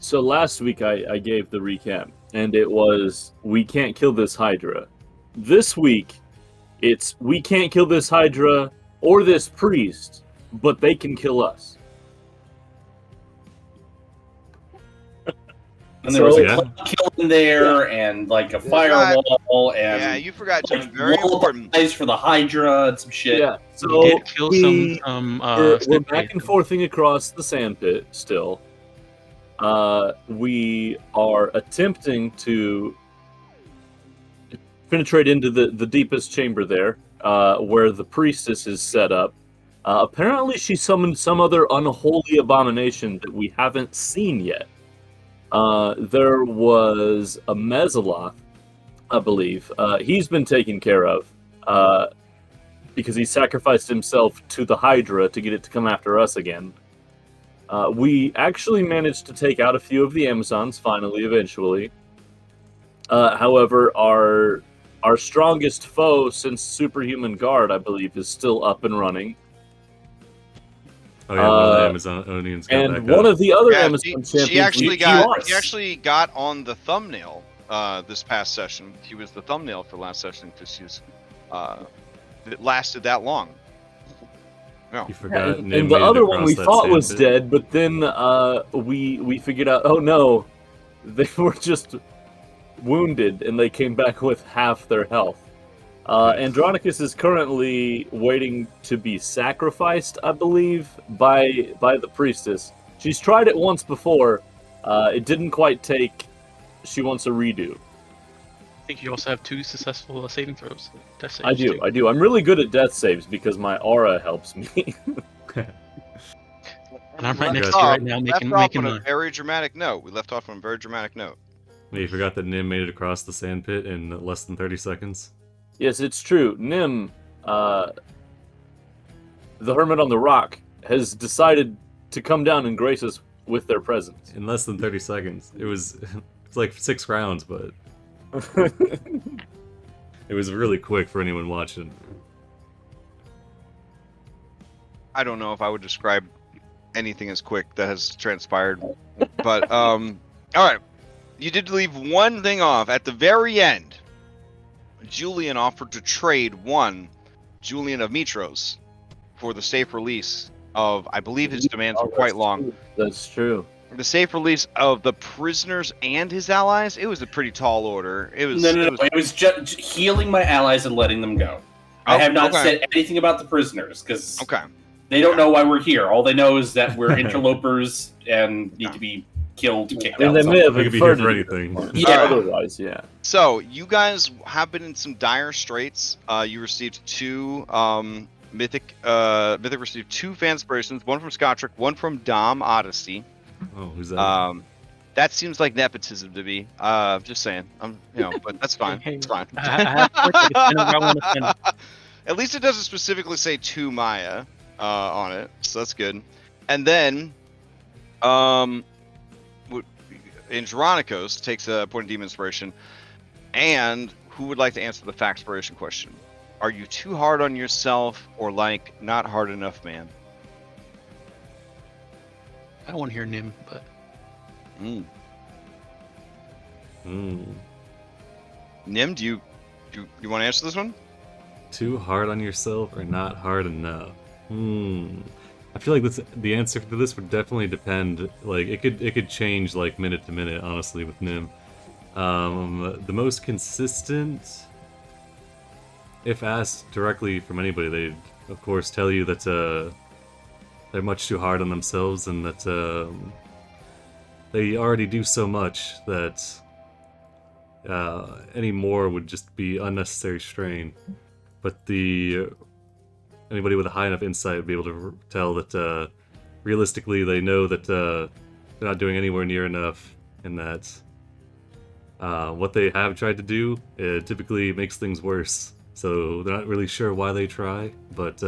So last week I gave the recap, and it was, we can't kill this Hydra. This week, it's, we can't kill this Hydra or this priest, but they can kill us. And there was a kill in there, and like a firewall, and yeah, you forgot to very important for the Hydra and some shit. Yeah, so We did kill some we're snake back and guys. forthing across the sandpit still. We are attempting to penetrate into the deepest chamber there, where the priestess is set up. Apparently she summoned some other unholy abomination that we haven't seen yet. There was a Mezzaloth, I believe. He's been taken care of, because he sacrificed himself to the Hydra to get it to come after us again. We actually managed to take out a few of the Amazons, finally, eventually. However, our strongest foe since Superhuman Guard, I believe, is still up and running. Oh yeah, one of the Amazonians got and back one up. of the other Yeah, Amazon champions. She actually got on the thumbnail this past session. He was the thumbnail for last session because she's it lasted that long. No. You forgot. And the other one we thought was dead, but then we figured out, oh no, they were just wounded, and they came back with half their health. Andronicus is currently waiting to be sacrificed, I believe, by the priestess. She's tried it once before. It didn't quite take. She wants a redo. I think you also have 2 successful saving throws. Death saves I do. too. I do. I'm really good at death saves because my aura helps me. And I'm right next Left to you off- right now making left off on a mine. very dramatic note. We left off on a very dramatic note. Yeah, you forgot that Nim made it across the sandpit in less than 30 seconds. Yes, it's true. Nim, the Hermit on the Rock, has decided to come down and grace us with their presence. In less than 30 seconds. It was like 6 rounds, but it was really quick for anyone watching. I don't know if I would describe anything as quick that has transpired, but all right. You did leave one thing off at the very end. Julian offered to trade one Julian of Mitros for the safe release of, I believe his demands were quite long. That's true. The safe release of the prisoners and his allies. It was a pretty tall order. It was. No. It was just healing my allies and letting them go. I have not said anything about the prisoners because they don't know why we're here. All they know is that we're interlopers and need to be killed, kicked out. And they may have It could be here for anything. Yeah. Otherwise, yeah. So you guys have been in some dire straits. You received 2 Mythic received 2 fan inspirations, one from Scotric, one from Dom Odyssey. Oh, who's that? That seems like nepotism to me. Just saying. But that's fine. It's fine. At least it doesn't specifically say to Maya on it, so that's good. And then, Andronicos takes a point of demon inspiration. And who would like to answer the factspiration question? Are you too hard on yourself, or like not hard enough, man? I don't want to hear Nim, but Nim, do you want to answer this one? Too hard on yourself or not hard enough? I feel like the answer to this would definitely depend. Like it could change like minute to minute, honestly, with Nim. The most consistent, if asked directly from anybody, they'd of course tell you that they're much too hard on themselves and that they already do so much that any more would just be unnecessary strain. But anybody with a high enough insight would be able to tell that realistically they know that they're not doing anywhere near enough, and that what they have tried to do typically makes things worse. So they're not really sure why they try, but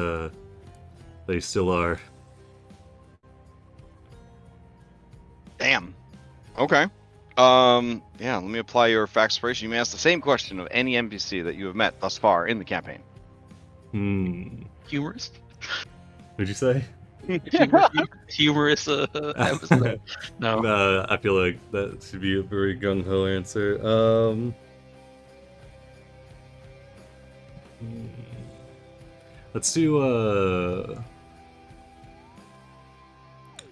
they still are. Damn. Okay. Yeah, let me apply your factspiration. You may ask the same question of any NPC that you have met thus far in the campaign. humorous. What'd you say? humorous episode. No. I feel like that should be a very gung ho answer. Let's do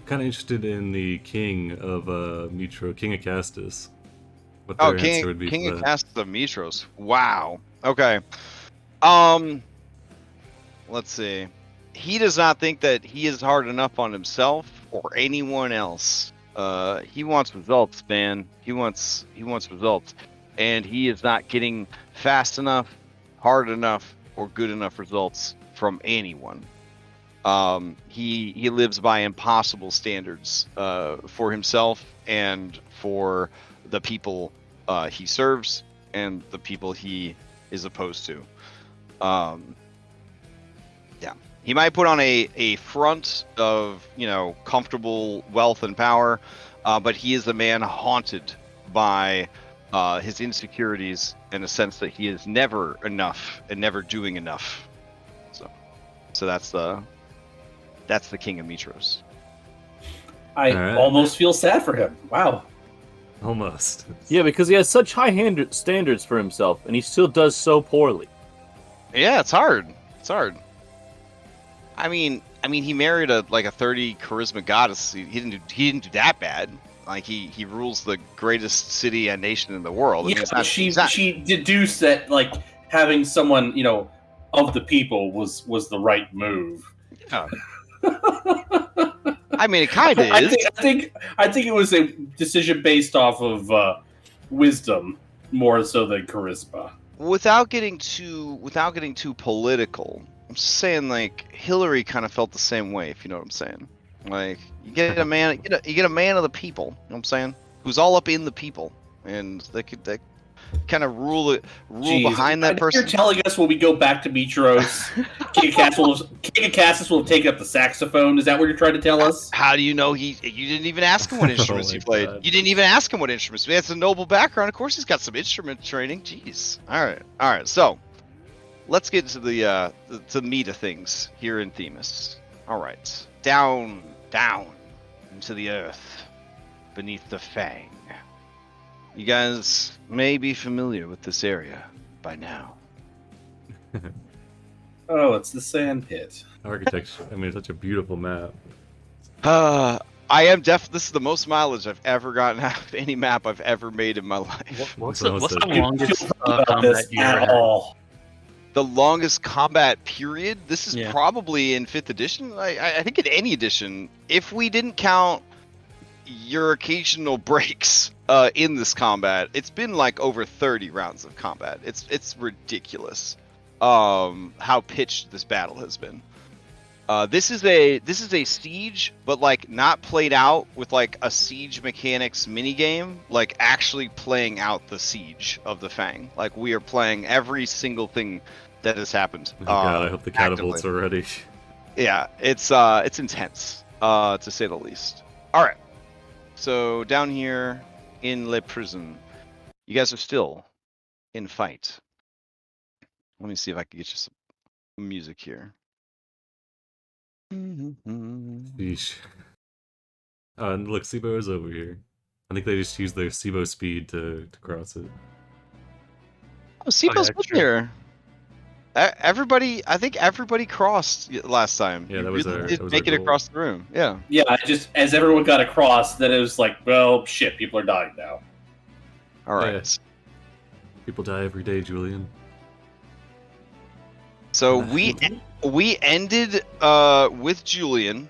kind of interested in the king of Mitro, King of Castus. What their answer would be King for of that. Castus of Mitros. Wow. Okay. Let's see. He does not think that he is hard enough on himself or anyone else. He wants results, man. He wants results, and he is not getting fast enough, hard enough, or good enough results from anyone. He lives by impossible standards for himself and for the people he serves and the people he is opposed to. Yeah, he might put on a front of comfortable wealth and power, but he is a man haunted by his insecurities and a sense that he is never enough and never doing enough. So that's the King of Mitros. I almost feel sad for him. Wow. Almost. Yeah, because he has such high standards for himself, and he still does so poorly. Yeah, it's hard. It's hard. I mean, he married a 30 charisma goddess. He didn't do that bad. Like he rules the greatest city and nation in the world. Yeah, she deduced that having someone of the people was the right move. Yeah. I mean, it kind of is. I think it was a decision based off of wisdom more so than charisma. Without getting too political, I'm just saying Hillary kind of felt the same way, if you know what I'm saying. You get a man, you get a man of the people, you know what I'm saying, who's all up in the people, and they kind of rule behind that person. You're telling us when we go back to Mitros, King of Castus will take up the saxophone. Is that what you're trying to tell us? How do you know you didn't even ask him what instruments he played? God. You didn't even ask him what instruments. He has a noble background. Of course, he's got some instrument training. Jeez. All right. So let's get to the meat of things here in Themis. All right, down into the earth, beneath the Fang. You guys may be familiar with this area by now. Oh, it's the sand pit. Architecture. I mean, it's such a beautiful map. I am this is the most mileage I've ever gotten out of any map I've ever made in my life. What's the longest combat you ever at had? all? The longest combat period? This is Yeah. probably in 5th edition. I think in any edition, if we didn't count your occasional breaks in this combat, it's been over 30 rounds of combat. It's ridiculous how pitched this battle has been. This is a siege, but not played out with a siege mechanics minigame, actually playing out the siege of the Fang. We are playing every single thing that has happened. Oh God, I hope the catapults are ready. Yeah, it's intense, to say the least. All right, so down here in Le Prison, you guys are still in fight. Let me see if I can get you some music here. Sheesh. And look, Sibo is over here. I think they just used their Sibo speed to cross it. Oh, Sibo's been here. I think everybody crossed last time. Yeah, You that was really our- did that was make our it goal. across the room. Yeah. Yeah, just as everyone got across, then it was well, shit, people are dying now. All right. Yeah. People die every day, Julian. So we ended with Julian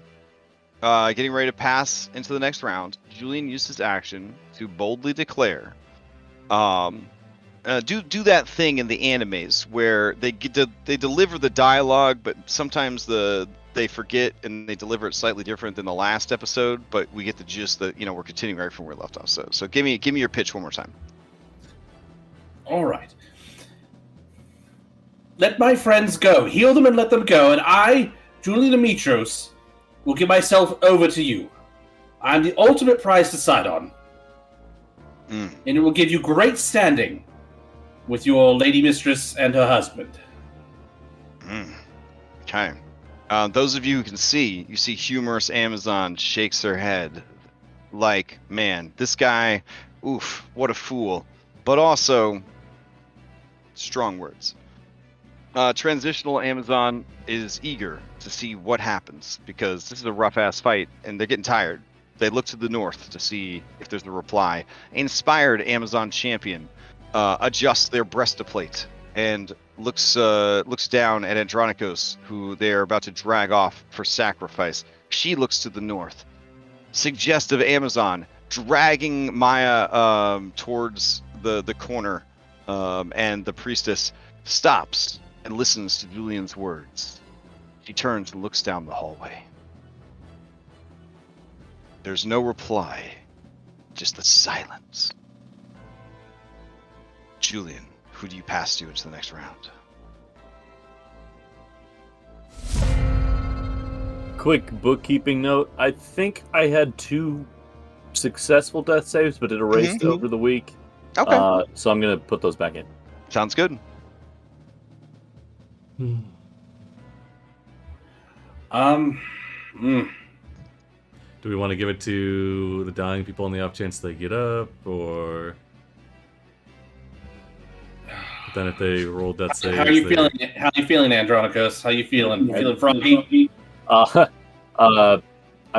getting ready to pass into the next round. Julian used his action to boldly declare. Do that thing in the animes where they deliver the dialogue, but sometimes they forget and they deliver it slightly different than the last episode. But we get the gist that we're continuing right from where we left off. So give me your pitch one more time. All right. Let my friends go. Heal them and let them go. And I, Julian Mitros, will give myself over to you. I'm the ultimate prize to side on. And it will give you great standing with your lady mistress and her husband. Okay. Those of you who can see, you see humorous Amazon shakes her head like, man, this guy, oof, what a fool. But also, strong words. Transitional Amazon is eager to see what happens because this is a rough-ass fight and they're getting tired. They look to the north to see if there's a reply. Inspired Amazon champion adjusts their breastplate and looks down at Andronikos, who they are about to drag off for sacrifice. She looks to the north. Suggestive Amazon dragging Maya towards the corner, and the priestess stops and listens to Julian's words. She turns and looks down the hallway. There's no reply, just the silence. Julian, who do you pass to into the next round? Quick bookkeeping note. I think I had 2 successful death saves, but it erased over the week. Okay. So I'm going to put those back in. Sounds good. Do we want to give it to the dying people on the off chance they get up, or but then if they roll death saves? How are you feeling? How are you feeling, Andronikos? How you feeling? Feeling froggy? I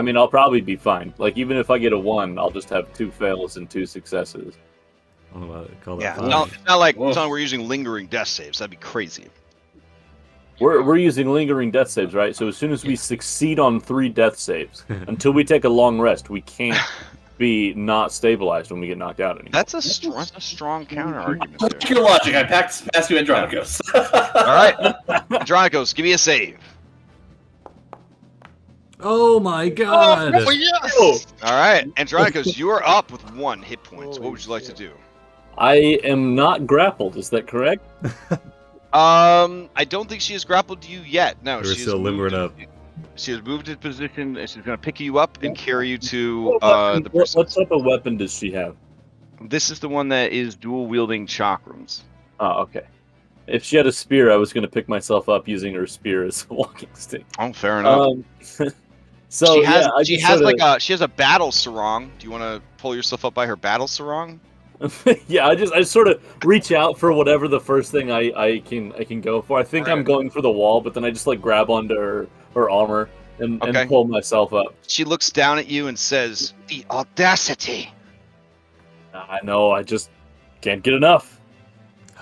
mean, I'll probably be fine. Like, even if I get a 1, I'll just have 2 fails and 2 successes. I don't know what to call that. Yeah, fine. it's not like we're using lingering death saves. That'd be crazy. We're using lingering death saves, right? So as soon as we succeed on 3 death saves, until we take a long rest, we can't be not stabilized when we get knocked out anymore. That's a strong counter argument there. Your logic. I pass you Andronikos. All right, Andronikos, give me a save. Oh my god! Oh, yes! All right, Andronikos, you are up with 1 hit point. What would you like to do? I am not grappled. Is that correct? I don't think she has grappled you yet. No, We're still limbering up. She has moved into position, and she's going to pick you up and carry you to the What type of weapon does she have? This is the one that is dual wielding chakrams. Oh, okay. If she had a spear, I was going to pick myself up using her spear as a walking stick. Oh, fair enough. So she has a battle sarong. Do you want to pull yourself up by her battle sarong? Yeah, I just sort of reach out for whatever the first thing I can go for. I think I'm going for the wall, but then I just like grab onto her armor and pull myself up. She looks down at you and says, "The audacity!" I know, I just can't get enough.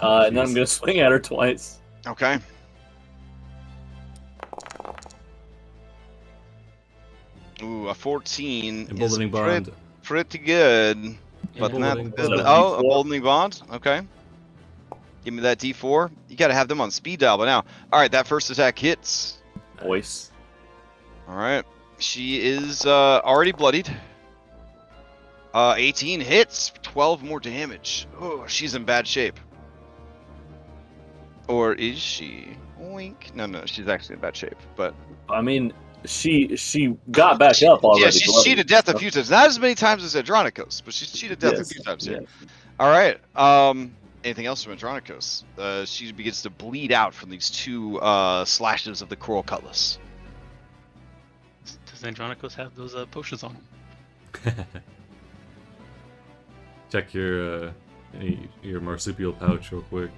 And then I'm gonna swing at her twice. Okay. Ooh, a 14 Emboldening is bond. pretty good. But not Emboldening good. bond. Oh, emboldening bond. Okay. Give me that D4. You gotta have them on speed dial by now. All right, that first attack hits. Voice. All right. She is already bloodied. 18 hits, 12 more damage. Oh, she's in bad shape. Or is she? Oink. No, she's actually in bad shape. But I mean, she got back up already. Yeah, she's cheated death a few times. Not as many times as Andronikos, but she's cheated death a few times here. All right. Anything else from Andronikos? She begins to bleed out from these 2 slashes of the coral cutlass. Does Andronikos have those potions on him? Check your marsupial pouch real quick.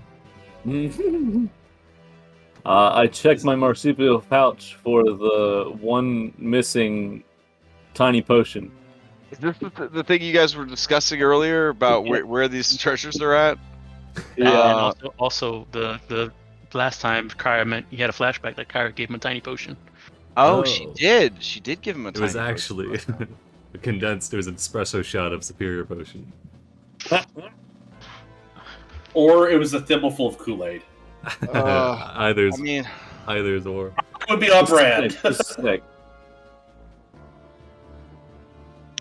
I checked my marsupial pouch for the 1 missing tiny potion. Is this the thing you guys were discussing earlier about where these treasures are at? Yeah. And also the last time Kyra he had a flashback that Kyra gave him a tiny potion. Oh, she did. She did give him a tiny potion. It was actually a condensed, it was an espresso shot of superior potion. Or it was a thimbleful of Kool-Aid. Either's or. It would be on brand.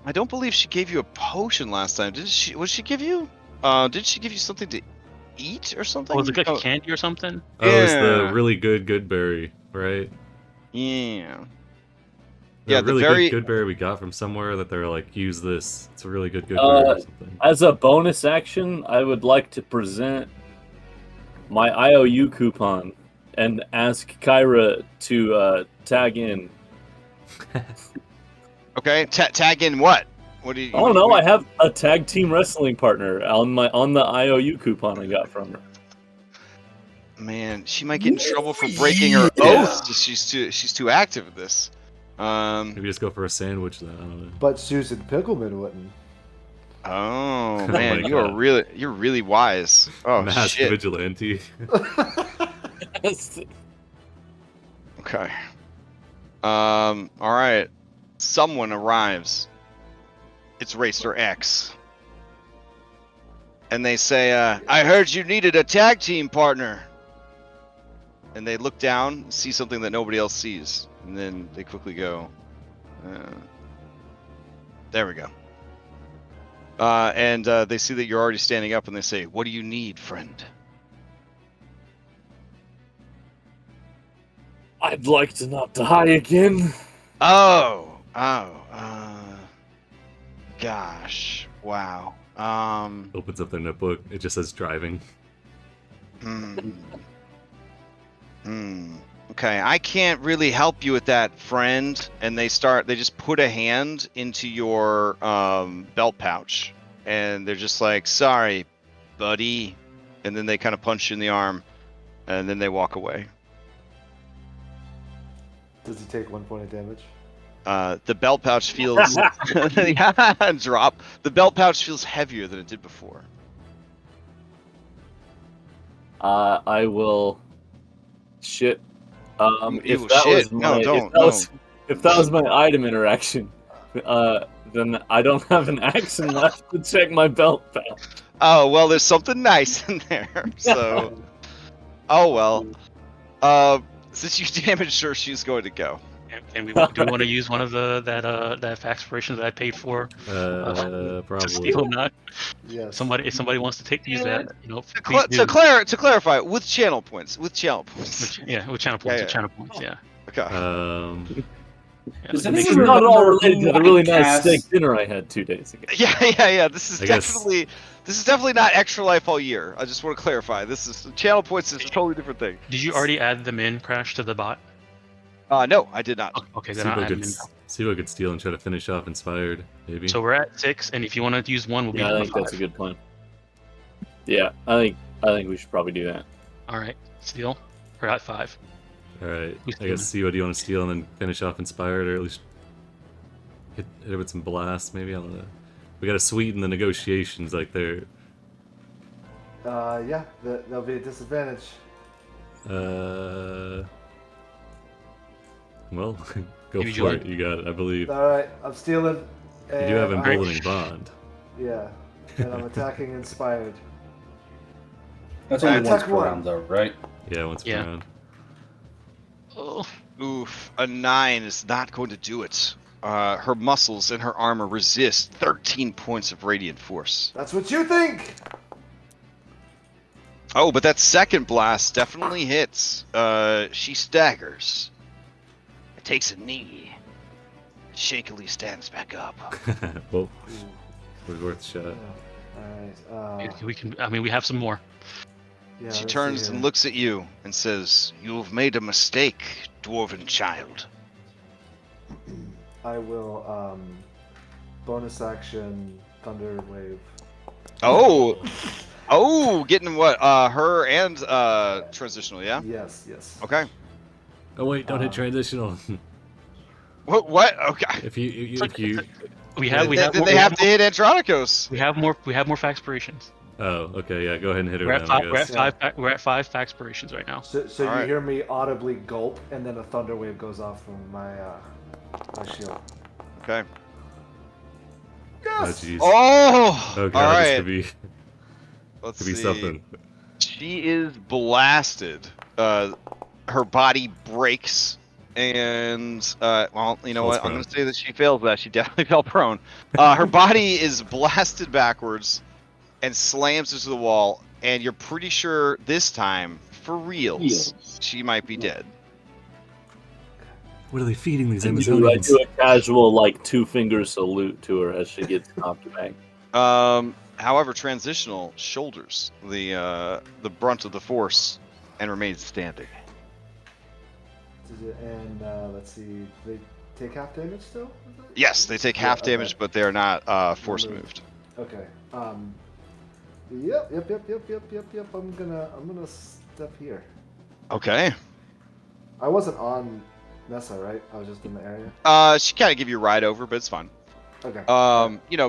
I don't believe she gave you a potion last time. Did she she give you something to eat or something? Was it like candy or something? Oh, yeah. It was the really good berry, right? Yeah. The really good berry we got from somewhere that they're like, use this. It's a really good berry or something. As a bonus action, I would like to present my IOU coupon and ask Kyra to tag in. Okay, tag in what? What do you? I don't know. I have a tag team wrestling partner on the IOU coupon I got from her. Man, she might get in trouble for breaking her oath. She's too active at this. Maybe just go for a sandwich then. I don't know. But Susan Pickleman wouldn't. Oh Oh man, my you're God. really wise. Oh Masked shit. vigilante. Okay. All right. Someone arrives. It's Racer X. And they say, I heard you needed a tag team partner. And they look down, see something that nobody else sees. And then they quickly go, there we go. And they see that you're already standing up and they say, what do you need, friend? I'd like to not die again. Gosh, wow. Opens up their notebook. It just says driving. Okay, I can't really help you with that, friend. And they just put a hand into your belt pouch. And they're just like, sorry, buddy. And then they kind of punch you in the arm. And then they walk away. Does he take 1 point of damage? The belt pouch feels drop. The belt pouch feels heavier than it did before. I will shit. You will shit. If that was my item interaction, then I don't have an action left to check my belt pouch. Oh well, there's something nice in there. So, oh well. Since you damaged her, she's going to go. And do we want to use one of that Faxpiration that I paid for? Probably. To steal or not? Yes. If somebody wants to use that, To clarify, with channel points. With channel points. With channel points. With channel points. Yeah. Okay. Does This is anyone not at all remember related to who the really I nice cast- steak dinner I had 2 days ago. Yeah. This is I guess- definitely not extra life all year. I just want to clarify. This is channel points is a totally different thing. Did you already add them in, Crash, to the bot? No, I did not. Okay, then I'll add them in. See what could steal and try to finish off Inspired, maybe. So we're at 6, and if you want to use one, we'll be Yeah, I at think 5. that's a good plan. Yeah, I think we should probably do that. All right, steal. We're at 5. Alright, Who's I guess see what you want to steal and then finish off Inspired, or at least hit it with some blasts, maybe? I don't know. We gotta sweeten the negotiations, like they're... Yeah, there'll be a disadvantage. Well, go Maybe for it. You got it, I believe. Alright, I'm stealing. You do have and Emboldening Bond. Yeah, and I'm attacking Inspired. That's only Attack once per one. round, though, right? Yeah, once per round. Oh, Oof, a 9 is not going to do it. Her muscles and her armor resist 13 points of radiant force. That's what you think! Oh, but that second blast definitely hits. She staggers. Takes a knee. Shakily stands back up. Well, was worth a shot. Alright, we can. I mean, we have some more. yeah, She let's turns see and here. looks at you and says, "You've made a mistake, dwarven child." I will, bonus action Thunder Wave. Oh, getting what? Her and transitional, yeah. Yes. Okay. Oh wait, don't hit transitional. What? Okay. if you We have. Did they have to hit Andronicos? We have more Faxpirations. Oh, okay, yeah, go ahead and hit her We're down, I guess. we're at 5 Faxpirations right now. So you Alright. hear me audibly gulp, and then a Thunder Wave goes off from my shield. Okay. Oh Yes! jeez. Oh. Oh god, all right. this could be Let's could be see. something. She is blasted. Her body breaks, and well, you know Falls what? I'm prone. gonna say that she fails that. She definitely fell prone. Her body is blasted backwards and slams into the wall, and you're pretty sure this time, for reals, she might be dead. What are they feeding these I Amazonians? do a casual, 2-finger salute to her as she gets knocked back. However, transitional shoulders the brunt of the force and remains standing. And let's see, they take half damage still? Yes, they take half okay. damage, but they're not force moved. Okay. Yep. I'm gonna step here. Okay. I wasn't on Nessa, right? I was just in the area. She kind of give you a ride over, but it's fine. Okay.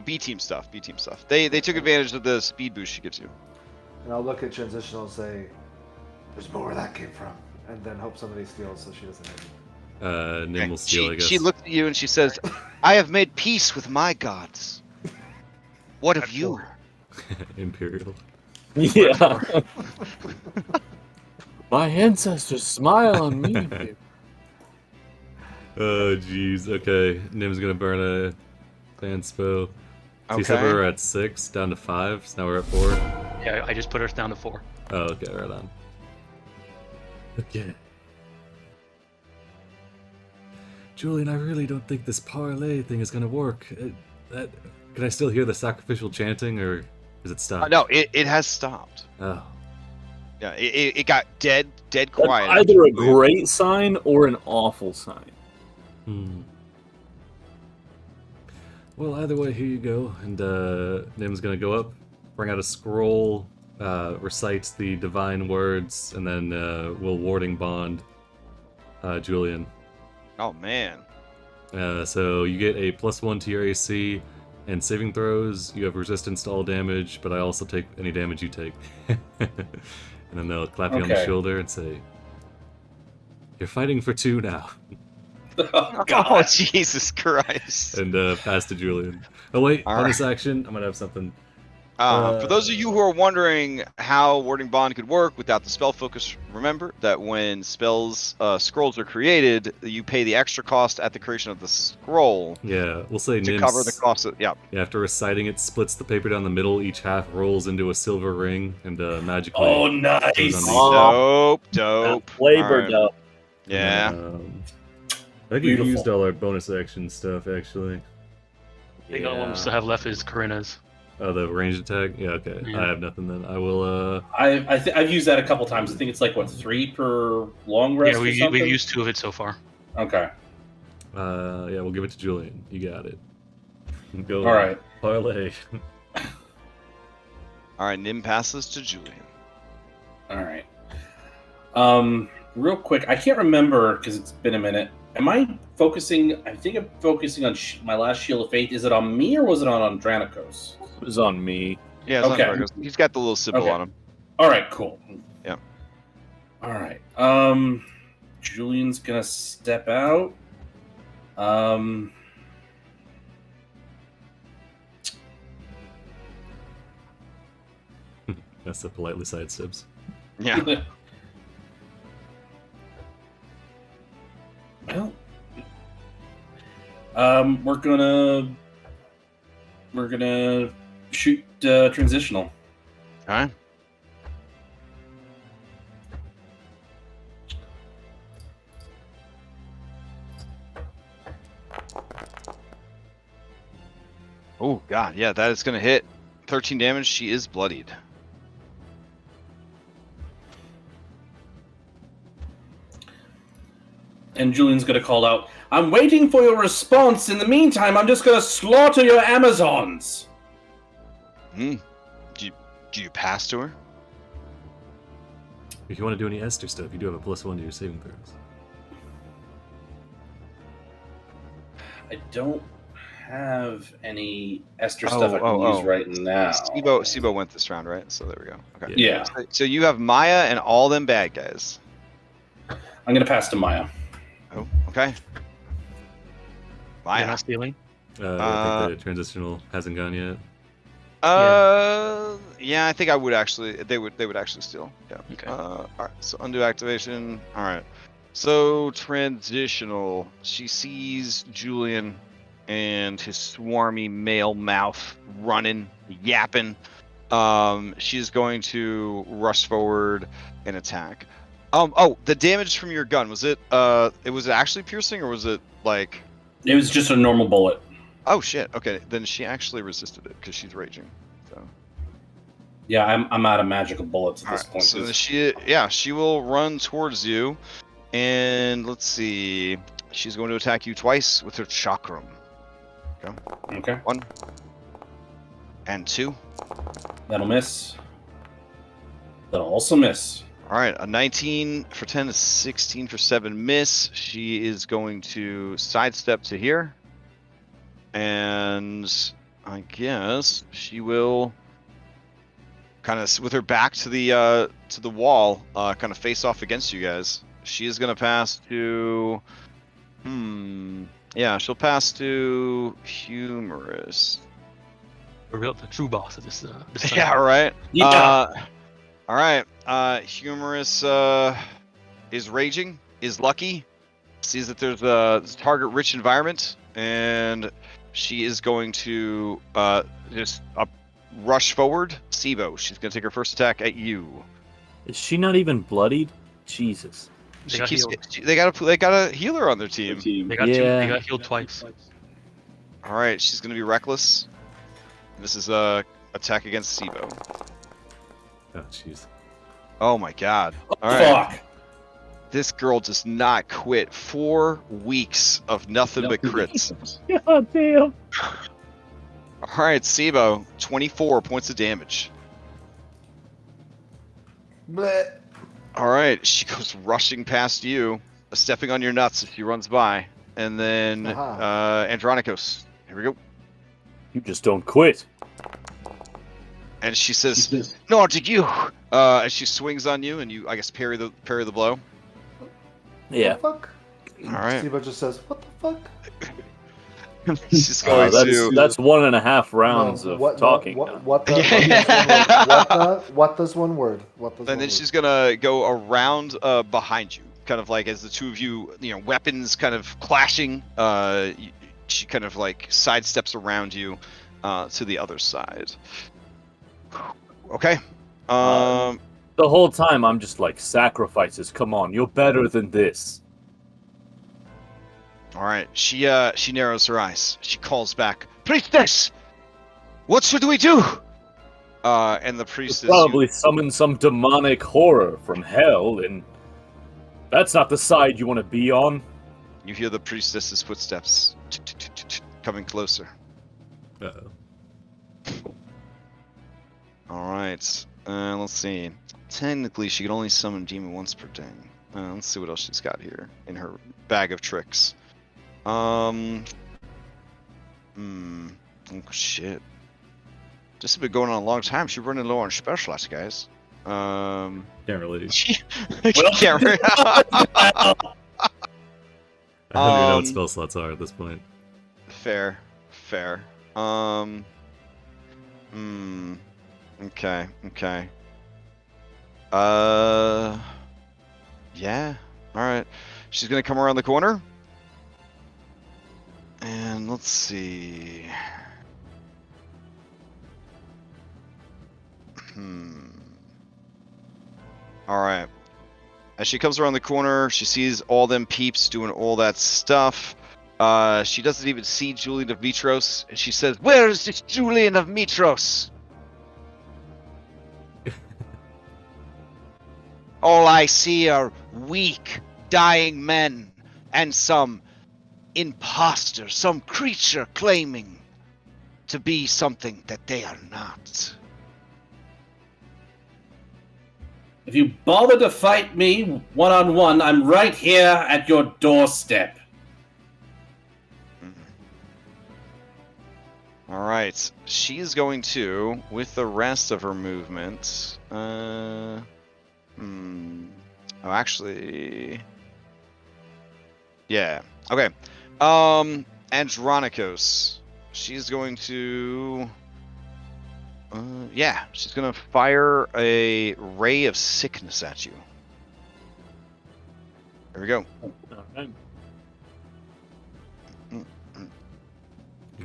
B team stuff. They took advantage of the speed boost she gives you. And I'll look at transitional and say, "There's more where that came from," and then hope somebody steals so she doesn't hit me. Nim will steal, I guess. She looks at you and she says, "I have made peace with my gods. What of you?" Imperial. Yeah. My ancestors smile on me. Oh, jeez. Okay. Nim's gonna burn a fanspo. So you said we were at 6, down to 5, so now we're at 4. Yeah, I just put us down to 4. Oh, okay, right on. Okay. Julian, I really don't think this parlay thing is gonna work. Can I still hear the sacrificial chanting, or is it stopped? No, it has stopped. Oh. Yeah, it got dead quiet. That's either a great sign or an awful sign. Well, either way, here you go. And Nim's gonna go up, bring out a scroll, recite the divine words, and then will warding bond Julian. Oh man. So you get a +1 to your AC and saving throws. You have resistance to all damage, but I also take any damage you take. And then they'll clap you on the shoulder and say, "You're fighting for 2 now." Oh, Jesus Christ. And pass to Julian. Oh wait, All bonus action. I'm gonna have something. For those of you who are wondering how Warding Bond could work without the spell focus, remember that when scrolls are created, you pay the extra cost at the creation of the scroll. Yeah, we'll say to Nim's, cover the cost of, Yeah, after reciting it, splits the paper down the middle. Each half rolls into a silver ring and magically. Oh, nice! Dope. Flavor dope. Yeah. I think we used all our bonus action stuff actually. I think all one we still have left is Corinna's. Oh, the ranged attack? Yeah, okay. Yeah. I have nothing then. I will, I've used that a couple times. I think it's like, what, 3 per long rest Yeah, or something? we've used 2 of it so far. Okay. yeah, we'll give it to Julian. You got it. Go All right. Parlay. Alright, Nim passes to Julian. All right. Real quick, I can't remember because it's been a minute. Am I focusing? I think I'm focusing on my last Shield of Faith. Is it on me or was it on Dranicos? It was on me. Yeah, it's Okay. on Dragonlords. He's got the little symbol on him. All right, cool. Yeah. All right. Julian's gonna step out. That's the politely side sibs. Yeah. Well, we're gonna shoot transitional. Alright. Oh god, yeah, that is gonna hit. 13 damage. She is bloodied. And Julian's gonna call out, "I'm waiting for your response. In the meantime, I'm just gonna slaughter your Amazons." Do you pass to her? If you want to do any Esther stuff, you do have a +1 to your saving throws. I don't have any Esther stuff I can use right now. Sibo went this round, right? So there we go. Okay. Yeah. So you have Maya and all them bad guys. I'm gonna pass to Maya. Oh, okay. Maya. You're not stealing? I think the transitional hasn't gone yet. Yeah, I think I would actually. They would actually steal. Yeah. Okay. All right. So undo activation. All right. So transitional. She sees Julian and his swarmy male mouth running, yapping. She's going to rush forward and attack. Oh, the damage from your gun, was it actually piercing, or was it like... It was just a normal bullet. Oh shit, okay, then she actually resisted it, because she's raging, so... Yeah, I'm out of magical bullets at this point. So she will run towards you, And let's see. She's going to attack you twice with her chakram. Okay. 1 and 2. That'll miss. That'll also miss. All right, a 19 for 10, a 16 for 7 miss. She is going to sidestep to here. And I guess she will kind of, with her back to the wall, kind of face off against you guys. She is going to pass to... Yeah, she'll pass to Humorous. The true boss of this. This Yeah, right. Yeah. All right. Humorous is raging. Is lucky. Sees that there's a target-rich environment, and she is going to just rush forward. Sibo, she's going to take her first attack at you. Is she not even bloodied? Jesus. They got a healer on their team. They got Yeah. they got healed twice. All right, she's going to be reckless. This is a attack against Sibo. Oh, jeez. Oh my god. All right. Fuck. This girl does not quit. 4 weeks of nothing but crits. God damn. All right, Sibo, 24 points of damage. Bleh. All right, she goes rushing past you, stepping on your nuts if she runs by. And then Andronikos, here we go. You just don't quit. And she says, "No, did you?" As she swings on you, and you, I guess, parry the blow. Yeah. What the fuck? All right. Sibo just says, "What the fuck?" She's going to. That's 1.5 rounds No, of talking. What does one word? And then she's gonna go around behind you, kind of like as the two of you, weapons kind of clashing. She kind of like sidesteps around you to the other side. Okay. The whole time I'm just like, sacrifices. Come on, you're better than this. All right. She narrows her eyes. She calls back, "Priestess, what should we do?" And the priestess Probably summon some demonic horror from hell, and that's not the side you want to be on. You hear the priestess's footsteps coming closer. Uh-oh. All right. Let's see. Technically, she can only summon demon once per day. Let's see what else she's got here in her bag of tricks. Oh shit. This has been going on a long time. She's running low on specialized, guys. Can't really. Can't I don't even know what spell slots are at this point. Fair. Okay. Yeah. Alright. She's gonna come around the corner. And let's see. Alright. As she comes around the corner, she sees all them peeps doing all that stuff. She doesn't even see Julian of Mitros, and she says, "Where is this Julian of Mitros?" All I see are weak, dying men, and some imposter, some creature claiming to be something that they are not. If you bother to fight me one-on-one, I'm right here at your doorstep. All right, she is going to, with the rest of her movement. Oh, actually, yeah. Okay. Andronikos. She's going to. Yeah, she's gonna fire a ray of sickness at you. There we go. Alright. Got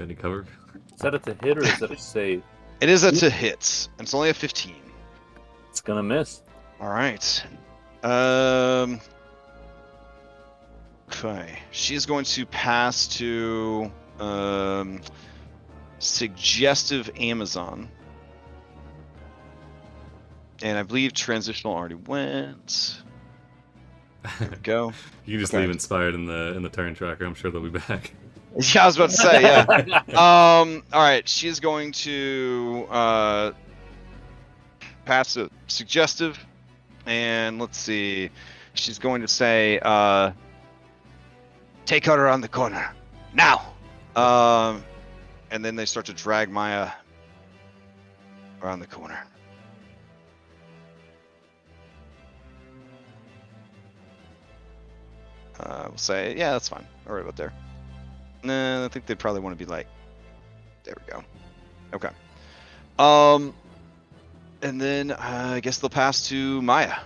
any cover? Is that a to hit or is that a save? It is a to hit. And it's only a 15. It's gonna miss. All right. Okay. She's going to pass to Suggestive Amazon. And I believe Transitional already went. There we go. You can just leave inspired in the turn tracker. I'm sure they'll be back. Yeah, I was about to say, yeah. All right, she's going to pass a suggestive, and let's see. She's going to say, "Take her around the corner now." And then they start to drag Maya around the corner. We'll say, yeah, that's fine. All right about there. Nah, I think they probably want to be like, there we go. Okay. And then I guess they'll pass to Maya.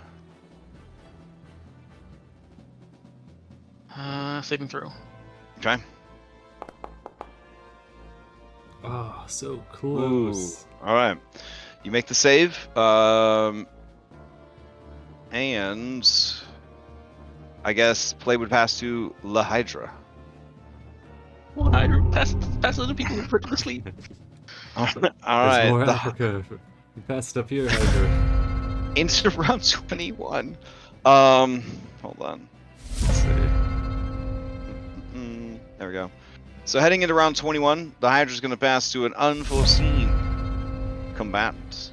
Saving throw. Okay. Oh, so close. Ooh. All right. You make the save. And I guess play would pass to La Hydra. Well, Hydra, pass other people who put to sleep. All There's right. more Africa. You passed up here, Hydra. Into round 21. Hold on. Let's see. There we go. So heading into round 21, the Hydra's going to pass to an unforeseen combatant.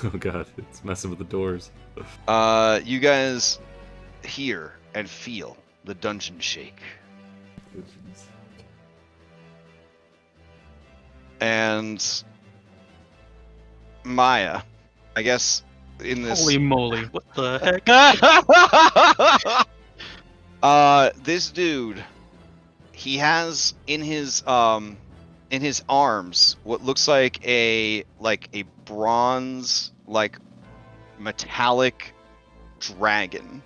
Oh god, it's messing with the doors. You guys hear and feel the dungeon shake. And Maya, I guess in this... Holy moly, what the heck? This dude, he has in his arms what looks like a bronze, metallic dragon.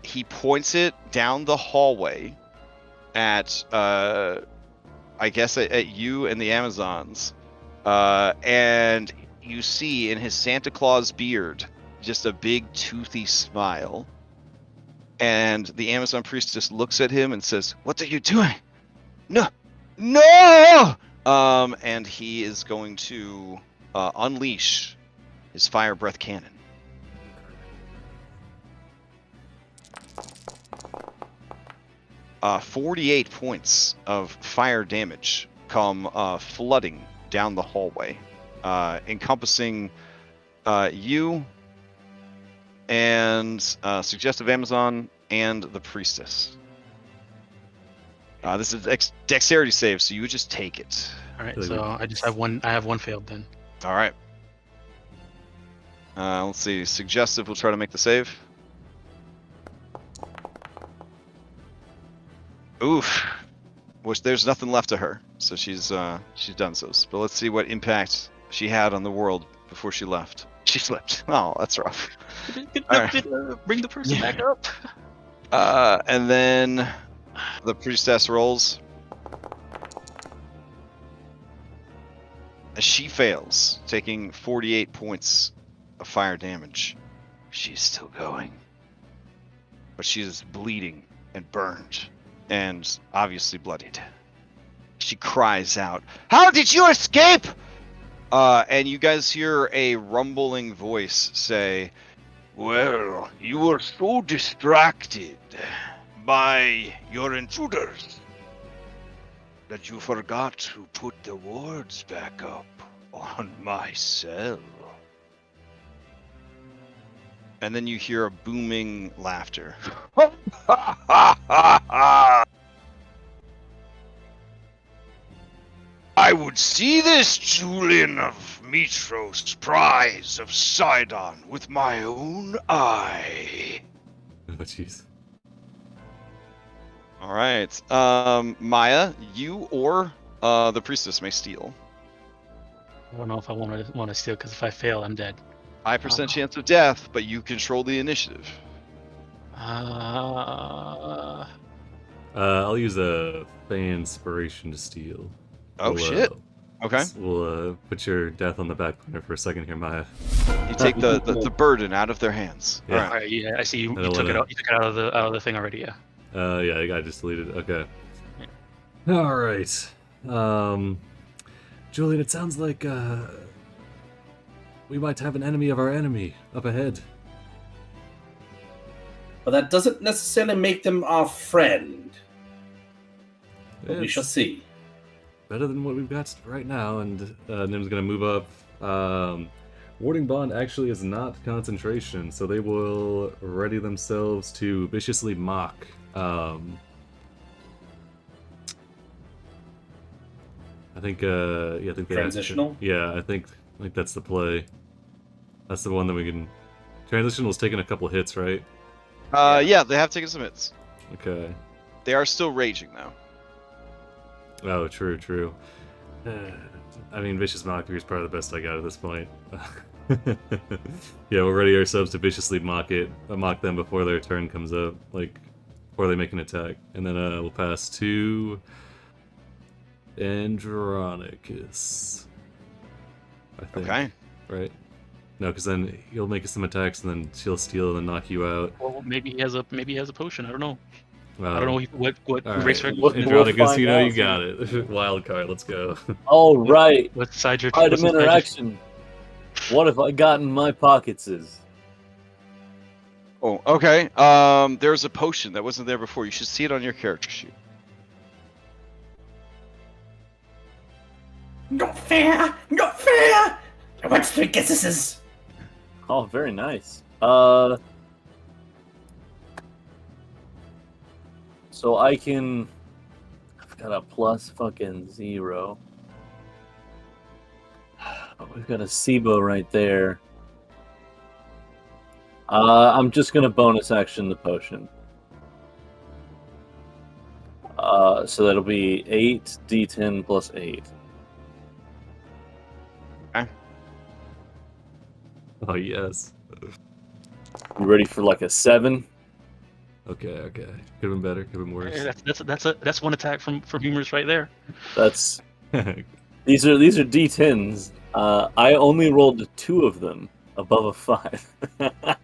He points it down the hallway at I guess at you and the Amazons, and you see in his Santa Claus beard just a big toothy smile. And the Amazon priestess looks at him and says, "What are you doing? No, no!" And he is going to unleash his fire breath cannon. Uh, 48 points of fire damage come flooding down the hallway, encompassing you and Suggestive Amazon and the Priestess. This is dexterity save, so you would just take it. All right, so I just have one. I have one failed then. All right. Let's see. Suggestive will try to make the save. Oof. Which there's nothing left of her, so she's done so. But let's see what impact she had on the world before she left. She slipped. Oh, that's rough. Bring the person back up. And then the priestess rolls. She fails, taking 48 points of fire damage. She's still going, but she is bleeding and burned, and obviously bloodied. She cries out, "How did you escape?" And you guys hear a rumbling voice say, "Well, you were so distracted by your intruders that you forgot to put the wards back up on my cell." And then you hear a booming laughter. "I would see this Julian of Mitros prize of Sidon with my own eye." Oh jeez. All right, Maya, you or the priestess may steal. I don't know if I want to steal, because if I fail, I'm dead. 5% chance of death, but you control the initiative. I'll use a Fang inspiration to steal. Oh shit! Okay. We'll put your death on the back burner for a second here, Maya. You take the burden out of their hands. Yeah. All right, yeah, I see you took it out. You took it out of the thing already, yeah. Yeah, I just deleted it. Okay. All right. Julian, it sounds like we might have an enemy of our enemy up ahead. but that doesn't necessarily make them our friend. But we shall see. Better than what we've got right now, and Nim's gonna move up. Warding Bond actually is not concentration, so they will ready themselves to viciously mock. I think I think Transitional? I think that's the play. That's the one that we can. Transitional's taking a couple hits, right? Yeah, they have taken some hits. Okay. They are still raging though. Oh, true. I mean, Vicious Mockery is probably the best I got at this point. Yeah, we'll ready ourselves to viciously mock them before their turn comes up, like before they make an attack, and then we'll pass to Andronicus. I think. Okay. Right. No, because then he'll make some attacks, and then she'll steal and then knock you out. Well, maybe he has a potion. I don't know. I don't know what race. Andronicus, you know you got it. Wild card, let's go. All right. What side your item interaction? What have I got in my pockets? Oh, okay. There's a potion that wasn't there before. You should see it on your character sheet. Not fair! Not fair! I want 3 guesses. Oh, very nice. So I've got a plus fucking 0. We've got a SIBO right there. I'm just gonna bonus action the potion. So that'll be 8d10 plus 8. Okay. Oh yes. You ready for like a 7? Okay. Could have been better. Could have been worse. Yeah, that's one attack from Humorous right there. That's these are D10s. I only rolled 2 of them above a 5. Well,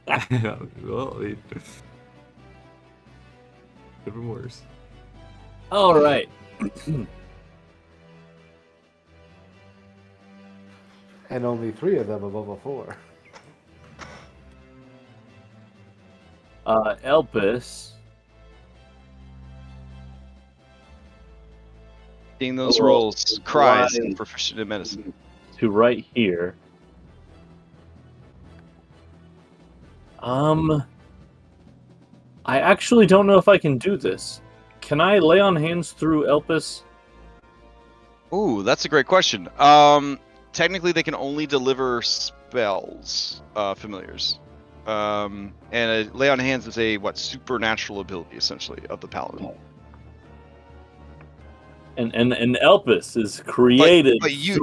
could have been worse. All right. And only 3 of them above a 4. Elpis. Seeing those rolls, cries, and proficient in medicine. To right here. I actually don't know if I can do this. Can I lay on hands through Elpis? Ooh, that's a great question. Technically, they can only deliver spells, familiars. And lay on hands is a supernatural ability essentially of the paladin. And Elpis is created but you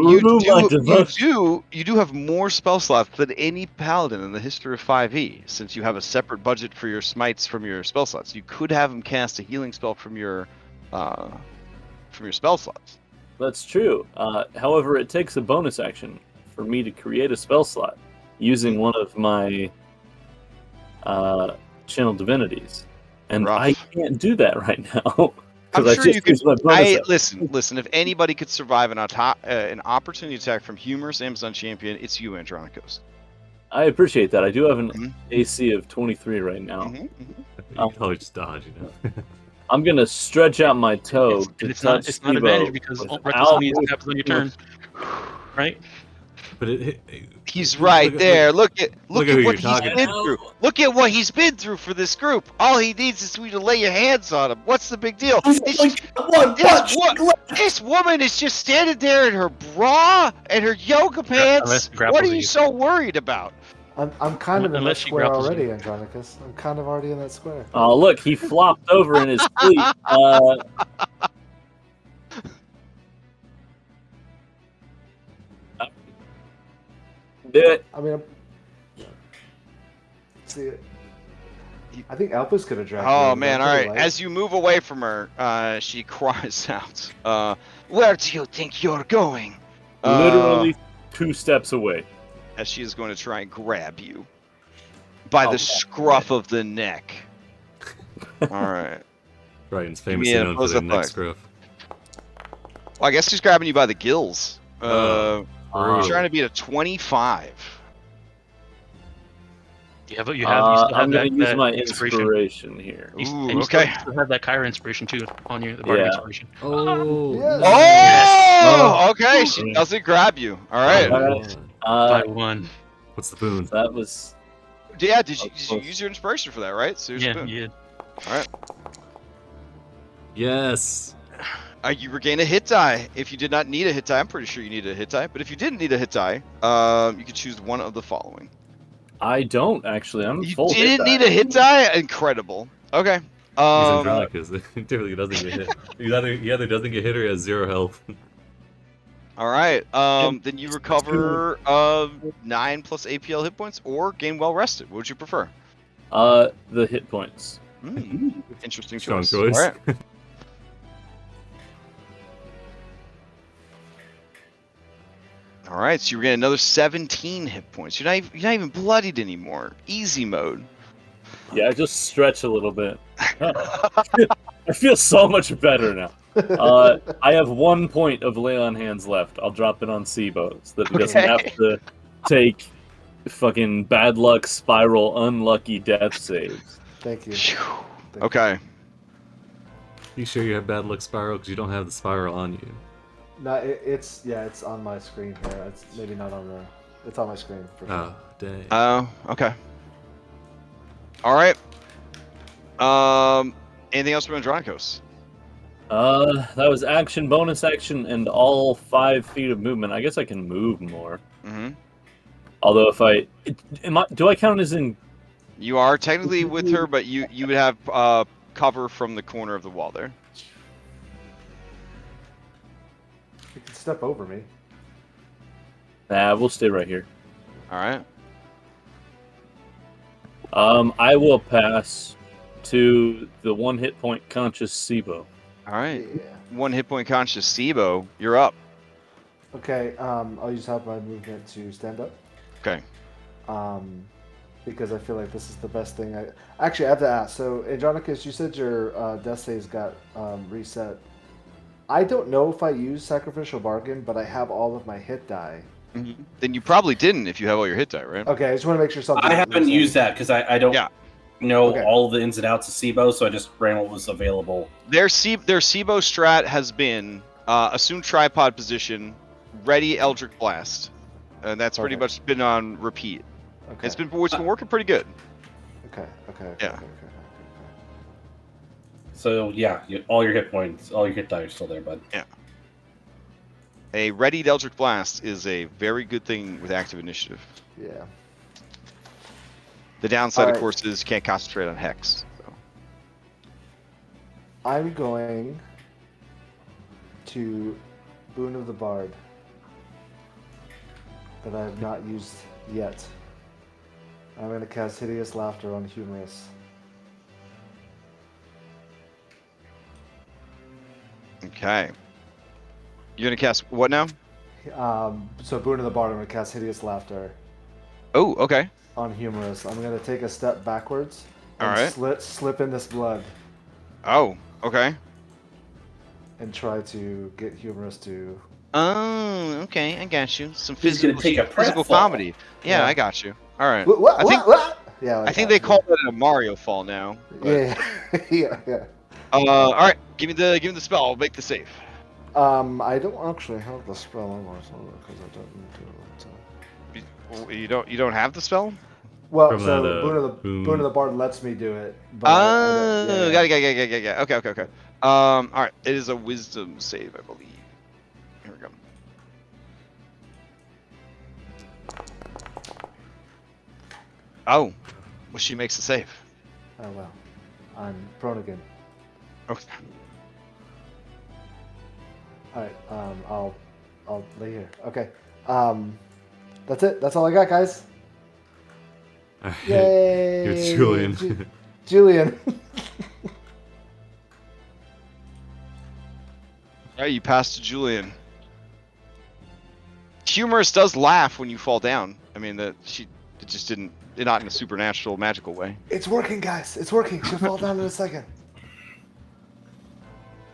do have more spell slots than any paladin in the history of 5e, since you have a separate budget for your smites from your spell slots. You could have him cast a healing spell from your spell slots. That's true. However, it takes a bonus action for me to create a spell slot using one of my channel divinities, and I can't do that right now. I'm sure you could. Listen. If anybody could survive an opportunity attack from Humorous Amazon Champion, it's you, Andronicus. I appreciate that. I do have an AC of 23 right now. You can probably just dodge, you know. I'm gonna stretch out my toe. It's not advantage because reckless means happens on your turn, right? But he's right there. Look at what he's been through. Look at what he's been through for this group. All he needs is for you to lay your hands on him. What's the big deal? This woman is just standing there in her bra and her yoga pants. What are you so worried about? I'm kind of in that square already, Andronicus. I'm kind of already in that square. Oh, look, he flopped over in his sleep. Do it. I mean, see it. I think Elpis could have dragged. Oh man! All right. As you move away from her, she cries out, "Where do you think you're going?" Literally 2 steps away. As she is going to try and grab you by the scruff of the neck. All right. Brighton's famously known for their neck scruff. Well, I guess she's grabbing you by the gills. You're trying to beat a 25. You still have I'm going to use that my inspiration. inspiration here. Ooh, And you okay. still have that Kyra inspiration too on you, the bardic inspiration. Oh, Yes. Oh, Oh. okay. She doesn't grab you. All right. All right. By one. What's the boon? That was. Yeah, did you use your inspiration for that, right? So here's Yeah, the boon. yeah. All right. Yes. You regain a hit die. If you did not need a hit die, I'm pretty sure you needed a hit die. But if you didn't need a hit die, you could choose one of the following. I don't actually. I'm You full. didn't need a hit die? Incredible. Okay. He's Andronicus. He typically doesn't get hit. He either doesn't get hit or he has 0 health. All right. Then you recover 9 plus APL hit points, or gain well rested. What would you prefer? The hit points. Interesting Strong choice. choice. All right. All right. So you're getting another 17 hit points. You're not even bloodied anymore. Easy mode. Yeah, just stretch a little bit. I feel so much better now. I have 1 point of lay on hands left. I'll drop it on Sibo so that he doesn't have to take fucking bad luck, spiral, unlucky death saves. Thank you. Okay. You sure you have bad luck spiral because you don't have the spiral on you? No, it's on my screen here. It's maybe not on the. It's on my screen for sure. Oh, dang. Okay. All right. Anything else from Andronicus? That was action, bonus action, and all 5 feet of movement. I guess I can move more. Mm-hmm. Although if do I count as in? You are technically with her, but you would have cover from the corner of the wall there. You can step over me. Nah, we'll stay right here. All right. I will pass to the 1 hit point conscious Sibo. All right. Yeah. 1 hit point conscious Sibo. You're up. Okay. I'll use half my movement to stand up. Okay. Because I feel like this is the best thing. I have to ask. So, Andronicus, you said your death saves got reset. I don't know if I use Sacrificial Bargain, but I have all of my hit die. Mm-hmm. Then you probably didn't if you have all your hit die, right? Okay, I just want to make sure something. I haven't used that because I don't know Okay. all the ins and outs of SIBO, so I just ran what was available. Their SIBO strat has been assume tripod position, ready Eldritch Blast, and that's pretty much been on repeat. Okay. It's been working pretty good. Okay. Yeah. Okay. So yeah, all your hit points, all your hit die are still there, bud. Yeah. A readied Eldritch Blast is a very good thing with active initiative. Yeah. The downside, of Alright. course, is you can't concentrate on Hex. So. I'm going to Boon of the Bard that I have not used yet. I'm going to cast Hideous Laughter on Humorous. Okay. You're gonna cast what now? So Boon of the Bard, I'm going to cast Hideous Laughter Oh, okay. on Humorous. I'm going to take a step backwards and Alright. slip in this blood Oh, okay. and try to get Humorous to... Oh, okay. I got you. Some He's gonna physical, take a physical pratfall. comedy. Yeah, Yeah. I got you. All right. What? Yeah, like I think that, they call that a Mario fall now. But, Yeah. Yeah. all right. Give me the spell. I'll make the save. I don't actually have the spell on myself because I don't need to. You don't have the spell? Well, From so that, Boon of the Bard lets me do it. But Oh, got it. Okay. All right. It is a Wisdom save, I believe. Here we go. Oh, well, she makes the save. Oh well, I'm prone again. Okay. All right. I'll lay here. Okay. That's it. That's all I got, guys. Alright. Yay! You're Julian. Julian. All right, you passed to Julian. Humorous does laugh when you fall down. I mean, it just didn't, not in a supernatural, magical way. It's working, guys. It's working. She'll fall down in a second.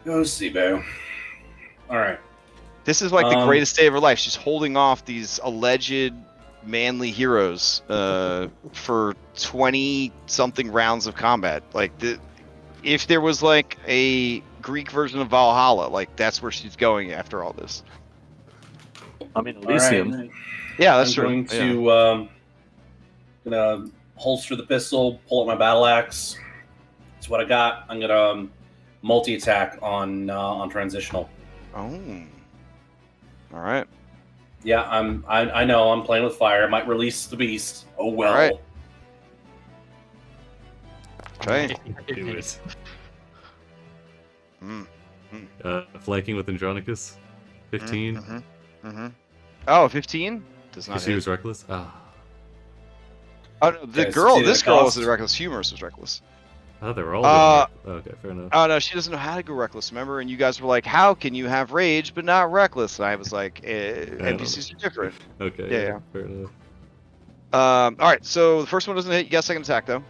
Go SIBO. All right. This is like the greatest day of her life. She's holding off these alleged manly heroes for 20-something rounds of combat. Like, if there was like a Greek version of Valhalla, like that's where she's going after all this. I mean, Elysium. Right. Yeah, that's true. I'm going to gonna holster the pistol, pull out my battle axe. That's what I got. I'm gonna multi-attack on transitional. Oh, all right. Yeah, I know I'm playing with fire. I might release the beast. Oh well. All right. Okay. Do it. Mm. Flanking with Andronicus. 15. Mm-hmm. Oh, 15? Does not Because she hit. was reckless? Ah. Oh, no, Okay, this girl cost. wasn't reckless. Humorous was reckless. I thought they were all okay, fair enough. Oh, no, she doesn't know how to go reckless, remember? And you guys were like, how can you have rage but not reckless? And I was like, NPCs are different. Okay, Yeah. fair enough. All right, so the first one doesn't hit. You got a second attack, though.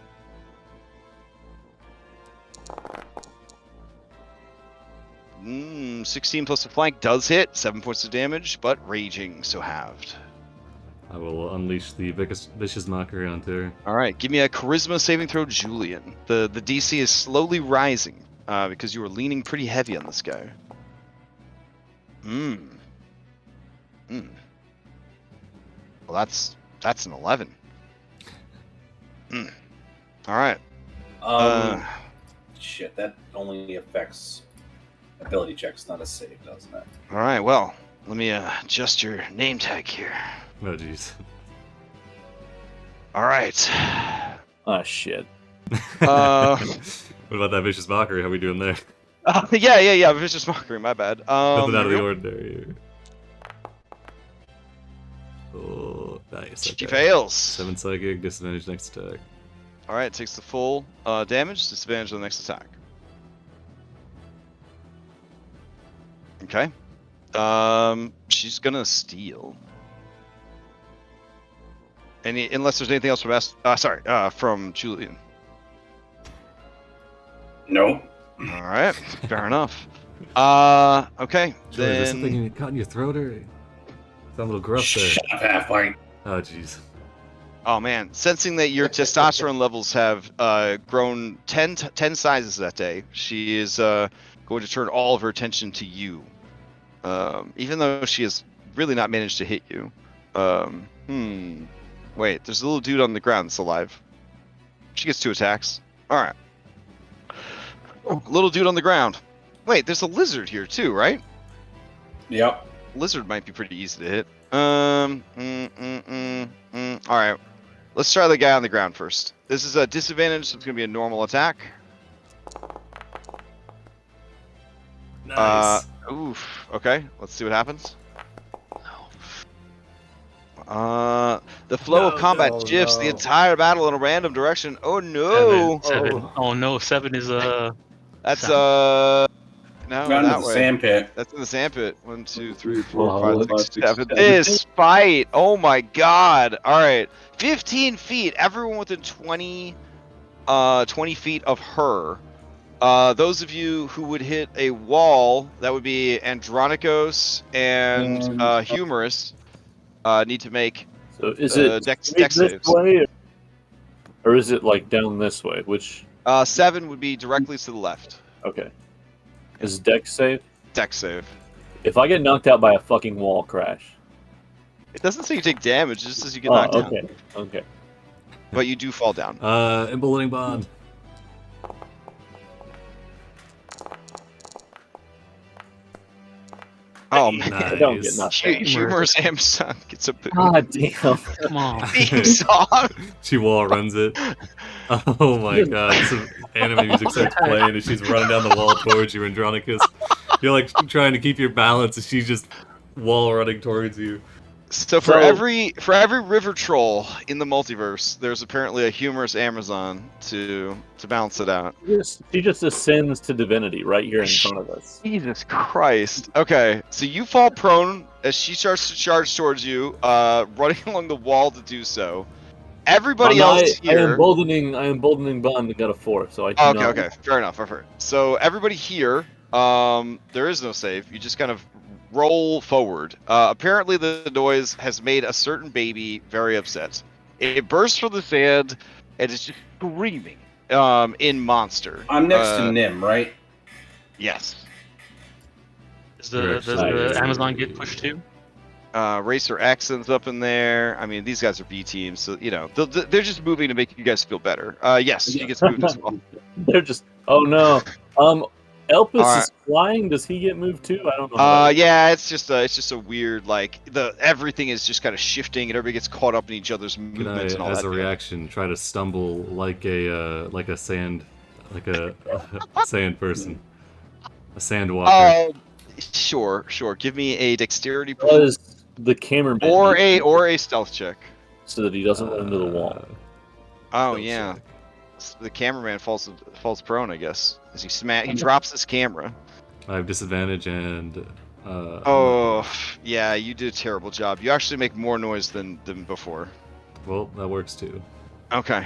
Mm, 16 plus the flank does hit. 7 points of damage, but raging, so halved. I will unleash the vicious mockery onto her. All right, give me a charisma saving throw, Julian. The DC is slowly rising because you were leaning pretty heavy on this guy. Well, that's an 11. All right. Shit, that only affects ability checks, not a save, doesn't it? All right. Well, let me adjust your name tag here. Oh, jeez. All right. Ah, shit. What about that vicious mockery? How we doing there? Yeah. Vicious mockery. My bad. Nothing out of the here we ordinary here. Oh, nice. go. She Okay. fails. 7 psychic, disadvantage next attack. All right. Takes the full damage. Disadvantage on the next attack. Okay. She's gonna steal. Unless there's anything else from Julian. Nope. All right, fair enough. Okay, Joey, is there something then. caught in your throat or? Sound a little gruff there. Shut up, Half-Pint. Oh, jeez. Oh man, sensing that your testosterone levels have grown 10 sizes that day, she is going to turn all of her attention to you. Even though she has really not managed to hit you. Wait, there's a little dude on the ground that's alive. She gets 2 attacks. Alright. Little dude on the ground. Wait, there's a lizard here too, right? Yep. Lizard might be pretty easy to hit. Alright. Let's try the guy on the ground first. This is a disadvantage, so it's going to be a normal attack. Nice. Oof. Okay, let's see what happens. The flow of combat shifts the entire battle in a random direction. Oh no! Seven. Oh no, 7 is That's Round that to the way. sand pit. That's in the sandpit. 1, 2, 3, 4, Wow, 5, 6, 7. 7. This fight! Oh my god! Alright. 15 feet. Everyone within 20 feet of her. Those of you who would hit a wall, that would be Andronicos and Humorous, need to make So is it dex this saves. way, or is it like down this way? Which 7 would be directly to the left. okay, is dex save? Dex save. If I get knocked out by a fucking wall crash. It doesn't say you take damage, it just says you get knocked okay, down. okay. But you do fall down. Emboldening bond. Oh man. I don't get Nice. knocked out. Humorous Amazon gets a boot. God damn. come on. Theme song. She wall runs it. Oh my god. Some anime music starts playing and she's running down the wall towards you, Andronicus. You're like trying to keep your balance and she's just wall running towards you. So for every river troll in the multiverse, there's apparently a humorous Amazon to balance it out. She just ascends to divinity right here in front of us. Jesus Christ. Okay, so you fall prone as she starts to charge towards you, running along the wall to do so. Everybody else I here. am boldening bond and got a 4, so I do Okay, fair enough. I've heard. So everybody here, there is no save. You just kind of roll forward. Apparently, the noise has made a certain baby very upset. It bursts from the sand and is just screaming in monster. I'm next to Nim, right? Yes. Does the Amazon get pushed too? Racer X ends up in there. I mean, these guys are B teams, so they're just moving to make you guys feel better. Yes, she gets moved as well. They're just. Oh no. Elpis All right. is flying. Does he get moved too? I don't know. Yeah, it's just a weird everything is just kind of shifting and everybody gets caught up in each other's movements and all that. As a reaction, try to stumble like a sand person, a sand walker. Sure. Give me a dexterity Does the cameraman or a stealth check, so that he doesn't run into the wall. Oh yeah, the cameraman falls prone, I guess, as he drops his camera. I have disadvantage and. Yeah, you did a terrible job. You actually make more noise than before. Well, that works too. Okay.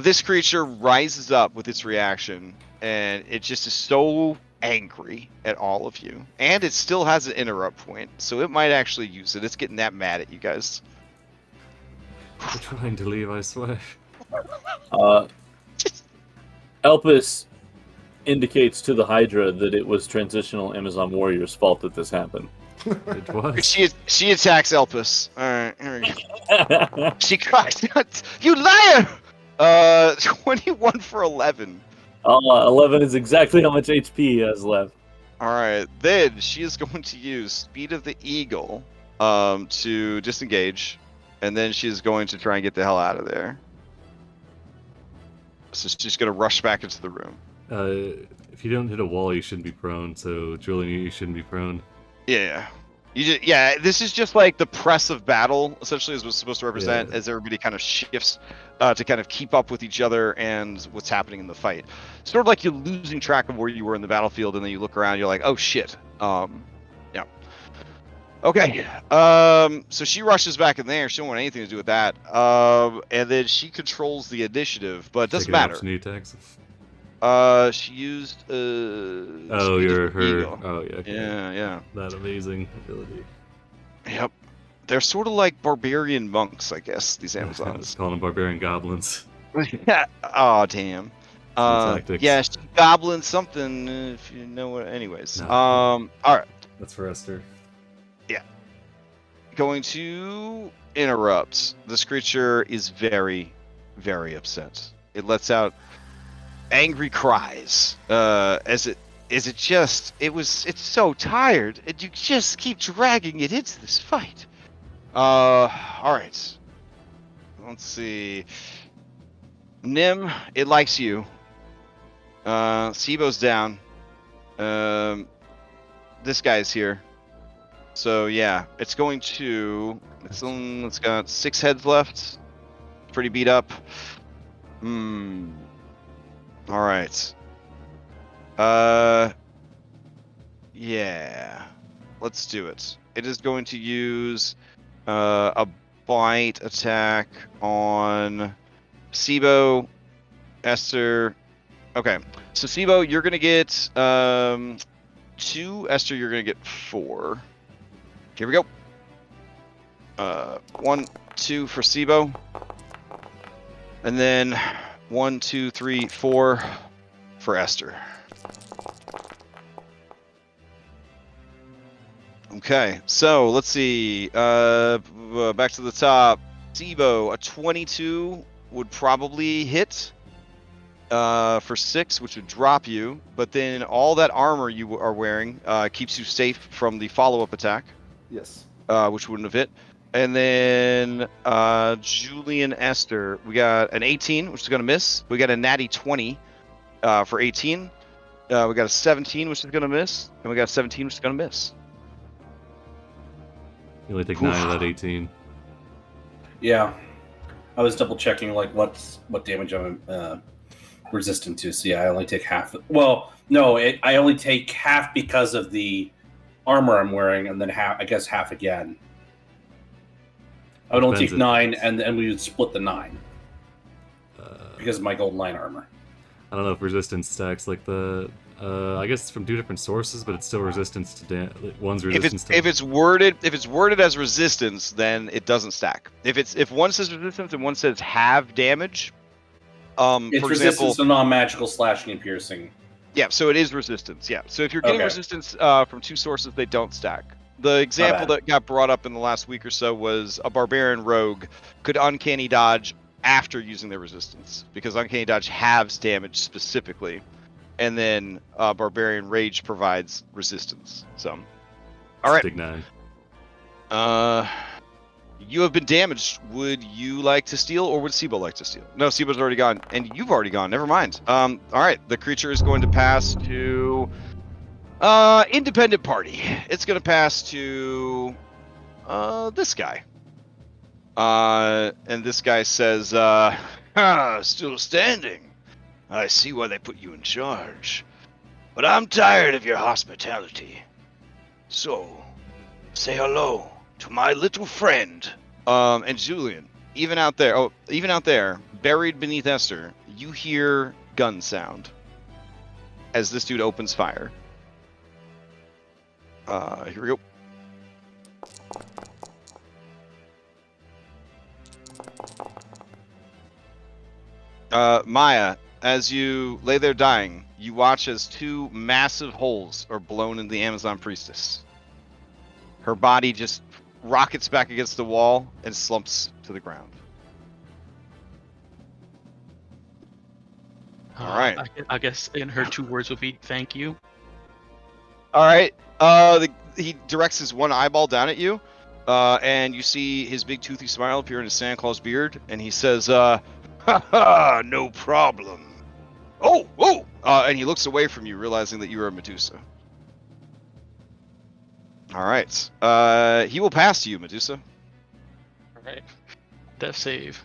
This creature rises up with its reaction, and it just is so angry at all of you. And it still has an interrupt point, so it might actually use it. It's getting that mad at you guys. I'm trying to leave, I swear. Elpis indicates to the Hydra that it was transitional Amazon warriors' fault that this happened. It was. She attacks Elpis. Alright, here we go. She cries out, "You liar!" 21 for 11. 11 is exactly how much HP he has left. Alright, then she is going to use Speed of the Eagle to disengage, and then she's going to try and get the hell out of there. So she's going to rush back into the room. If you don't hit a wall, you shouldn't be prone, so Julian, you shouldn't be prone. Yeah. This is just like the press of battle, essentially, is what's supposed to represent, as everybody kind of shifts to kind of keep up with each other and what's happening in the fight. Sort of like you're losing track of where you were in the battlefield, and then you look around, you're like, oh shit. Yeah. Okay. So she rushes back in there. She don't want anything to do with that. And then she controls the initiative, but it doesn't matter. Attacks. She used you're her. Eagle. Oh yeah. Okay. Yeah. That amazing ability. Yep. They're sort of like barbarian monks, I guess, these Amazons. Calling them barbarian goblins. Yeah. Oh damn. Yeah, she goblin something if you know what. Anyways. No. All right. That's for Esther. Yeah. Going to interrupt. This creature is very, very upset. It lets out angry cries it's so tired and you just keep dragging it into this fight. All right, let's see. Nim, it likes you. Sibo's down. This guy's here, so yeah, it's got 6 heads left. Pretty beat up. All right. Yeah. Let's do it. It is going to use a bite attack on Sibo, Esther. Okay. So Sibo, you're gonna get 2. Esther, you're gonna get 4. Here we go. 1, 2 for Sibo, and then 1, 2, 3, 4 for Esther. Okay, so let's see. Back to the top. Sibo, a 22 would probably hit for 6, which would drop you. But then all that armor you are wearing keeps you safe from the follow-up attack. Yes. Which wouldn't have hit. And then Julian Esther, we got an 18, which is going to miss. We got a natty 20 for 18. We got a 17, which is going to miss. And we got a 17, which is going to miss. You only take 9 of that 18. Yeah. I was double checking what damage I'm resistant to. So yeah, I only take half. Well, no, I only take half because of the armor I'm wearing, and then half again. I would only take 9, and then we would split the 9 because of my gold line armor. I don't know if resistance stacks like the I guess from 2 different sources, but it's still resistance to one's If resistance it's to. if it's worded as resistance, then it doesn't stack. If one says resistance and one says have damage, It's for resistance example, to non-magical slashing and piercing. yeah. So it is resistance. Yeah. So if you're getting Okay. resistance from 2 sources, they don't stack. The example that got brought up in the last week or so was a barbarian rogue could uncanny dodge after using their resistance, because uncanny dodge halves damage specifically, and then barbarian rage provides resistance. So, all right. Big 9. You have been damaged. Would you like to steal, or would Sibo like to steal? No, Sibo's already gone, and you've already gone. Never mind. All right. The creature is going to pass to independent party. It's going to pass to this guy. And this guy says, still standing. I see why they put you in charge. But I'm tired of your hospitality. So, say hello to my little friend. And Julian, even out there, buried beneath Esther, you hear gun sound as this dude opens fire. Here we go. Maya, as you lay there dying, you watch as 2 massive holes are blown in the Amazon priestess. Her body just rockets back against the wall and slumps to the ground. All right. I guess in her 2 words would be thank you. All right. He directs his one eyeball down at you, and you see his big toothy smile appear in his Santa Claus beard, and he says, "Ha ha, no problem." Oh, and he looks away from you, realizing that you are a Medusa. All right. He will pass to you, Medusa. All right. Death save.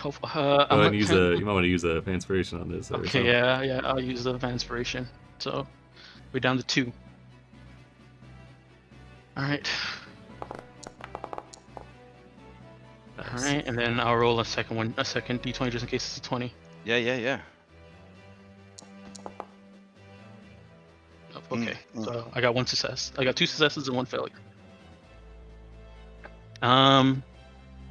You might want to use a inspiration on this. Okay, yeah. I'll use the inspiration. So we're down to 2. All right. Nice. All right, and then I'll roll a second d20 just in case it's a 20. Yeah. Oh, okay, so I got 1 success. I got 2 successes and 1 failure. It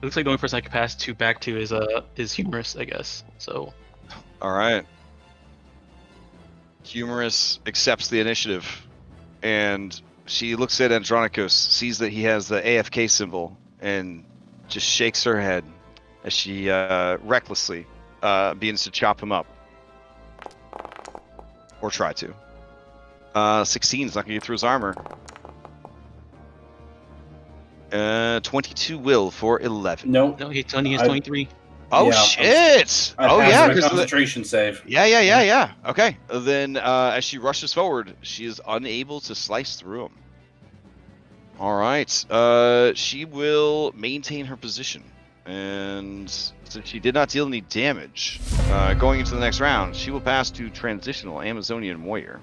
looks like the only person I can pass back to is Humorous, I guess. So. All right. Humorous accepts the initiative, and she looks at Andronicus, sees that he has the AFK symbol, and just shakes her head as she recklessly begins to chop him up. Or try to. 16 is not going to get through his armor. 22 will for 11. Nope. No, he only has 23. Oh, Yeah, shit! Yeah, because concentration save. Yeah. Okay. Then, as she rushes forward, she is unable to slice through him. All right. She will maintain her position, and since she did not deal any damage, going into the next round, she will pass to transitional Amazonian warrior.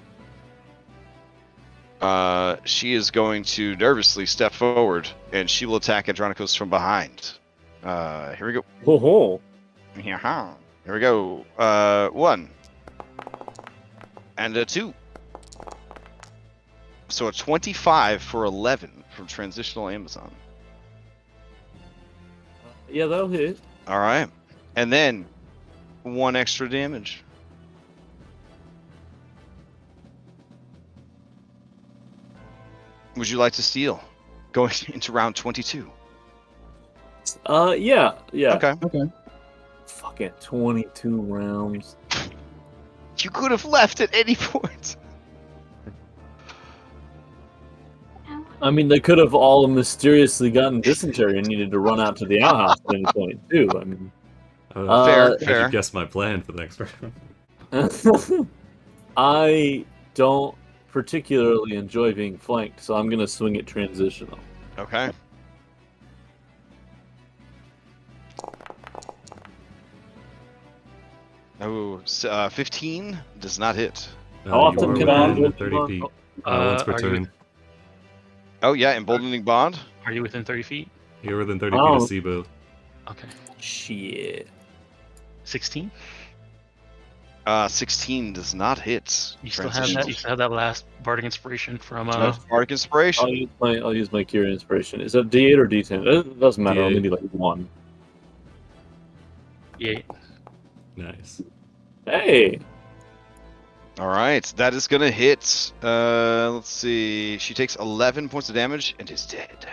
She is going to nervously step forward, and she will attack Andronicus from behind. Here we go. Ho-ho. Here we go. 1 and a 2. So a 25 for 11 from transitional Amazon. Yeah, that'll hit. All right, and then 1 extra damage. Would you like to steal? Going into round 22. Yeah. Okay. Fucking 22 rounds. You could have left at any point. I mean, they could have all mysteriously gotten dysentery and needed to run out to the outhouse at any point, too. I mean, Fair. You guessed my plan for the next round. I don't particularly enjoy being flanked, so I'm going to swing it transitional. Okay. Oh, 15 does not hit. How often you can are I within move 30 on? feet. Once per Are turn. Oh yeah, emboldening bond. Are you within 30 feet? You're within 30 Oh. feet of Sibo. Okay. Shit. 16? 16 does not hit. You still have that. You still have that last bardic inspiration from. Bardic inspiration. I'll use my cure inspiration. Is it D8 or D10? It doesn't matter. I'll D8. maybe like 1. Yeah. Nice. Hey. All right, that is gonna hit. Let's see. She takes 11 points of damage and is dead.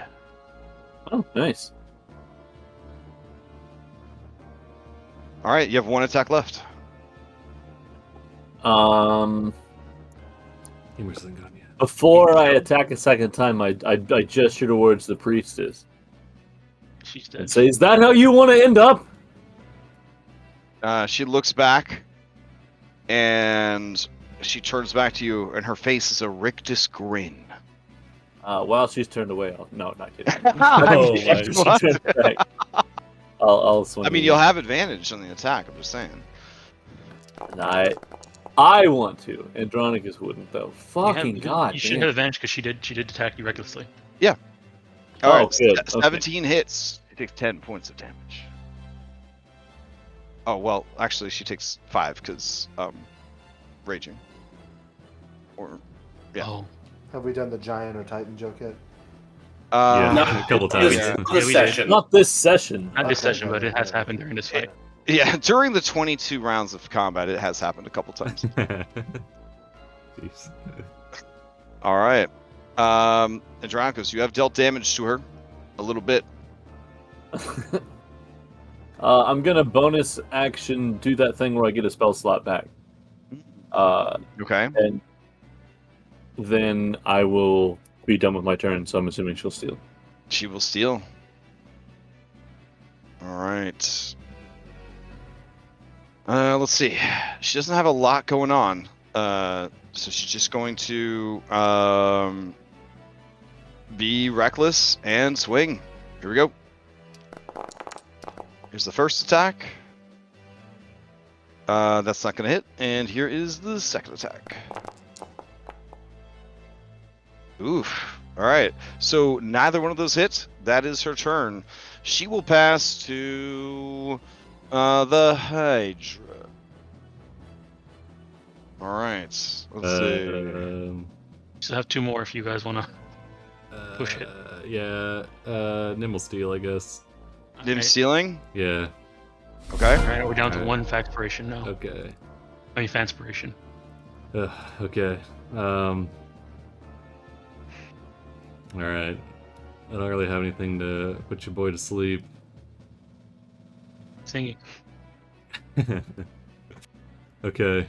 Oh, nice. All right, you have 1 attack left. Emerson got you. Before I attack a second time, I gesture towards the priestess She's and dead. say, "Is that how you want to end up?" She looks back, and she turns back to you, and her face is a rictus grin. While she's turned away, no, not kidding. Oh, After she turns back, I'll swing. I mean, you'll have advantage on the attack. I'm just saying. I want to. Andronicus wouldn't, though. Fucking god. You should have advantage because she did attack you recklessly. Yeah. All right. Good. 17 hits. She takes 10 points of damage. Oh well, actually, she takes 5 because raging. Or yeah. Oh. Have we done the giant or titan joke yet? Yeah, No. a couple times. This, Yeah, this we session. Not this session. Not this Okay, session, but it has happened during this fight. Yeah, during the 22 rounds of combat, it has happened a couple times. Jeez. All right. Andronicus, you have dealt damage to her a little bit. I'm gonna bonus action do that thing where I get a spell slot back. Okay. And then I will be done with my turn, so I'm assuming she'll steal. She will steal. All right. Let's see. She doesn't have a lot going on. So she's just going to be reckless and swing. Here we go. Here's the first attack. That's not going to hit. And here is the second attack. Oof. All right. So neither one of those hits. That is her turn. She will pass to the Hydra. All right. Let's see. Still have 2 more if you guys want to push it. Yeah. Nim will steal, I guess. Nim stealing? Yeah. Okay. All right, we're down to Alright. 1 Factspiration now. Okay. I mean, Fanspiration. Okay. All right. I don't really have anything to put your boy to sleep. Singing. Okay.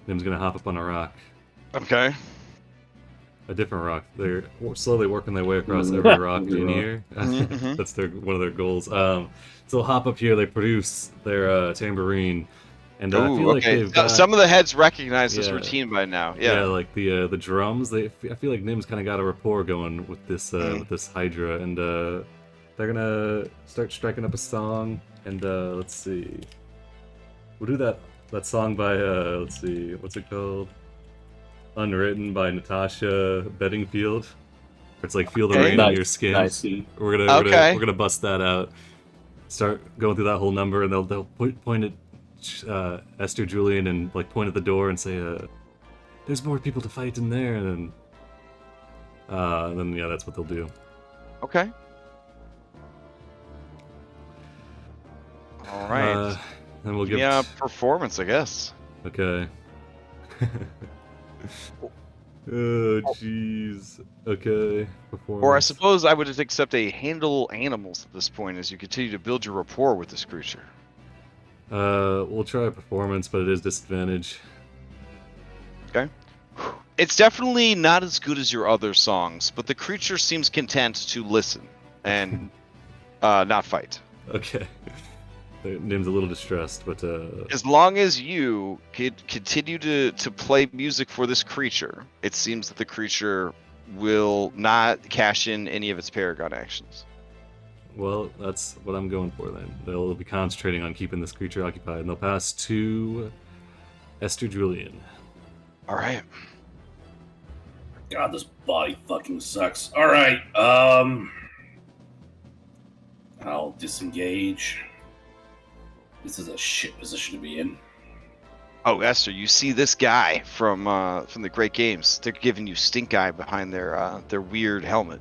Nim's gonna hop up on a rock. Okay. A different rock. They're slowly working their way across every rock in here. Mhm. That's one of their goals. So they'll hop up here. They produce their tambourine, and I feel like they've got, some of the heads recognize this Yeah. routine by now. yeah, Yeah. like the drums. I feel like Nim's kind of got a rapport going with this Hydra, and they're gonna start striking up a song. And let's see, we'll do that song by let's see, what's it called? Unwritten by Natasha Bedingfield. It's like Feel the Rain on Your Skin. Nice. We're gonna bust that out. Start going through that whole number, and they'll point at Esther Julian and like point at the door and say, "There's more people to fight in there." And then yeah, that's what they'll do. Okay. All right. Then we'll give. Yeah, performance, I guess. Okay. Oh jeez. Okay. Or I Performance. suppose I would just accept a handle animals at this point as you continue to build your rapport with this creature. We'll try performance, but it is disadvantage. Okay. It's definitely not as good as your other songs, but the creature seems content to listen and not fight. Okay. Their name's a little distressed, but As long as you could continue to play music for this creature, it seems that the creature will not cash in any of its Paragon actions. well, that's what I'm going for then. They'll be concentrating on keeping this creature occupied, and they'll pass to Esther Julian. All right. God, this body fucking sucks. All right, I'll disengage. This is a shit position to be in. Oh, Esther, you see this guy from the Great Games. They're giving you stink eye behind their weird helmet.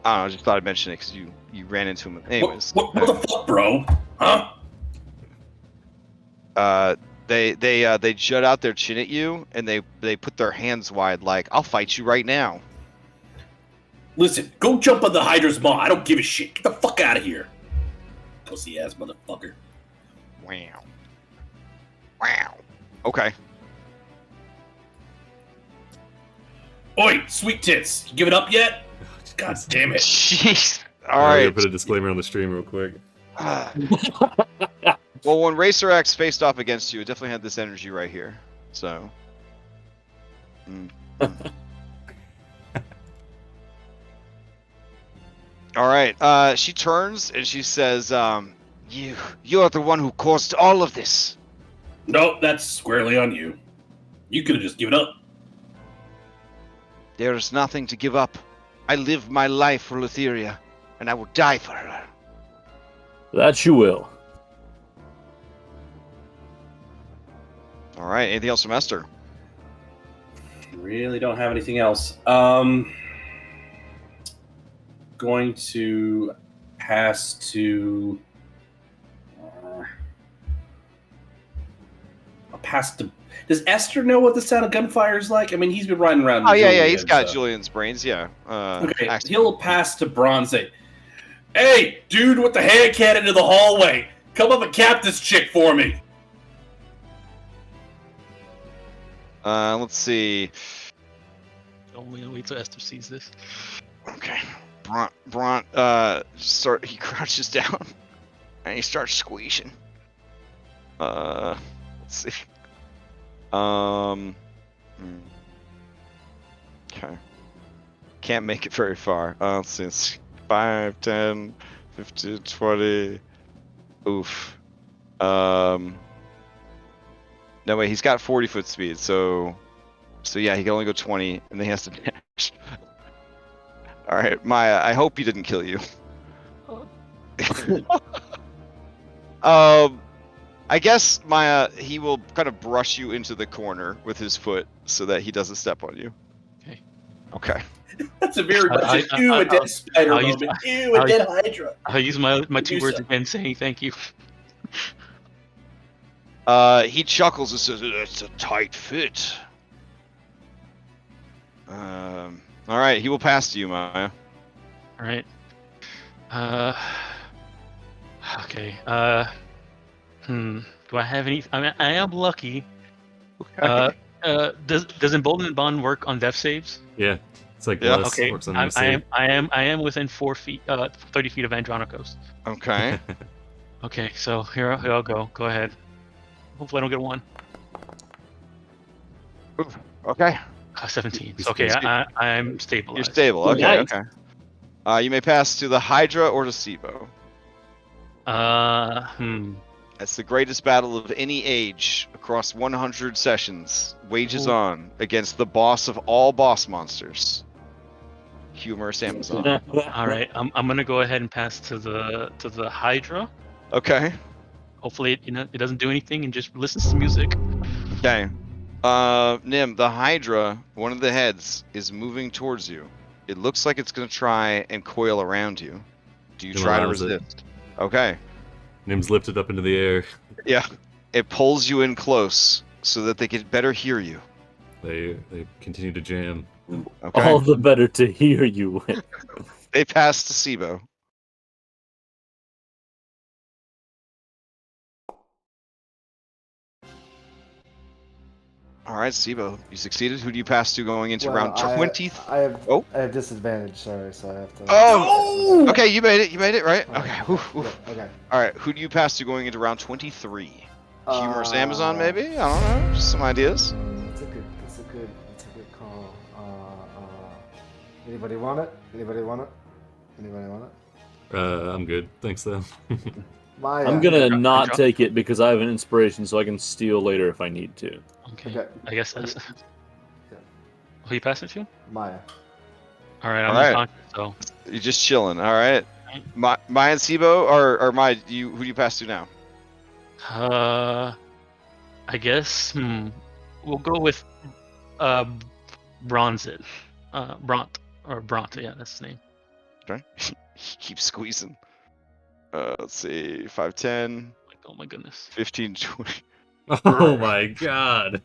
I don't know, I just thought I'd mention it because you ran into him. Anyways. What the fuck, bro? Huh? They jut out their chin at you, and they put their hands wide like, I'll fight you right now. Listen, go jump on the Hydra's maw. I don't give a shit. Get the fuck out of here. Pussy ass motherfucker. Wow. Wow. Okay. Oi, sweet tits. You give it up yet? God damn it. Jeez. All I'm right. gonna put a disclaimer on the stream real quick. Well, when Racer X faced off against you, it definitely had this energy right here. So. All right. She turns and she says, "You're the one who caused all of this." No, that's squarely on you. You could have just given up. There is nothing to give up. I live my life for Lutheria, and I will die for her. That you will. All right. Anything else from Esther? Really don't have anything else. Going to pass to. I'll pass to. Does Esther know what the sound of gunfire is like? I mean, he's been riding around. Oh, yeah, Julian, he's got so. Julian's brains, yeah. Okay, he'll pass to Braun and say, "Hey, dude with the hand cannon into the hallway, come up and cap this chick for me." Let's see. Wait till Esther sees this. Okay. Braun, he crouches down, and he starts squeezing. Let's see. Okay. Can't make it very far. Let's see. It's 5, 10, 15, 20. Oof. No, wait. He's got 40-foot speed, so yeah, he can only go 20, and then he has to dash. All right, Maya. I hope he didn't kill you. I guess, Maya, he will kind of brush you into the corner with his foot so that he doesn't step on you. Okay. Okay. That's a very much a dead spider moment. A dead Hydra. I'll use my 2 words again, saying thank you. He chuckles and says, "It's a tight fit." All right, he will pass to you, Maya. All right. Okay. Do I have any? I mean, I am lucky. Does Emboldened Bond work on death saves? Yeah, it's like Yeah. bless Okay. works on I the save. am within 4 feet, 30 feet of Andronikos. Okay. Okay, so here I'll go. Go ahead. Hopefully I don't get 1. Okay. 17. Okay, I'm stabilized. You're stable. Okay. Nice. Okay. You may pass to the Hydra or to Sibo. That's the greatest battle of any age across 100 sessions. Wages on against the boss of all boss monsters. Humorous Amazon. All right, I'm gonna go ahead and pass to the Hydra. Okay. Hopefully it doesn't do anything and just listens to music. Okay. Nim, the Hydra, one of the heads, is moving towards you. It looks like it's gonna try and coil around you. Do you Nim try to allows it. resist? Okay. Nim's lifted up into the air. Yeah. It pulls you in close so that they can better hear you. They continue to jam. Okay. All the better to hear you. They pass to Sibo. All right, Sibo, you succeeded. Who do you pass to going into round 20? I have Oh. I have disadvantage. Sorry, so I have to. Oh. Okay, you made it. You made it, right? Okay. Oof, oof. Okay. All right. Who do you pass to going into round 23? Humorous Amazon, maybe? I don't know. Just some ideas. That's a good call. Anybody want it? Anybody want it? I'm good. Thanks, though. Maya. I'm gonna not drop. take it because I have an inspiration, so I can steal later if I need to. Okay. I guess that's. Who you passing to? Maya. All right, All I'm right. so. You're just chilling. All right. Maya and Sibo, or Maya, who do you pass to now? I guess we'll go with Bronzit. Bront or Bront, yeah, that's his name. Okay. Keep squeezing. Let's see, 5'10". Like, oh my goodness. 15, 20. Oh my god.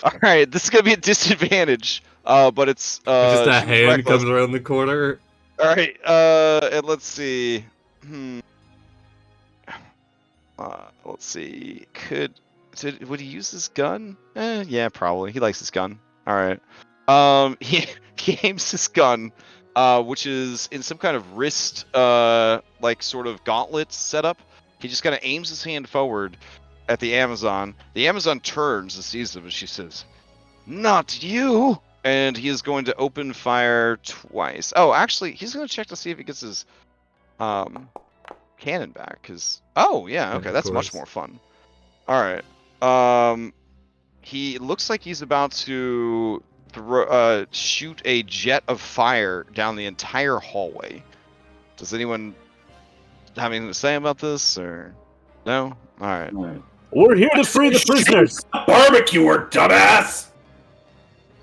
All right, this is gonna be a disadvantage. But it's Just a she was hand reckless. comes around the corner. All right, and let's see. Let's see. Would he use his gun? Yeah, probably. He likes his gun. All right. He aims his gun, which is in some kind of wrist, like sort of gauntlet setup. He just kind of aims his hand forward at the Amazon. The Amazon turns and sees him, and she says, "Not you!" And he is going to open fire twice. Oh, actually, he's going to check to see if he gets his cannon back. Cause yeah, okay, that's much more fun. All right. He looks like he's about to shoot a jet of fire down the entire hallway. Does anyone have anything to say about this, or no? All right. We're here to free the prisoners. Barbecuer, dumbass!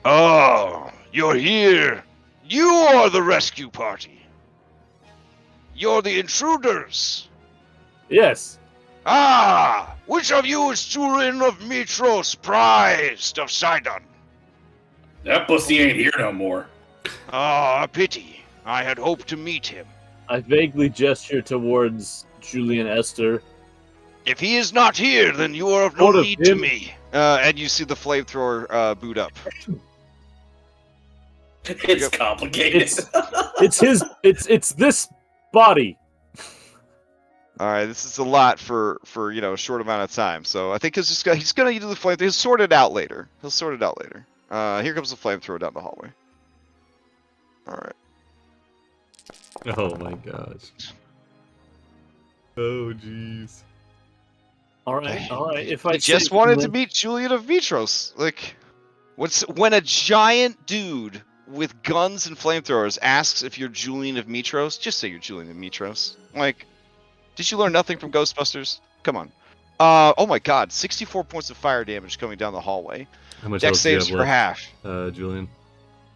Oh, you're here. You are the rescue party. You're the intruders. Yes. Ah, which of you is Julian of Mitros, prized of Sidon? That pussy ain't here no more. Ah, a pity. I had hoped to meet him. I vaguely gesture towards Julian Esther. If he is not here, then you are of no need to me. And you see the flamethrower boot up. It's complicated. It's this body. All right, this is a lot for a short amount of time. So I think he's gonna do the flamethrower. He'll sort it out later. Here comes the flamethrower down the hallway. All right. Oh my gosh. Oh jeez. All right. If I just wanted to meet Julian of Mitros. Like, when a giant dude with guns and flamethrowers asks if you're Julian of Mitros, just say you're Julian of Mitros. Like, did you learn nothing from Ghostbusters? Come on. Oh my god, 64 points of fire damage coming down the hallway. How much Dex else do you saves have for left, half. Julian?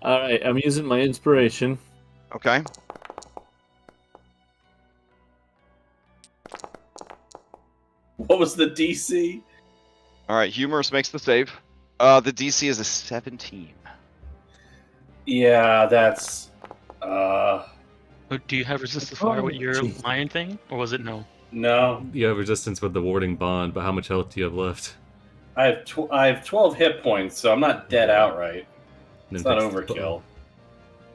All right, I'm using my inspiration. Okay. What was the DC? All right, Humorous makes the save. The DC is a 17. Yeah, that's... Do you have resistance to fire with your jeez. iron thing, or was it no? No. You have resistance with the warding bond, but how much health do you have left? I have 12 hit points, so I'm not dead outright. It's not overkill.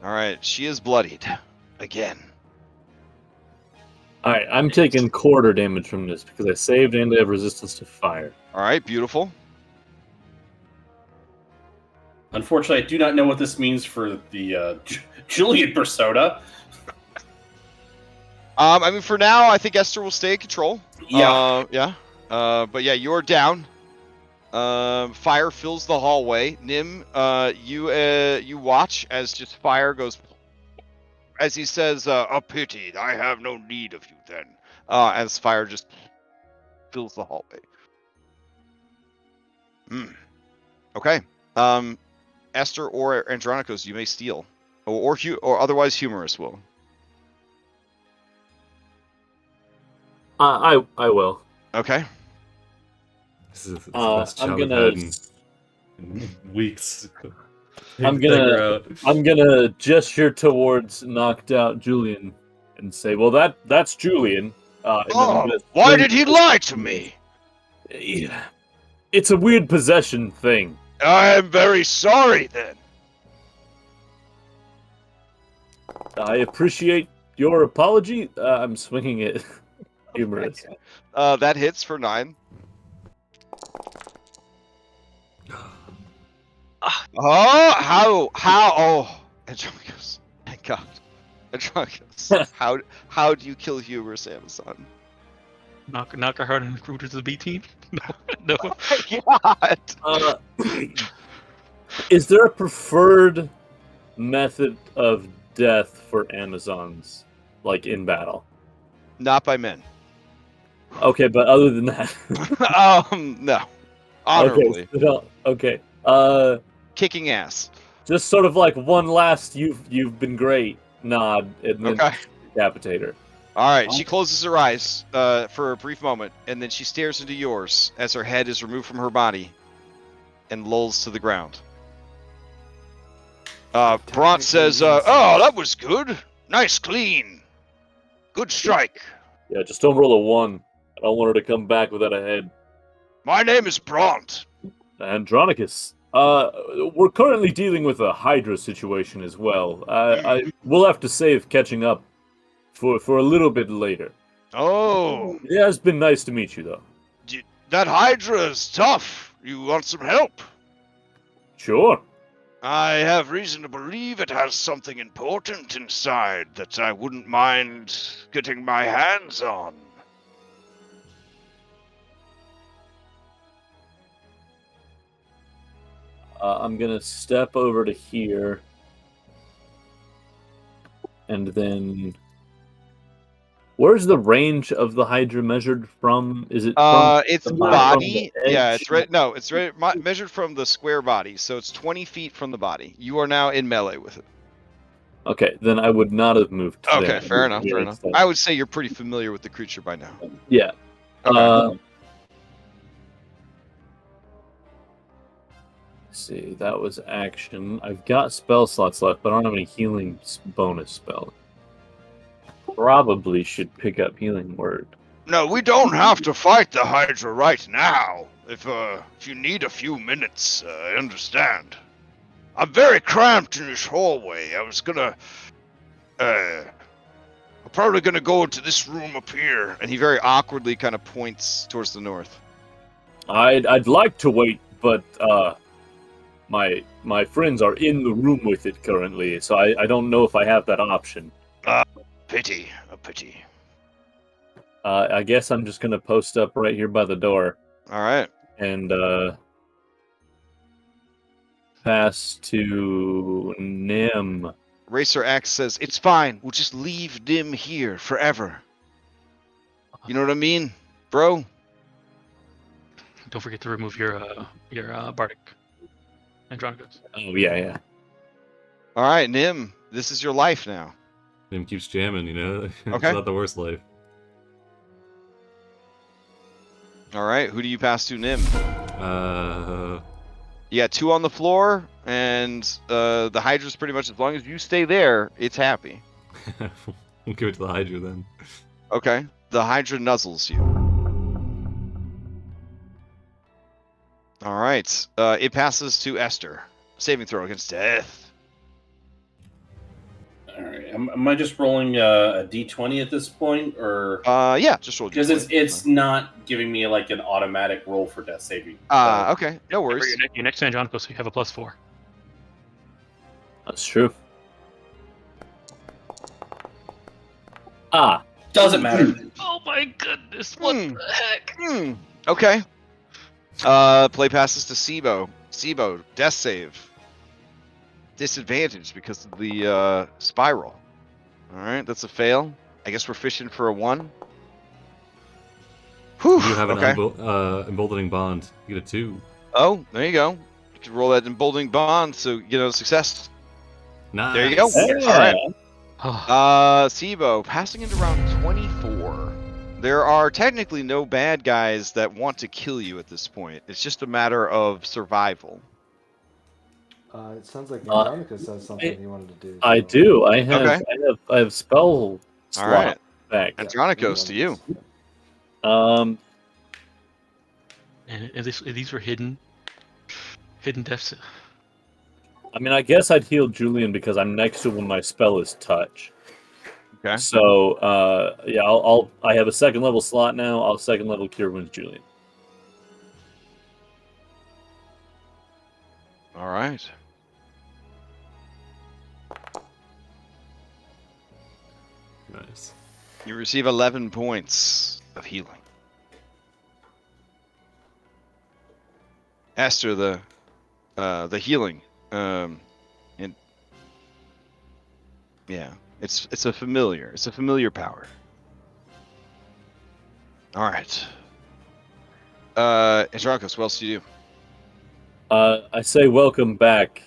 All right, she is bloodied. Again. All right, I'm taking quarter damage from this because I saved and I have resistance to fire. All right, beautiful. Unfortunately, I do not know what this means for the Julian persona. I mean, for now, I think Esther will stay in control. Yeah. But yeah, you're down. Fire fills the hallway. Nim, you watch as just fire goes. As he says, "A pity. I have no need of you then." As fire just fills the hallway. Okay. Esther or Andronicos, you may steal, or otherwise Humorous will. I will. Okay. This is the best I'm job I've gonna. had in weeks. I'm gonna gesture towards knocked out Julian and say, "Well, that's Julian." Why did he lie to me? It's a weird possession thing. I am very sorry then. I appreciate your apology. I'm swinging it. Humorous. That hits for 9. Oh, Andronicos. Thank God. Andronicos. How do you kill Humorous Amazon? Knock her hard and recruit her to the B team? No. Oh my God. Is there a preferred method of death for Amazons, like in battle? Not by men. Okay, but other than that, No. Honorably. Okay. Kicking ass. Just sort of like one last "you've been great" nod, and then Okay. decapitate her. All right. She closes her eyes for a brief moment, and then she stares into yours as her head is removed from her body and lulls to the ground. Bront says, "Oh, that was good. Nice clean. Good strike. Yeah, just don't roll a 1. I don't want her to come back without a head. My name is Bront." Andronicus. We're currently dealing with a Hydra situation as well. I will have to save catching up for a little bit later. Oh. It has been nice to meet you, though. That Hydra is tough. You want some help? Sure. I have reason to believe it has something important inside that I wouldn't mind getting my hands on. I'm gonna step over to here, and then where's the range of the Hydra measured from? Is it from Its the body? from the Yeah, edge? it's right. No, it's right, measured from the square body, so it's 20 feet from the body. You are now in melee with it. Okay, then I would not have moved. To Okay, there. fair enough. Fair Yeah, enough. I would say you're pretty familiar with the creature by now. Yeah. Okay. Let's see, that was action. I've got spell slots left, but I don't have any healing bonus spell. Probably should pick up healing word. No, we don't have to fight the Hydra right now. If you need a few minutes, I understand. I'm very cramped in this hallway. I'm probably gonna go into this room up here. And he very awkwardly kind of points towards the north. I'd like to wait, but my friends are in the room with it currently, so I don't know if I have that option. A pity. I guess I'm just gonna post up right here by the door. All right. And pass to Nim. Racer X says, "It's fine. We'll just leave Nim here forever." You know what I mean, bro? Don't forget to remove your bardic Andronicus. Oh yeah. All right, Nim. This is your life now. Nim keeps jamming, you know. It's Okay. not the worst life. All right. Who do you pass to, Nim? You got 2 on the floor, and the Hydra's pretty much, as long as you stay there, it's happy. We'll give it to the Hydra then. Okay. The Hydra nuzzles you. All right. It passes to Esther. Saving throw against death. All right. Am I just rolling a d20 at this point, or? Yeah, just roll. Because it's not giving me like an automatic roll for death saving. Okay, no worries. You're next to Andronicus, so you have a +4. That's true. Doesn't matter. Oh my goodness! What the heck? Okay. Play passes to Sibo. Sibo, death save. Disadvantage because of the spiral. All right, that's a fail. I guess we're fishing for a 1. Whew, You have an okay. emboldening bond. You get a 2. Oh, there you go. You can roll that emboldening bond, so success. Nice. There you go. Yeah. All right. Sibo, passing into round 24. There are technically no bad guys that want to kill you at this point. It's just a matter of survival. It sounds like Andronicus has something he wanted to do. I so- do. I have. Okay. I have spell slot right. back. Andronicus, to you. And these were hidden deaths. I mean, I guess I'd heal Julian because I'm next to when my spell is touch. Okay. So, yeah, I have a 2nd level slot now. I'll 2nd level cure wounds Julian. All right. Nice. You receive 11 points of healing. Esther, the healing, and yeah, it's a familiar power. All right. Andronicus, what else do you do? I say welcome back,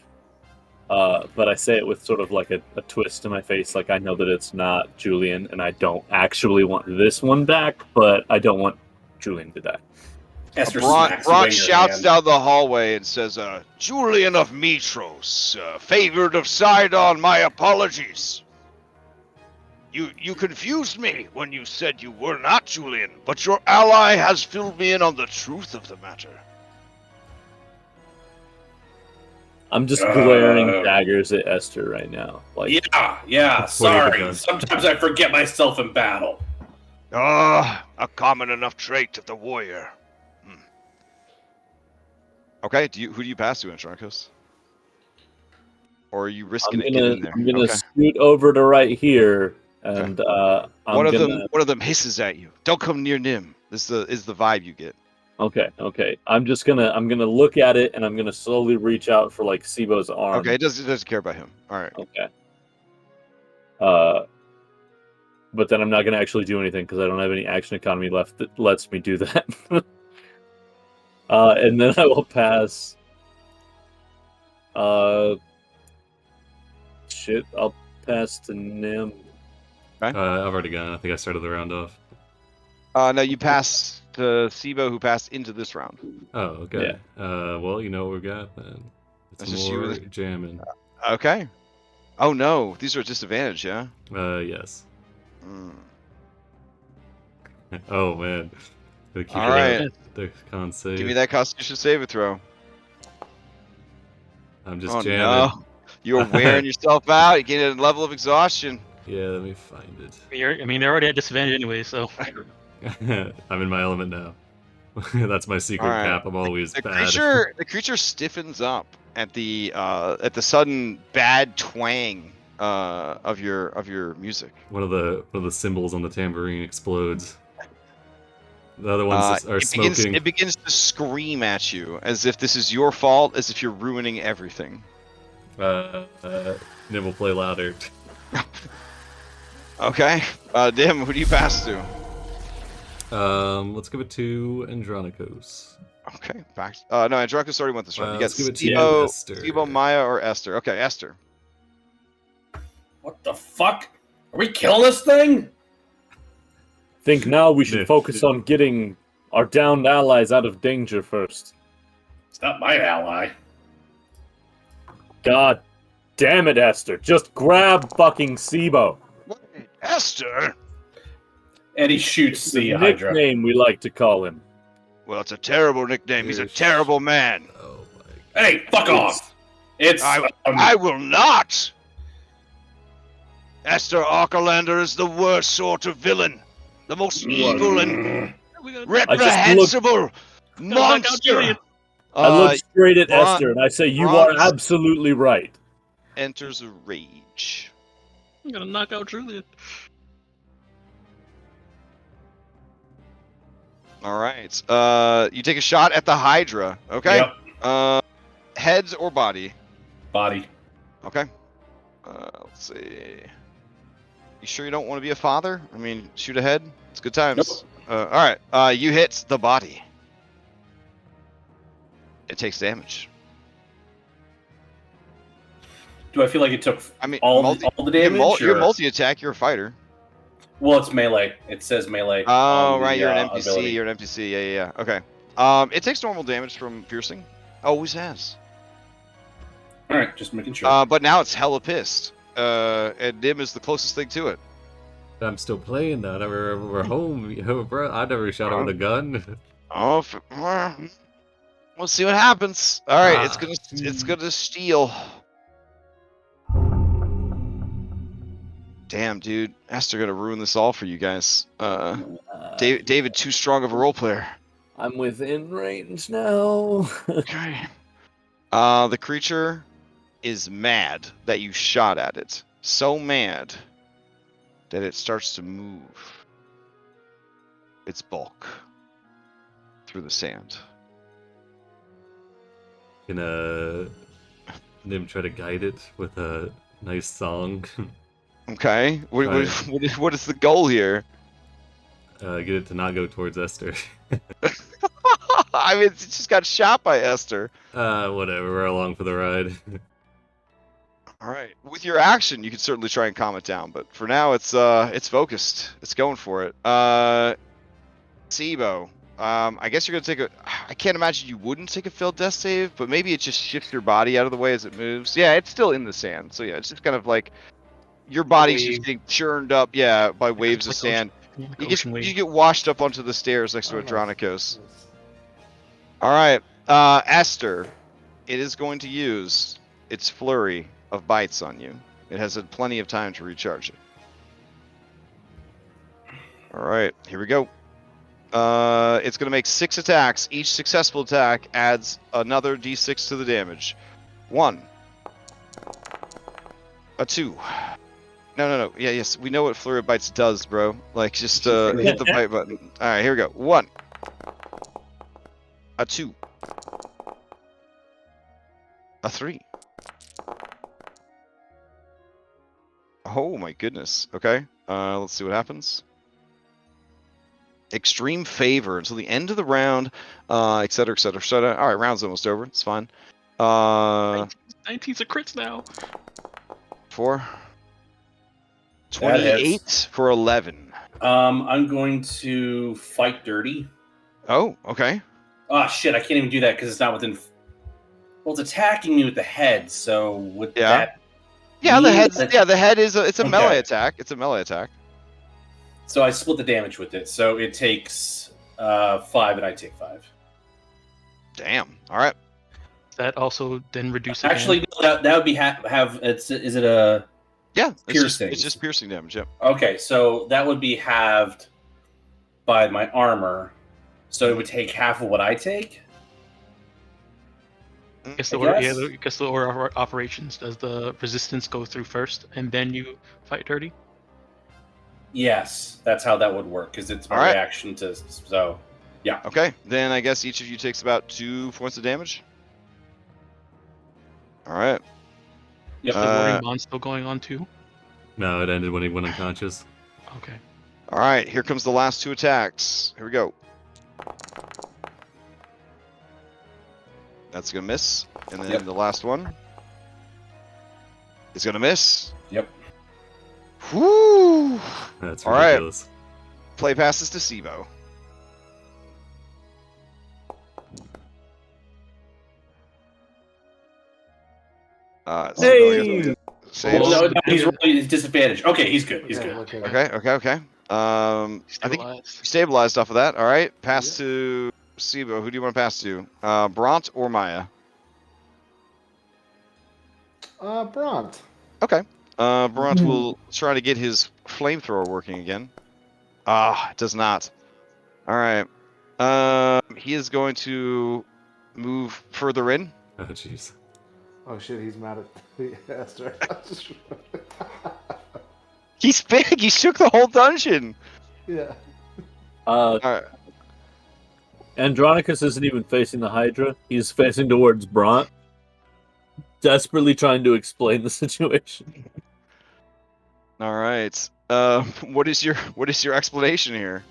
but I say it with sort of like a twist to my face, like I know that it's not Julian, and I don't actually want this one back, but I don't want Julian to die. Esther Brock shouts down the hallway and says, Julian of Mitros, favored of Sidon, my apologies. You confused me when you said you were not Julian, but your ally has filled me in on the truth of the matter. I'm just glaring daggers at Esther right now. Like, yeah. Sorry. Sometimes I forget myself in battle. A common enough trait of the warrior. Okay, who do you pass to, Andronicus? Or are you risking it getting in there? I'm gonna scoot over to right here, and one of them hisses at you. Don't come near Nim. This is the vibe you get. Okay. I'm gonna look at it, and I'm gonna slowly reach out for like Sibo's arm. Okay, it doesn't care about him. All right. Okay. But then I'm not gonna actually do anything because I don't have any action economy left that lets me do that. And then I will pass. I'll pass to Nim. Okay. I've already gone. I think I started the round off. No, you pass to Sibo, who passed into this round. Oh, okay. Yeah. Well, you know what we've got then. It's just more you jamming. Okay. Oh no, these are a disadvantage, yeah? Yes. Oh man. All right. The con save. Give me that Constitution saving throw. I'm just jamming. No. You're wearing yourself out. You're getting a level of exhaustion. Yeah, let me find it. They're already at disadvantage anyway, so. I'm in my element now. That's my secret cap. I'm always bad. The creature stiffens up at the sudden bad twang of your music. One of the cymbals on the tambourine explodes. The other ones are smoking. It begins to scream at you as if this is your fault, as if you're ruining everything. Nim will play louder. Okay. Dim, who do you pass to? Let's give it to Andronicus. Okay, back. No, Andronicus already went this round. You got Steve, Maya, or Esther. Okay, Esther. What the fuck? Are we killing this thing? Think now we should focus on getting our downed allies out of danger first. It's not my ally. God damn it, Esther. Just grab fucking Sibo. Wait, Esther? And he shoots the Hydra. Nickname we like to call him. Well, it's a terrible nickname. He's a terrible man. Oh my God. Hey, fuck off! I will not! Esther Arkelander is the worst sort of villain. The most evil and reprehensible monster. I look straight at Esther and I say, you are absolutely right. Enters a rage. I'm gonna knock out Julian. All right. You take a shot at the Hydra. Okay. Yep. Heads or body? Body. Okay. Let's see. You sure you don't want to be a father? I mean, shoot ahead. It's good times. Nope. All right. You hit the body. It takes damage. Do I feel like it took all the damage? You're multi-attack. You're a fighter. Well, it's melee. It says melee. Oh, right. You're an NPC. Ability. You're an NPC. Yeah. Okay. It takes normal damage from piercing. Always has. All right. Just making sure. But now it's hella pissed. And Nim is the closest thing to it. I'm still playing that. We're home. Bro, I never shot him with a gun. Oh, we'll see what happens. All right, it's gonna steal. Damn, dude, Esther gonna ruin this all for you guys. David, too strong of a role player. I'm within range now. Okay. The creature is mad that you shot at it. So mad that it starts to move its bulk through the sand. Can Nim try to guide it with a nice song? Okay. What is the goal here? Get it to not go towards Esther. I mean, it just got shot by Esther. Whatever. We're along for the ride. All right. With your action, you can certainly try and calm it down, but for now, it's focused. It's going for it. Sibo. I guess you're gonna take a. I can't imagine you wouldn't take a failed death save, but maybe it just shifts your body out of the way as it moves. Yeah, it's still in the sand, so yeah, it's just kind of like your body's just getting churned up, yeah, by waves of sand. You get washed up onto the stairs next to Andronikos. All right, Esther, it is going to use its flurry of bites on you. It has had plenty of time to recharge it. All right, here we go. It's going to make 6 attacks. Each successful attack adds another d6 to the damage. 1. A 2. No. Yeah, yes, we know what Flurry of Bites does, bro. Like, just hit the bite button. All right, here we go. 1. A 2. A 3. Oh my goodness. Okay. Let's see what happens. Extreme favor until the end of the round, etc., etc., etc. All right, round's almost over. It's fine. 19's a crits now. 4. 28 for 11. I'm going to fight dirty. Oh, okay. Oh shit! I can't even do that because it's not within. Well, it's attacking me with the head. So with that. Yeah, the head. Yeah, the head is it's a melee attack. It's a melee attack. So I split the damage with it. So it takes 5, and I take 5. Damn. All right. That also then reduces. Actually, no, that would be have. Is it a? Yeah, piercing. It's just piercing damage. Yep. Okay, so that would be halved by my armor. So it would take half of what I take. I guess the order of operations, does the resistance go through first, and then you fight dirty? Yes, that's how that would work, because it's my reaction to. So, yeah. Okay, then I guess each of you takes about 2 points of damage. All right. Is the warring bond still going on too? No, it ended when he went unconscious. Okay. All right, here comes the last 2 attacks. Here we go. That's gonna miss, and then the last one is gonna miss. Yep. Whoo! That's all ridiculous. Right. Play passes to Sibo. Hey! No, he's rolling his disadvantage. Okay, he's good. He's good. Okay. I think you stabilized off of that. All right, pass to Sibo. Who do you want to pass to? Bront or Maya? Bront. Okay. Bront will try to get his flamethrower working again. It does not. All right. He is going to move further in. Oh, jeez. Oh, shit, he's mad at Esther. He's big. He shook the whole dungeon. Yeah. All right. Andronikos isn't even facing the Hydra. He's facing towards Bront, desperately trying to explain the situation. All right. What is your explanation here?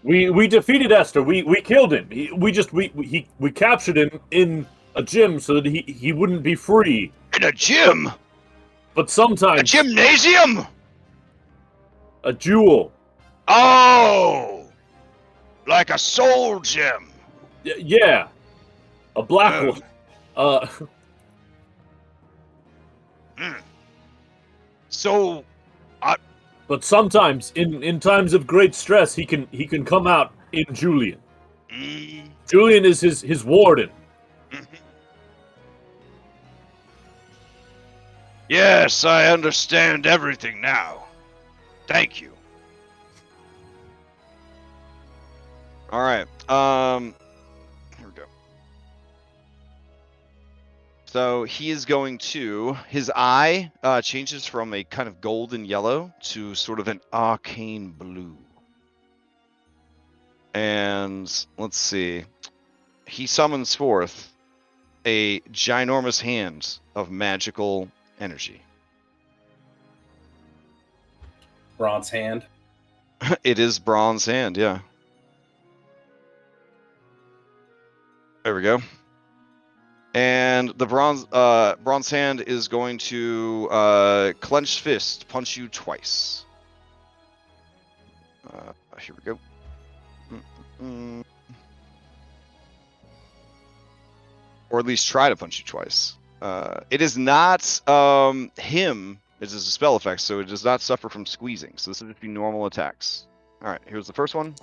We defeated Esther. We killed him. We captured him in a gym so that he wouldn't be free. In a gym? But sometimes a gymnasium? A jewel. Oh! Like a soul gem. Yeah. A black one. So but sometimes in times of great stress he can come out in Julian. Julian is his warden. Yes, I understand everything now. Thank you. All right. Here we go. So he is going to, his eye changes from a kind of golden yellow to sort of an arcane blue. And let's see. He summons forth a ginormous hand of magical energy. Bront's hand. It is bronze hand, yeah. There we go. And the bronze hand is going to clenched fist punch you twice. Here we go. Or at least try to punch you twice. It is not him. It is a spell effect, so it does not suffer from squeezing. So this would just be normal attacks. All right, here's the first one.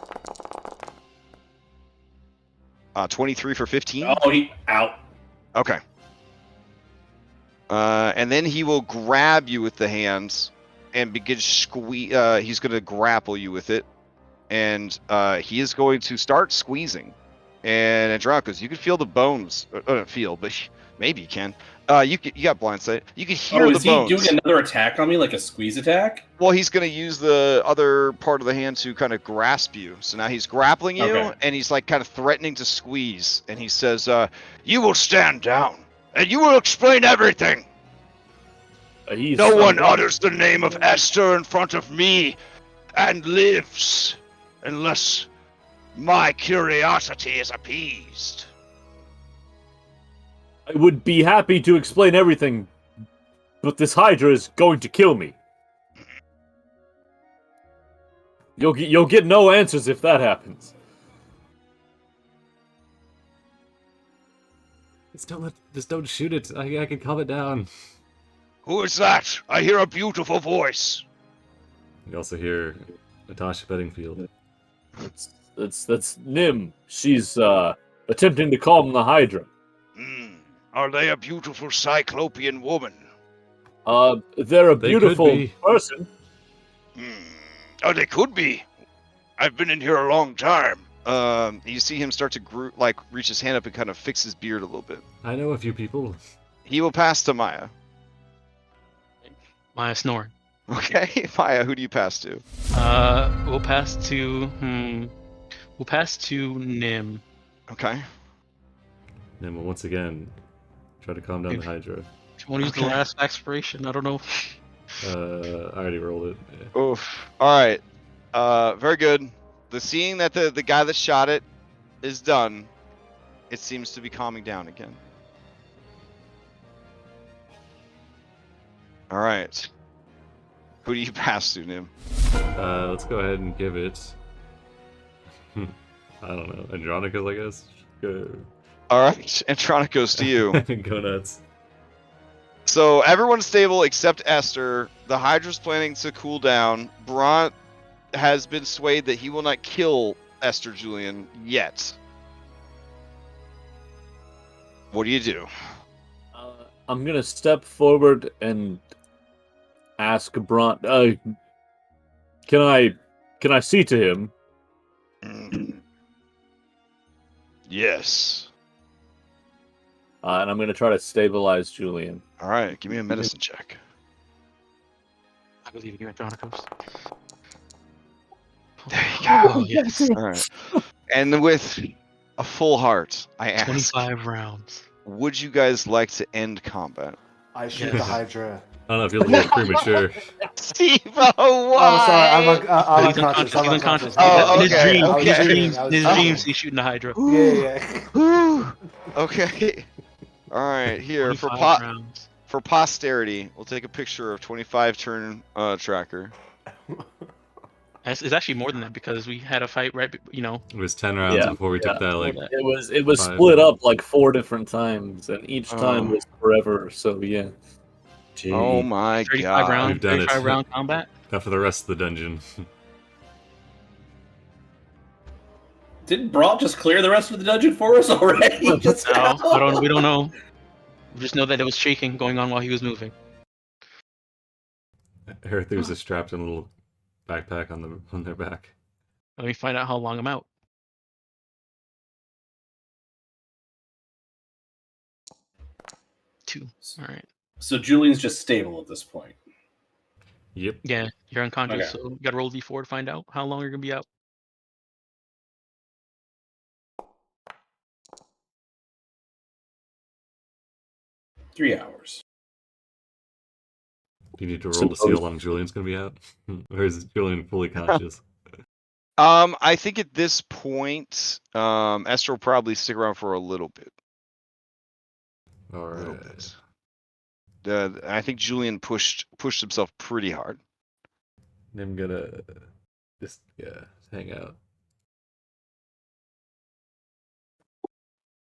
23 for 15. Oh, he out. Okay. And then he will grab you with the hands and begin squeeze. He's going to grapple you with it, and he is going to start squeezing. And Andronicus, you can feel the bones. Don't feel, but maybe you can. You got blind sight. You can hear the bones. Oh, is he doing another attack on me, like a squeeze attack? Well, he's going to use the other part of the hand to kind of grasp you. So now he's grappling you, and he's like kind of threatening to squeeze. And he says, "You will stand down, and you will explain everything. No one utters the name of Esther in front of me and lives unless my curiosity is appeased." I would be happy to explain everything, but this Hydra is going to kill me. You'll get no answers if that happens. Just don't shoot it. I can calm it down. Who is that? I hear a beautiful voice. You also hear Natasha Bedingfield. That's Nim. She's attempting to calm the Hydra. Are they a beautiful Cyclopean woman? They're a beautiful person. Oh, they could be. I've been in here a long time. You see him start to reach his hand up and kind of fix his beard a little bit. I know a few people. He will pass to Maya. Maya snoring. Okay, Maya, who do you pass to? We'll pass to Nim. Okay. Nim will once again try to calm down the Hydra. If you want to use the last expiration, I don't know. I already rolled it. Yeah. Oof. All right. Very good. Seeing that the guy that shot it is done, it seems to be calming down again. All right. Who do you pass to, Nim? Let's go ahead and give it. I don't know. Andronicus, I guess. Go. All right, Andronicus, to you. Go nuts. So everyone's stable except Esther. The Hydra's planning to cool down. Bront has been swayed that he will not kill Esther Julian yet. What do you do? I'm gonna step forward and ask Bront. Can I see to him? Yes. And I'm gonna try to stabilize Julian. All right, give me a medicine check. I believe in you, Andronicus. There you go. Oh, yes. All right. And with a full heart, I ask, 25 rounds. would you guys like to end combat? I shoot the Hydra. I don't know, it feels a little premature. Steve, Oh, sorry, I'm He's unconscious. I'm unconscious. Oh, In his okay, dreams, okay. in his dreams, he's shooting the Hydra. Yeah. Whew. Okay. All right, here for 25 rounds. for posterity, we'll take a picture of 25 turn tracker. It's actually more than that because we had a fight right, It was 10 rounds before we took that, like... It was 5. split up like 4 different times, and each time was forever. So yeah. Gee. Oh my 35 god. round, We've done it. 35 round combat. Now for the rest of the dungeon. Didn't Bront just clear the rest of the dungeon for us already? Just No, now? we don't know. We just know that there was shaking going on while he was moving. Herethers are strapped in a little backpack on their back. Let me find out how long I'm out. Two. All right. So Julian's just stable at this point. Yep. Yeah, you're unconscious, Okay. so you gotta roll d4 to find out how long you're gonna be out. Three hours. Do you need to roll to see how long Julian's gonna be out? Or is Julian fully conscious? I think at this point, Esther will probably stick around for a little bit. All right. A little bit. I think Julian pushed himself pretty hard. I'm gonna just hang out.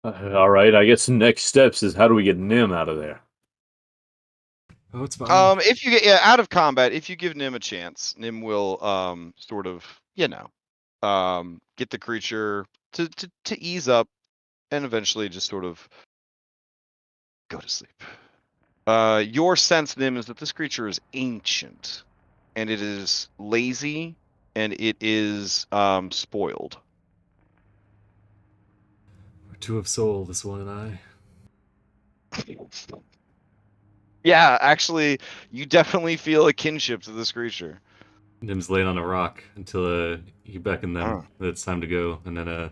All right, I guess the next steps is how do we get Nim out of there? Oh, it's fine. If you get out of combat, if you give Nim a chance, Nim will sort of get the creature to ease up and eventually just sort of go to sleep. Your sense, Nim, is that this creature is ancient and it is lazy and it is spoiled. We're two of soul, this one and I. Yeah, actually, you definitely feel a kinship to this creature. Nim's laying on a rock until you beckon them that it's time to go, and then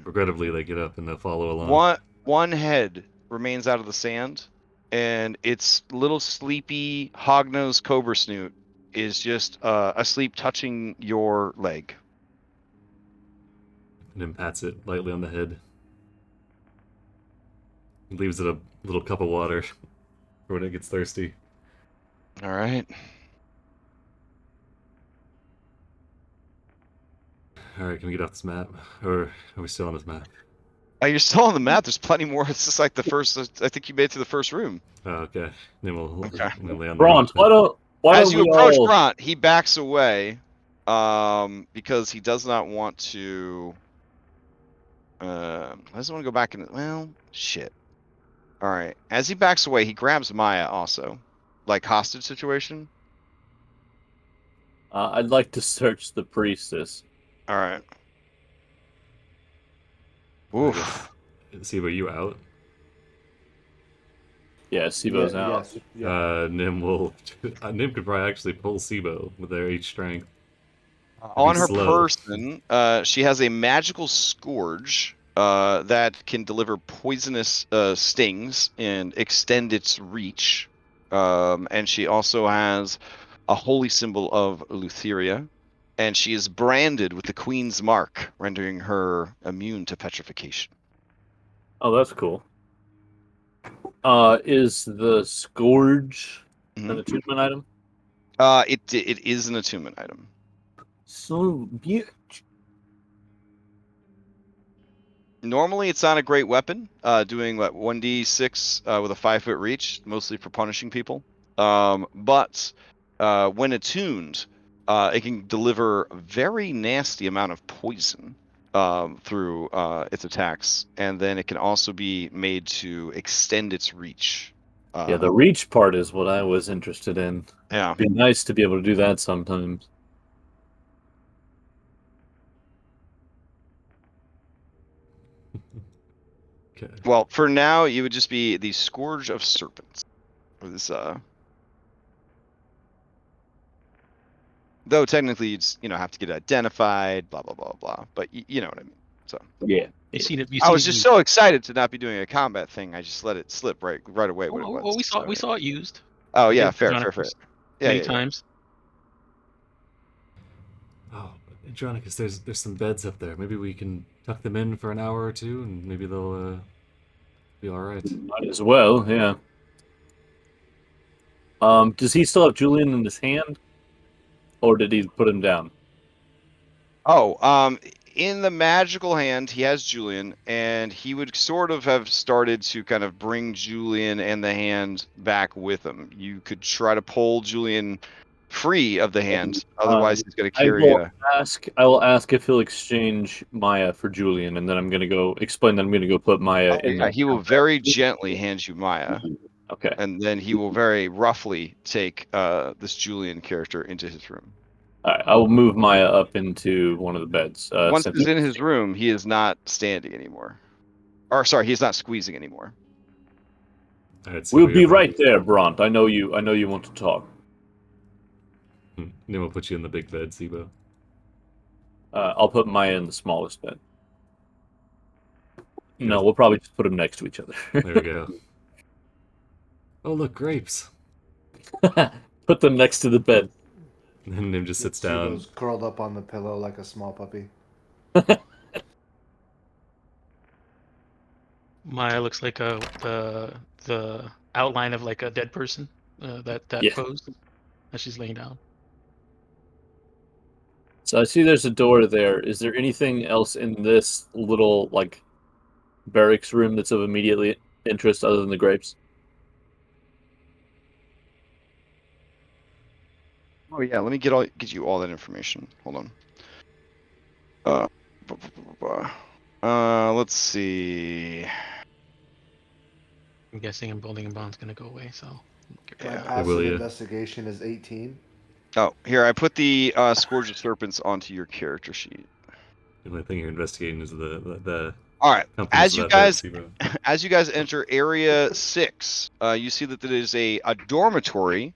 regrettably they get up and they follow along. One head remains out of the sand, and its little sleepy hognose cobra snoot is just asleep, touching your leg. Nim pats it lightly on the head. He leaves it a little cup of water for when it gets thirsty. All right. All right, can we get off this map, or are we still on this map? You're still on the map. There's plenty more. It's just like the first. I think you made it to the first room. Oh, okay. Then we'll lay on the Bront, rock. As you approach Bront, he backs away, because he does not want to. Doesn't want to go back in. Well, shit. All right. As he backs away, he grabs Maya also, like hostage situation. I'd like to search the priestess. All right. Oof. Sibo, are you out? Yeah, Sibo's out. Yes, yeah. Nim will. Nim could probably actually pull Sibo with their H strength. On her person, she has a magical scourge that can deliver poisonous stings and extend its reach. And she also has a holy symbol of Lutheria. And she is branded with the Queen's Mark, rendering her immune to petrification. Oh, that's cool. Is the Scourge an attunement item? It is an attunement item. So, normally it's not a great weapon, doing 1d6 with a 5-foot reach, mostly for punishing people. But when attuned, it can deliver a very nasty amount of poison through its attacks, and then it can also be made to extend its reach. Yeah, the reach part is what I was interested in. Yeah. It'd be nice to be able to do that sometimes. Okay. Well, for now, you would just be the Scourge of Serpents. Or this, though technically you'd have to get identified, blah blah blah blah. But you know what I mean. So yeah, I was just so excited to not be doing a combat thing. I just let it slip right away. What it was. Well, we saw it used. Oh yeah, fair. Yeah, many times. Oh, Andronicus, there's some beds up there. Maybe we can tuck them in for an hour or two, and maybe they'll be all right. Might as well, yeah. Does he still have Julian in his hand, or did he put him down? Oh, in the magical hand, he has Julian, and he would sort of have started to kind of bring Julian and the hand back with him. You could try to pull Julian free of the hand, otherwise he's going to carry you. I will ask if he'll exchange Maya for Julian, and then I'm going to go explain that I'm going to go put Maya in. Yeah, he will very gently hand you Maya. Okay. And then he will very roughly take this Julian character into his room. All right, I will move Maya up into one of the beds. Once he's in his room, he is not standing anymore. Or sorry, he's not squeezing anymore. All right, so we'll be right there, Bront. I know you want to talk. Then we'll put you in the big bed, Sibo. I'll put Maya in the smallest bed. No, we'll probably just put them next to each other. There we go. Oh, look, grapes. Put them next to the bed. And Nim just sits She down. goes curled up on the pillow like a small puppy. Maya looks like the outline of like a dead person. That Yeah. pose as she's laying down. So I see there's a door there. Is there anything else in this little like barracks room that's of immediately interest other than the grapes? Oh yeah, let me get you all that information. Hold on. Let's see. I'm guessing a building and bond's gonna go away, so My Yeah. passive investigation is 18. Oh, here I put the Scourge of Serpents onto your character sheet. The only thing you're investigating is the All right. compass of that barracks, bro. As you guys enter Area 6, you see that there is a dormitory,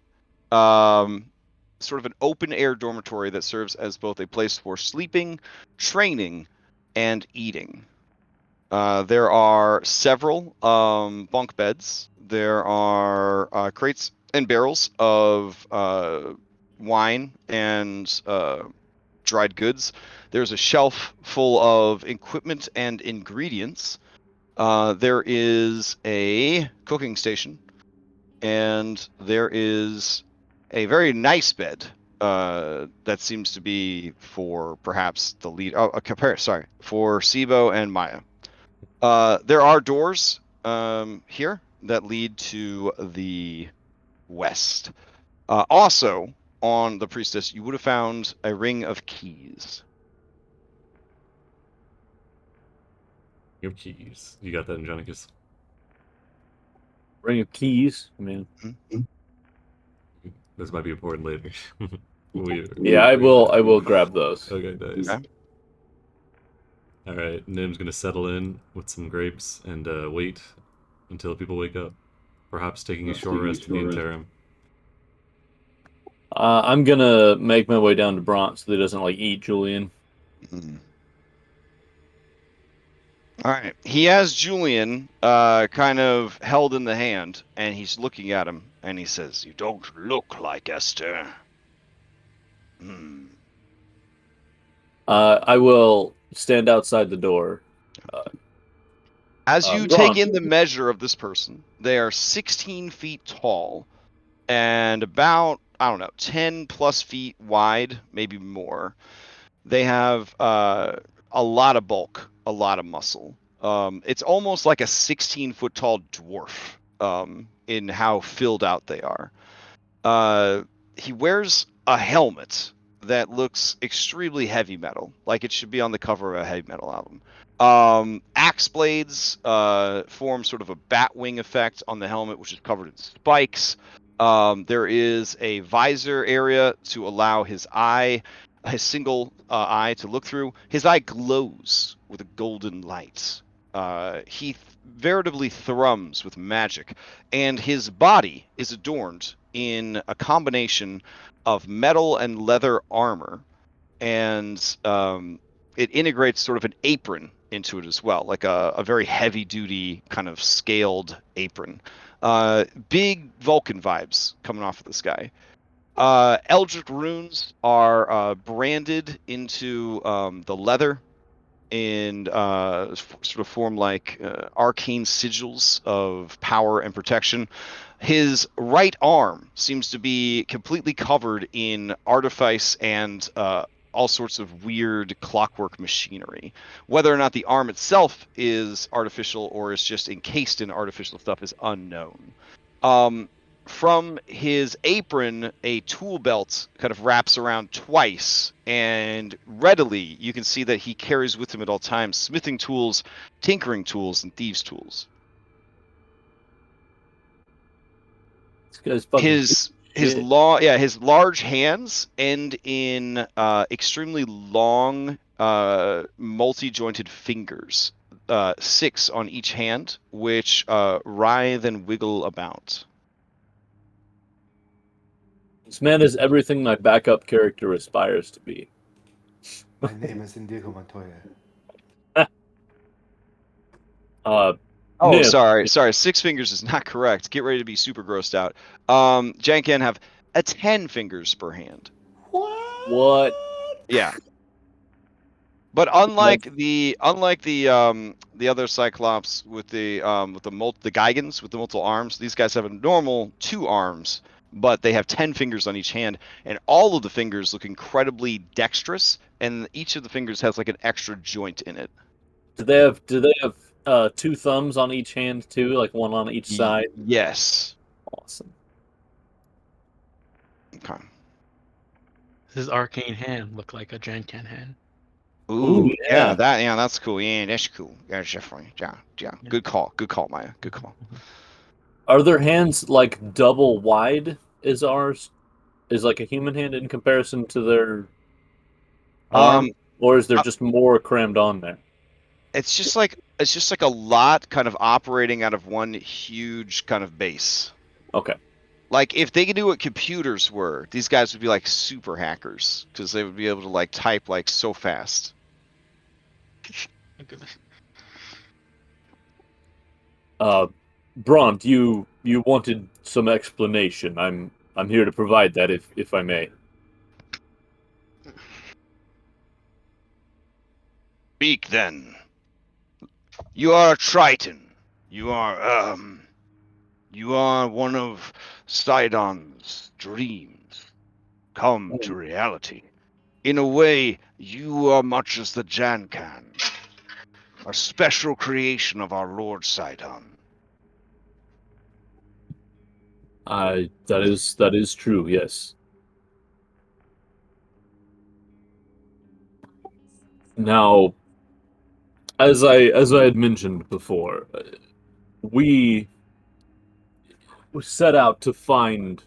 sort of an open-air dormitory that serves as both a place for sleeping, training, and eating. There are several bunk beds. There are crates and barrels of wine and dried goods. There's a shelf full of equipment and ingredients. There is a cooking station, and there is a very nice bed that seems to be for perhaps the lead. Oh, sorry, for Sibo and Maya. There are doors here that lead to the west. Also, on the priestess, you would have found a ring of keys. Your keys. You got that, Andronicus? Ring of keys. I mean, This might be important later. yeah, I will grab those. Okay, nice. Okay. All right, Nim's gonna settle in with some grapes and wait until people wake up. Perhaps taking a short rest in the interim. I'm gonna make my way down to Bronx so that he doesn't like eat Julian. All right. He has Julian kind of held in the hand, and he's looking at him, and he says, "You don't look like Esther." I will stand outside the door. As you take in the measure of this person, they are 16 feet tall and about, I don't know, 10 plus feet wide, maybe more. They have a lot of bulk, a lot of muscle. It's almost like a 16-foot tall dwarf in how filled out they are. He wears a helmet that looks extremely heavy metal, like it should be on the cover of a heavy metal album. Axe blades form sort of a bat wing effect on the helmet, which is covered in spikes. There is a visor area to allow his single eye to look through. His eye glows with a golden light. He veritably thrums with magic, and his body is adorned in a combination of metal and leather armor, and it integrates sort of an apron into it as well, like a very heavy-duty kind of scaled apron. Big Vulcan vibes coming off of this guy. Eldritch runes are branded into the leather and sort of form like arcane sigils of power and protection. His right arm seems to be completely covered in artifice and all sorts of weird clockwork machinery. Whether or not the arm itself is artificial or is just encased in artificial stuff is unknown. From his apron, a tool belt kind of wraps around twice, and readily you can see that he carries with him at all times smithing tools, tinkering tools, and thieves' tools. This guy's His large hands end in extremely long, multi-jointed fingers, 6 on each hand, which writhe and wiggle about. This man is everything my backup character aspires to be. My name is Indigo Montoya. Nim. Sorry. 6 fingers is not correct. Get ready to be super grossed out. Jan can have 10 fingers per hand. What? What? Yeah. But unlike the other Cyclops with the Gigans with the multiple arms, these guys have a normal 2 arms, but they have 10 fingers on each hand, and all of the fingers look incredibly dexterous, and each of the fingers has like an extra joint in it. Do they have 2 thumbs on each hand too, like one on each side? Yes. Awesome. Okay. His arcane hand looked like a Genkan hand. Ooh, yeah. that's cool. Yeah, that's cool. Yeah, definitely. Yeah. Good call, Maya. Good call. Are their hands like double wide as ours? Is like a human hand in comparison to their arm, or is there just more crammed on there? It's just like a lot kind of operating out of one huge kind of base. Okay. Like if they could do what computers were, these guys would be like super hackers because they would be able to like type like so fast. My goodness. Bront, you wanted some explanation. I'm here to provide that if I may. Speak then. You are a Triton. You are one of Sidon's dreams come to reality. In a way, you are much as the Jankan, a special creation of our Lord Sidon. That is true, yes. Now, as I had mentioned before, we set out to find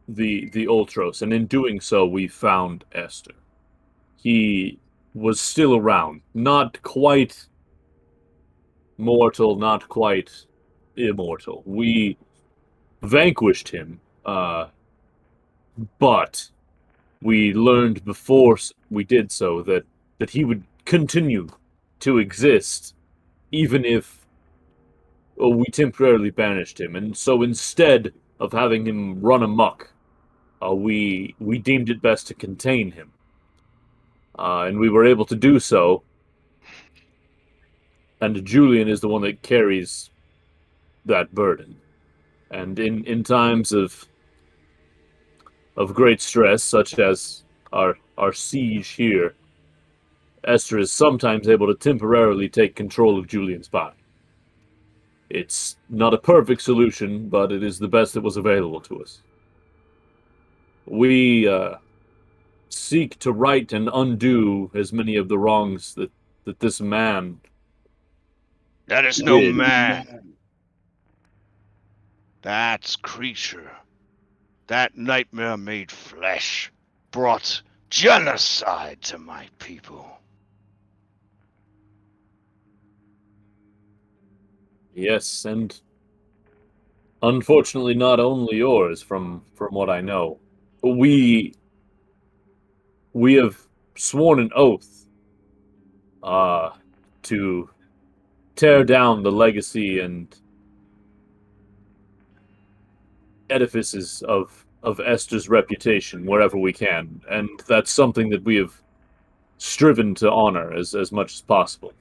the Ultros, and in doing so, we found Esther. He was still around, not quite mortal, not quite immortal. We vanquished him, but we learned before we did so that he would continue to exist, even if we temporarily banished him. And so instead of having him run amok, we deemed it best to contain him. And we were able to do so. And Julian is the one that carries that burden. And in times of great stress, such as our siege here, Esther is sometimes able to temporarily take control of Julian's body. It's not a perfect solution, but it is the best that was available to us. We seek to right and undo as many of the wrongs that this man That is did. no man. That's creature. That nightmare made flesh brought genocide to my people. Yes, and unfortunately not only yours, from what I know. We have sworn an oath to tear down the legacy and edifices of Esther's reputation wherever we can, and that's something that we have striven to honor as much as possible.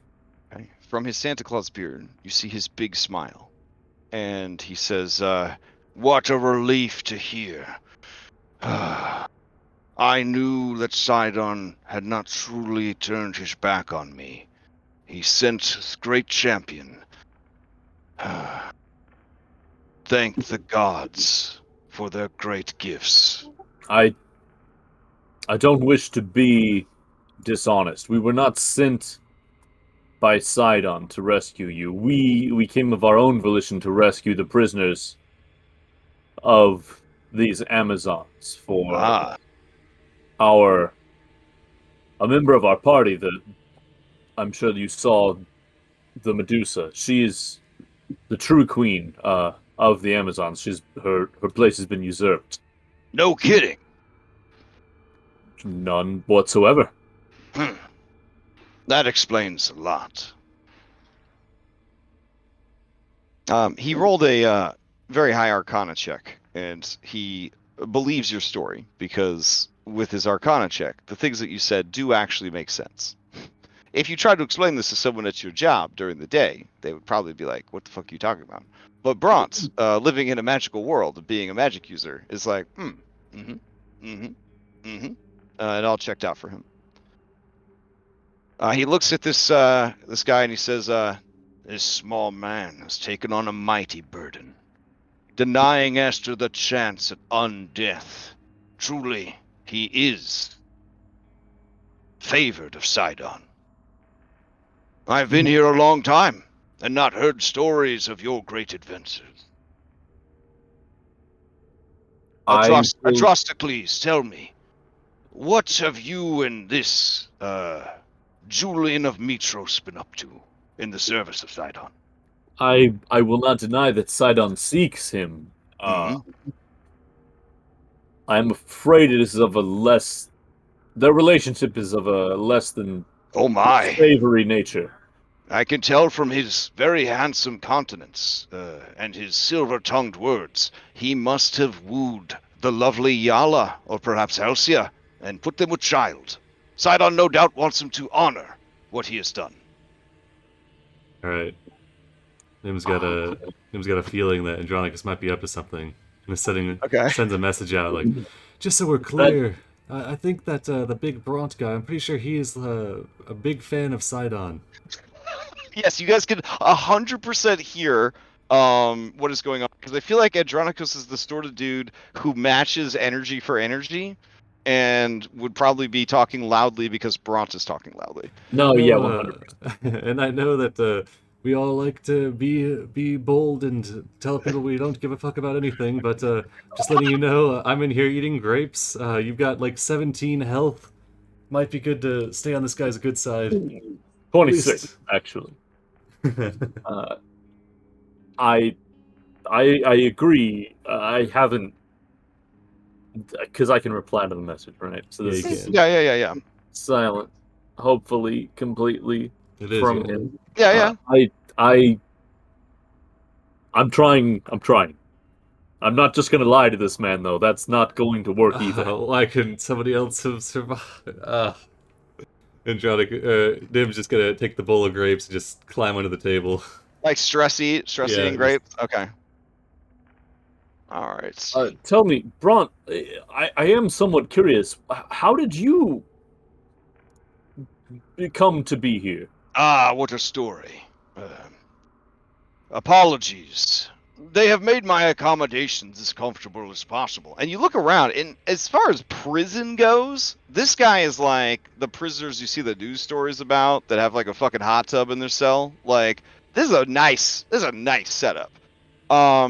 Okay. From his Santa Claus beard, you see his big smile. And he says, what a relief to hear. I knew that Sidon had not truly turned his back on me. He sent his great champion. Thank the gods for their great gifts. I don't wish to be dishonest. We were not sent by Sidon to rescue you. We came of our own volition to rescue the prisoners of these Amazons for a member of our party that I'm sure you saw, the Medusa. She is the true queen of the Amazons. Her place has been usurped. No kidding. None whatsoever. That explains a lot. He rolled a very high Arcana check, and he believes your story because with his Arcana check, the things that you said do actually make sense. If you tried to explain this to someone at your job during the day, they would probably be like, "What the fuck are you talking about?" But Bront, living in a magical world and being a magic user, is like, it all checked out for him. He looks at this guy and he says, "This small man has taken on a mighty burden, denying Esther the chance at undeath. Truly, he is favored of Sidon. I've been here a long time and not heard stories of your great adventures. Adrastocles, tell me, what have you and this Julian of Mitros been up to in the service of Sidon?" I will not deny that Sidon seeks him. I am afraid it is of a less... The relationship is of a less than savory nature. I can tell from his very handsome countenance and his silver-tongued words, he must have wooed the lovely Yala, or perhaps Halcia, and put them with child. Sidon no doubt wants him to honor what he has done. All right. Nim's got a feeling that Andronicus might be up to something. And sends a message out like, just so we're clear, I think that the big Bront guy, I'm pretty sure he is a big fan of Sidon. Yes, you guys can 100% hear what is going on, because I feel like Andronicus is the sort of dude who matches energy for energy and would probably be talking loudly because Bront is talking loudly. No, yeah, 100%. And I know that we all like to be bold and tell people we don't give a fuck about anything, but just letting you know, I'm in here eating grapes. You've got like 17 health. Might be good to stay on this guy's good side. 26, actually. I agree. I haven't, because I can reply to the message, right? So this is yeah. Silent, hopefully, completely from him. Yeah. I'm trying. I'm not just gonna lie to this man, though. That's not going to work either. Why couldn't somebody else have survived? Nim's just gonna take the bowl of grapes and just climb under the table. Like stress eating grapes? Okay. All right. Tell me, Bront, I am somewhat curious. How did you come to be here? What a story. Apologies. They have made my accommodations as comfortable as possible. And you look around, and as far as prison goes, this guy is like the prisoners you see the news stories about that have like a fucking hot tub in their cell. Like, this is a nice setup.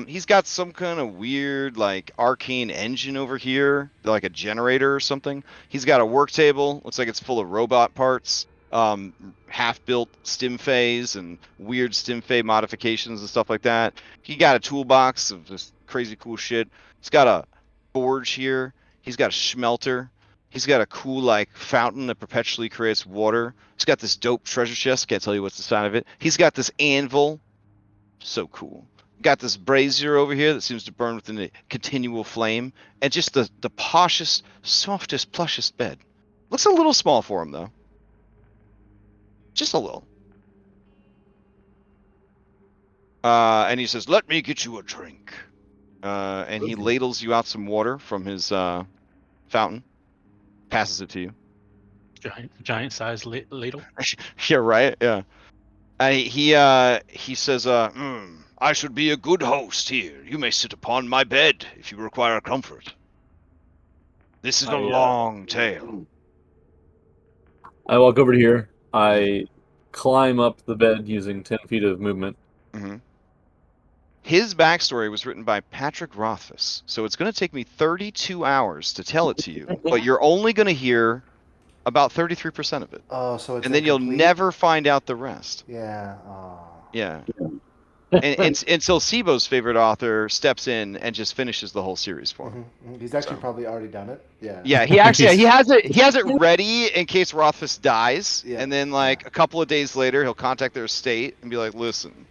He's got some kind of weird like arcane engine over here, like a generator or something. He's got a work table, looks like it's full of robot parts. Half-built stimfays and weird stimfay modifications and stuff like that. He got a toolbox of just crazy cool shit. He's got a forge here. He's got a schmelter. He's got a cool like fountain that perpetually creates water. He's got this dope treasure chest. Can't tell you what's inside of it. He's got this anvil. So cool. Got this brazier over here that seems to burn within a continual flame. And just the poshest, softest, plushest bed. Looks a little small for him though. Just a little. And he says, "Let me get you a drink." And he ladles you out some water from his fountain. Passes it to you. Giant size ladle. Yeah, right. Yeah. And he says, "I should be a good host here. You may sit upon my bed if you require comfort. This is a long tale." I walk over to here. I climb up the bed using 10 feet of movement. Mm-hmm. His backstory was written by Patrick Rothfuss, so it's going to take me 32 hours to tell it to you, but you're only going to hear about 33% of it. Oh, so it's and then you'll never find out the rest. Yeah. Yeah. and until Sibo's favorite author steps in and just finishes the whole series for him. Mm-hmm. He's actually probably already done it. Yeah. Yeah, he actually he has it ready in case Rothfuss dies, Yeah. and then like a couple of days later he'll contact their estate and be like, "Listen."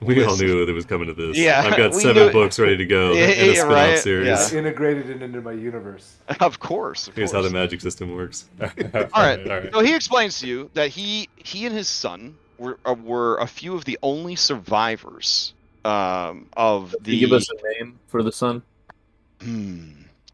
We all Listen. knew it was coming to this. Yeah, I've got we 7 knew- books ready to go Yeah, and a yeah, spin-off right, series. yeah. It's integrated into my universe. Of course. Here's how the magic system works. All right. So he explains to you that he and his son were a few of the only survivors of Can the. you give us a name for the son?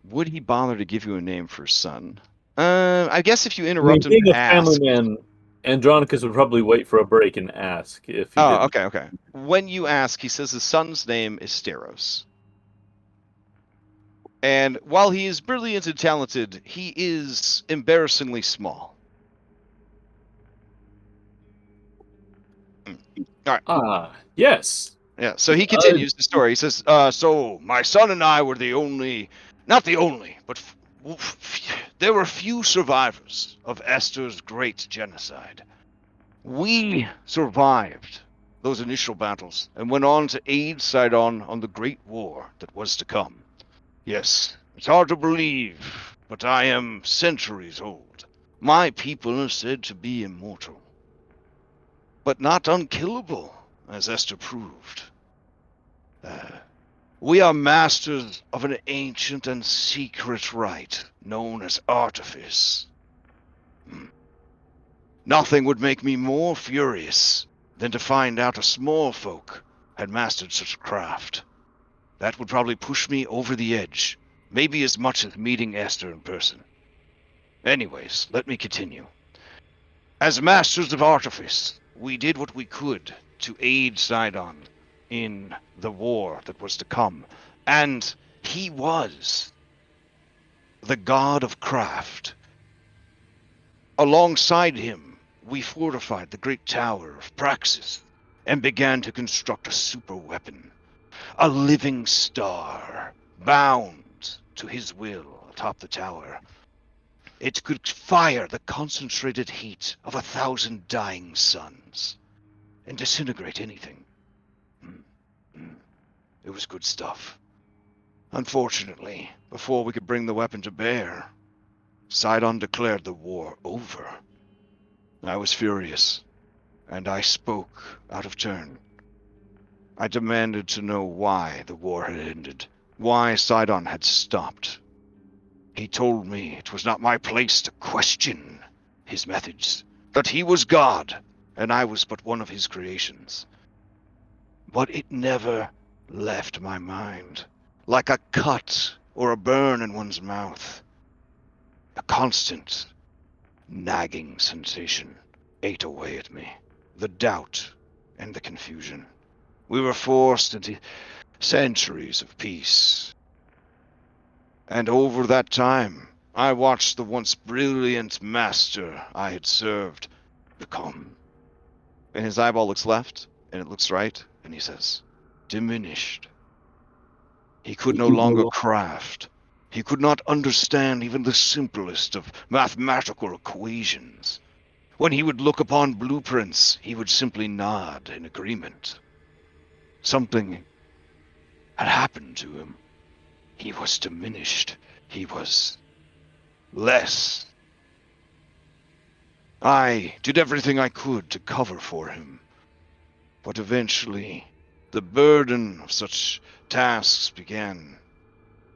Would he bother to give you a name for his son? I guess if you I mean, interrupt him being to a family ask. man, Andronicus would probably wait for a break and ask if he didn't. Okay. When you ask, he says his son's name is Theros. And while he is brilliant and talented, he is embarrassingly small. All right. Yes. Yeah, so he continues the story. He says, so my son and I were not the only, but there were few survivors of Esther's great genocide. We survived those initial battles and went on to aid Sidon on the great war that was to come. Yes, it's hard to believe, but I am centuries old. My people are said to be immortal, but not unkillable, as Esther proved. We are masters of an ancient and secret rite known as artifice. Nothing would make me more furious than to find out a small folk had mastered such a craft. That would probably push me over the edge, maybe as much as meeting Esther in person. Anyways, let me continue. As masters of artifice, we did what we could to aid Sidon in the war that was to come, and he was the god of craft. Alongside him, we fortified the great tower of Praxis and began to construct a super weapon, a living star bound to his will atop the tower. It could fire the concentrated heat of 1,000 dying suns and disintegrate anything. It was good stuff. Unfortunately, before we could bring the weapon to bear, Sidon declared the war over. I was furious, and I spoke out of turn. I demanded to know why the war had ended, why Sidon had stopped. He told me it was not my place to question his methods, that he was God, and I was but one of his creations. But it never left my mind, like a cut or a burn in one's mouth. A constant, nagging sensation ate away at me, the doubt and the confusion. We were forced into centuries of peace. And over that time, I watched the once brilliant master I had served become. And his eyeball looks left, and it looks right, and he says, diminished. He could no longer craft. He could not understand even the simplest of mathematical equations. When he would look upon blueprints, he would simply nod in agreement. Something had happened to him. He was diminished. He was less. I did everything I could to cover for him. But eventually, the burden of such tasks began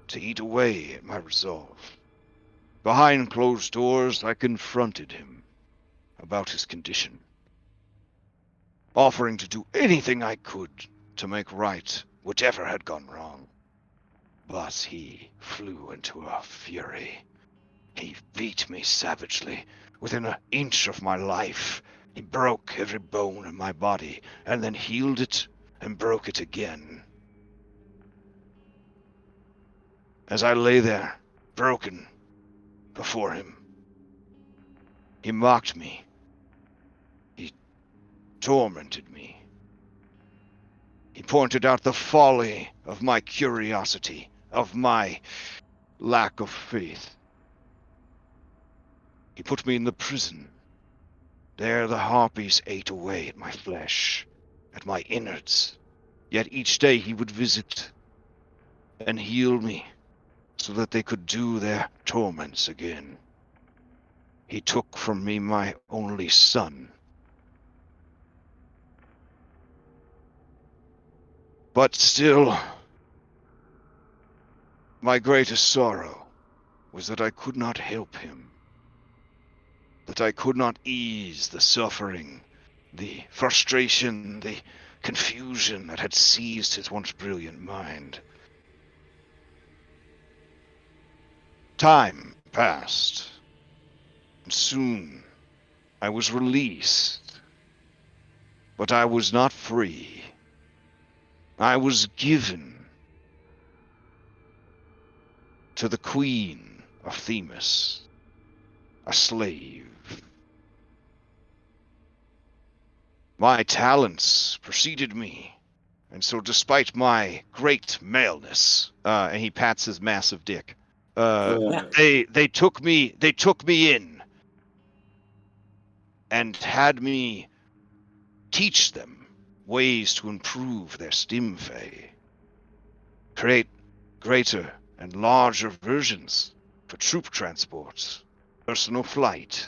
to eat away at my resolve. Behind closed doors, I confronted him about his condition, offering to do anything I could to make right whatever had gone wrong. But he flew into a fury. He beat me savagely, within an inch of my life. He broke every bone in my body, and then healed it and broke it again. As I lay there, broken, before him, he mocked me. He tormented me. He pointed out the folly of my curiosity, of my lack of faith. He put me in the prison. There the harpies ate away at my flesh, at my innards. Yet each day he would visit and heal me so that they could do their torments again. He took from me my only son. But still, my greatest sorrow was that I could not help him. That I could not ease the suffering, the frustration, the confusion that had seized his once brilliant mind. Time passed, and soon I was released. But I was not free. I was given to the Queen of Themis, a slave. My talents preceded me, and so despite my great maleness, and he pats his massive dick, they took me in and had me teach them ways to improve their stimfay, create greater and larger versions for troop transport, personal flight,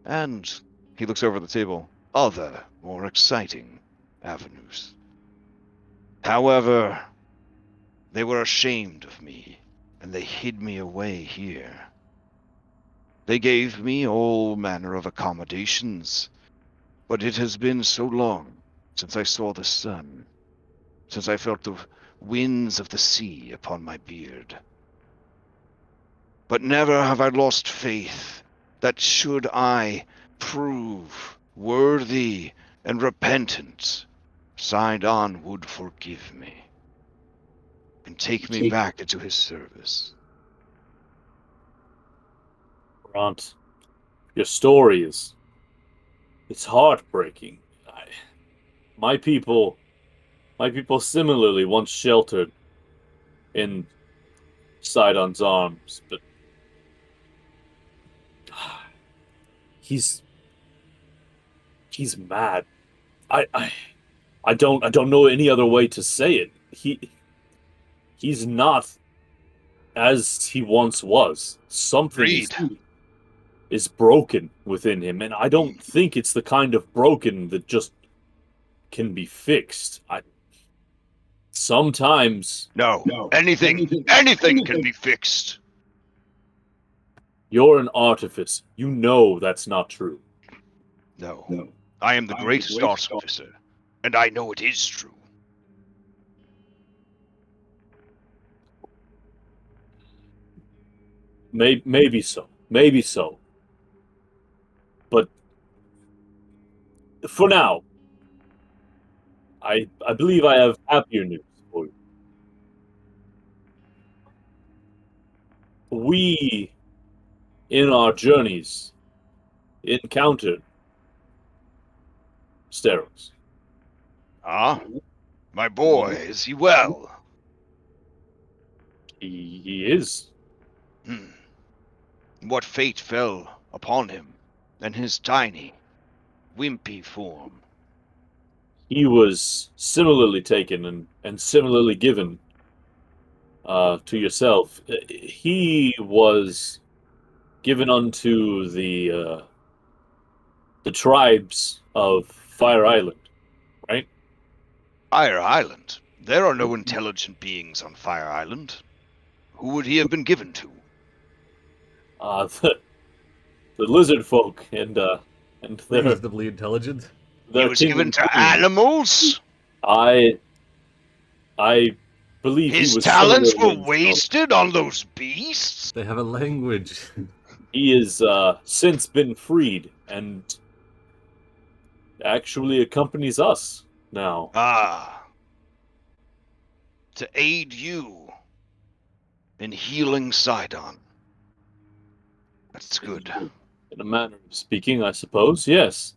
and, he looks over the table, other more exciting avenues. However, they were ashamed of me, and they hid me away here. They gave me all manner of accommodations, but it has been so long since I saw the sun, since I felt the winds of the sea upon my beard. But never have I lost faith that should I prove worthy and repentant, Sidon would forgive me and take me back into his service. Grant, your story it's heartbreaking. My people similarly once sheltered in Sidon's arms, but he's mad. I don't know any other way to say it. He's not as he once was. Something is broken within him, and I don't think it's the kind of broken that just can be fixed. Sometimes anything can be fixed. You're an artificer. You know that's not true. No. I am the greatest artificer, and I know it is true. Maybe so. But for now, I believe I have happier news for you. We, in our journeys, encountered Theros. Ah? My boy, is he well? He is. What fate fell upon him and his tiny, wimpy form? He was similarly taken and similarly given to yourself. He was given unto the tribes of Fire Island, right? Fire Island? There are no intelligent beings on Fire Island. Who would he have been given to? The lizard folk and they're reasonably intelligent. He was given to animals? I believe his talents were wasted on those beasts? They have a language. He has since been freed and actually accompanies us now. To aid you in healing Sidon. That's good. In a manner of speaking, I suppose, yes.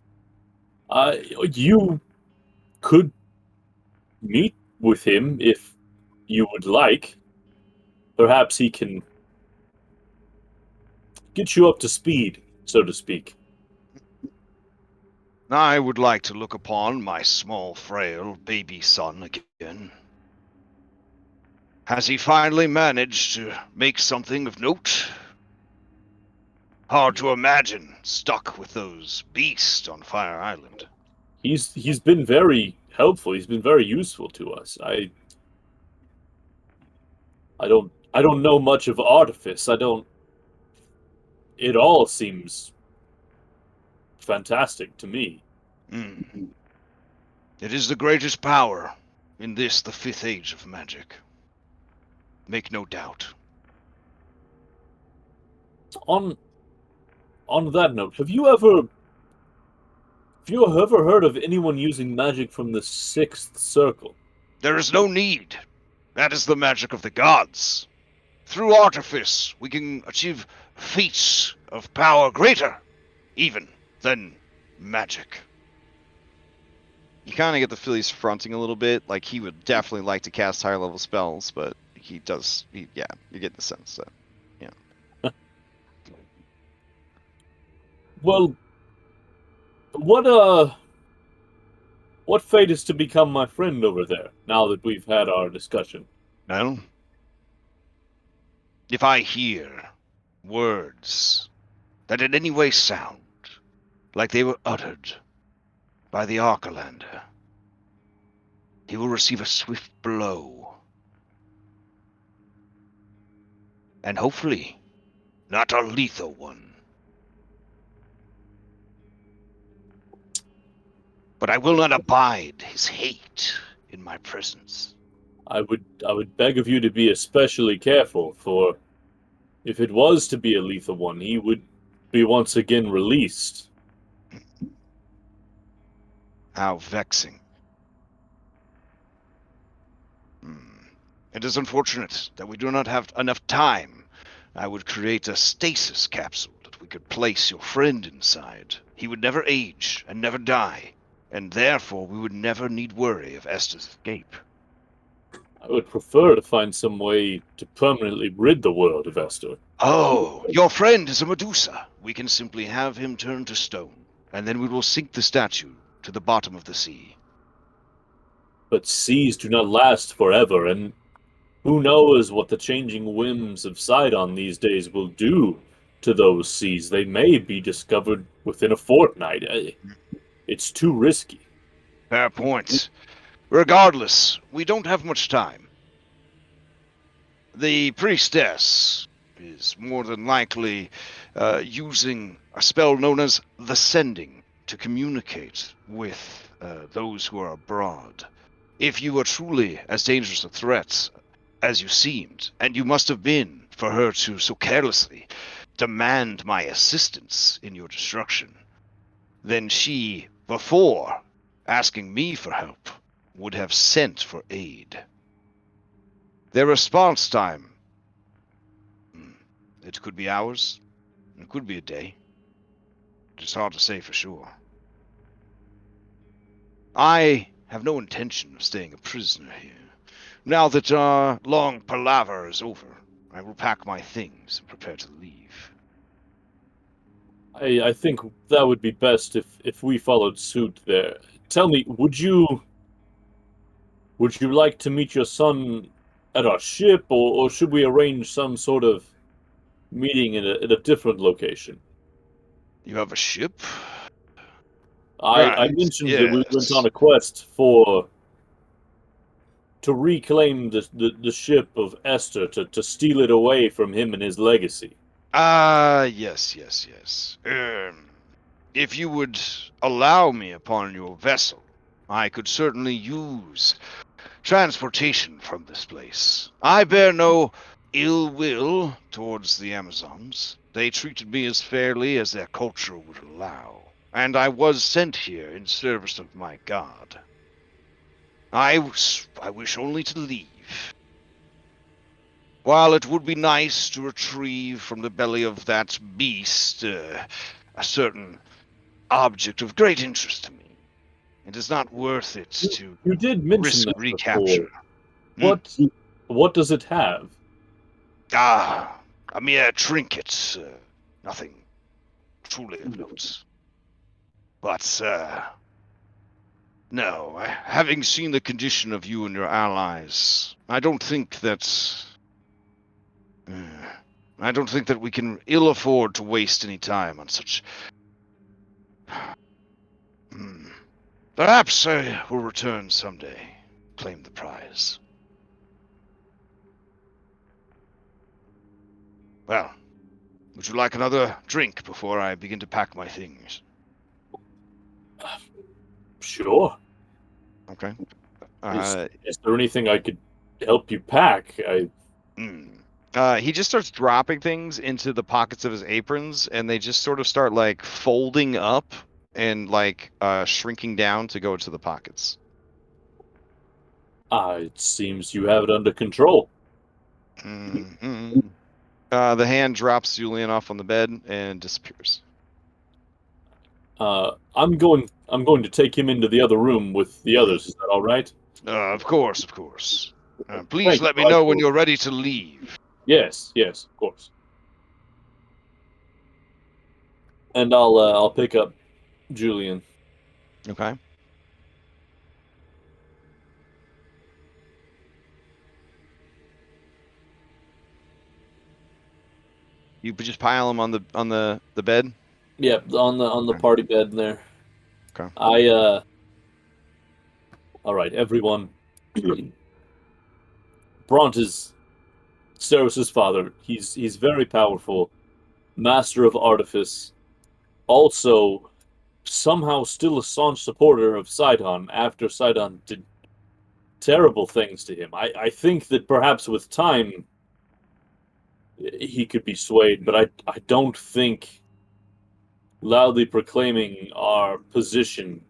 You could meet with him if you would like. Perhaps he can get you up to speed, so to speak. I would like to look upon my small, frail baby son again. Has he finally managed to make something of note? Hard to imagine, stuck with those beasts on Fire Island. He's been very helpful. He's been very useful to us. I don't know much of artifice. It all seems fantastic to me. Mm. It is the greatest power in this, the 5th age of magic. Make no doubt. On that note, have you ever heard of anyone using magic from the 6th circle? There is no need. That is the magic of the gods. Through artifice, we can achieve feats of power greater, even, than magic. You kind of get the feel he's fronting a little bit, like he would definitely like to cast higher level spells, but you get the sense that, yeah. Well, what fate is to become my friend over there, now that we've had our discussion? Well, if I hear words that in any way sound like they were uttered by the Archelander, he will receive a swift blow. And hopefully, not a lethal one. But I will not abide his hate in my presence. I would beg of you to be especially careful, for if it was to be a lethal one, he would be once again released. How vexing. It is unfortunate that we do not have enough time. I would create a stasis capsule that we could place your friend inside. He would never age and never die, and therefore we would never need worry of Esther's escape. I would prefer to find some way to permanently rid the world of Esther. Oh, your friend is a Medusa. We can simply have him turn to stone, and then we will sink the statue to the bottom of the sea. But seas do not last forever, and who knows what the changing whims of Sidon these days will do to those seas. They may be discovered within a fortnight. It's too risky. Fair point. Regardless, we don't have much time. The priestess is more than likely using a spell known as the Sending to communicate with those who are abroad. If you are truly as dangerous a threat as you seemed, and you must have been for her to so carelessly demand my assistance in your destruction, then she, before asking me for help, would have sent for aid. Their response time, it could be hours, it could be a day. It's hard to say for sure. I have no intention of staying a prisoner here. Now that our long palaver is over, I will pack my things and prepare to leave. I think that would be best if we followed suit there. Tell me, would you like to meet your son at our ship, or should we arrange some sort of meeting in a different location? You have a ship? I mentioned that we went on a quest to reclaim the ship of Esther, to steal it away from him and his legacy. Yes. If you would allow me upon your vessel, I could certainly use transportation from this place. I bear no ill will towards the Amazons. They treated me as fairly as their culture would allow, and I was sent here in service of my god. I wish only to leave. While it would be nice to retrieve from the belly of that beast a certain object of great interest to me, it is not worth it to You did mention risk that recapture. What does it have? A mere trinket, nothing truly of note. But, no, having seen the condition of you and your allies, I don't think that we can ill afford to waste any time on such Perhaps I will return someday, claim the prize. Well, would you like another drink before I begin to pack my things? Sure. Okay. Is there anything I could help you pack? He just starts dropping things into the pockets of his aprons, and they just sort of start like folding up and like shrinking down to go into the pockets. It seems you have it under control. The hand drops Julian off on the bed and disappears. I'm going to take him into the other room with the others. Is that all right? Of course. Please let me know when you're ready to leave. Yes, of course. And I'll pick up Julian. Okay. You just pile him on the bed? Yep, on the party bed there. Okay. All right, everyone. Bront is Steros' father. He's very powerful, master of artifice. Also, somehow still a staunch supporter of Sidon after Sidon did terrible things to him. I think that perhaps with time he could be swayed, but I don't think loudly proclaiming our position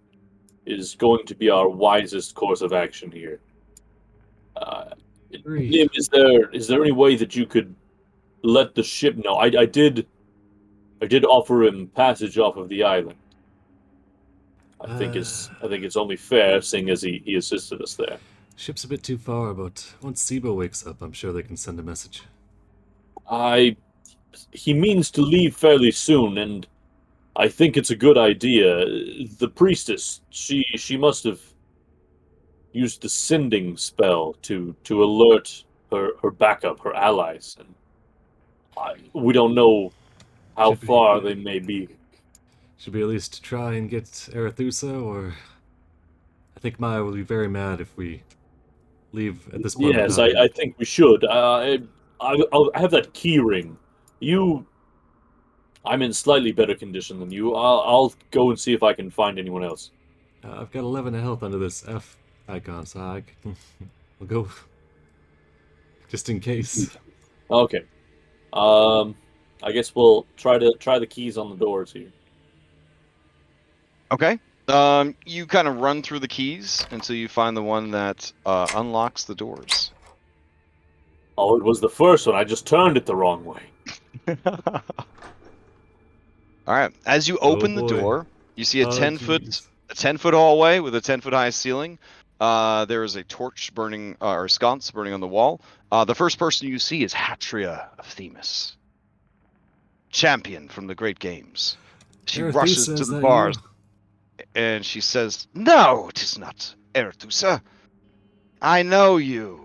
is going to be our wisest course of action here. Nim, is there any way that you could let the ship know? I did offer him passage off of the island. I think it's only fair, seeing as he assisted us there. Ship's a bit too far, but once Sibo wakes up, I'm sure they can send a message. He means to leave fairly soon, and I think it's a good idea. The priestess, she must have used the sending spell to alert her backup, her allies, and we don't know how far they may be. Should we at least try and get Arethusa, or I think Maya will be very mad if we leave at this point. Yes, I think we should. I have that key ring. I'm in slightly better condition than you. I'll go and see if I can find anyone else. I've got 11 health under this F icon, so I'll go just in case. Okay. I guess we'll try the keys on the doors here. Okay. You kind of run through the keys until you find the one that unlocks the doors. Oh, it was the first one. I just turned it the wrong way. All right. As you open the door, you see a 10-foot hallway with a 10-foot high ceiling. There is a torch burning, or a sconce burning on the wall. The first person you see is Hatria of Themis, champion from the Great Games. She rushes to the bars, and she says, "No, it is not Arethusa. I know you.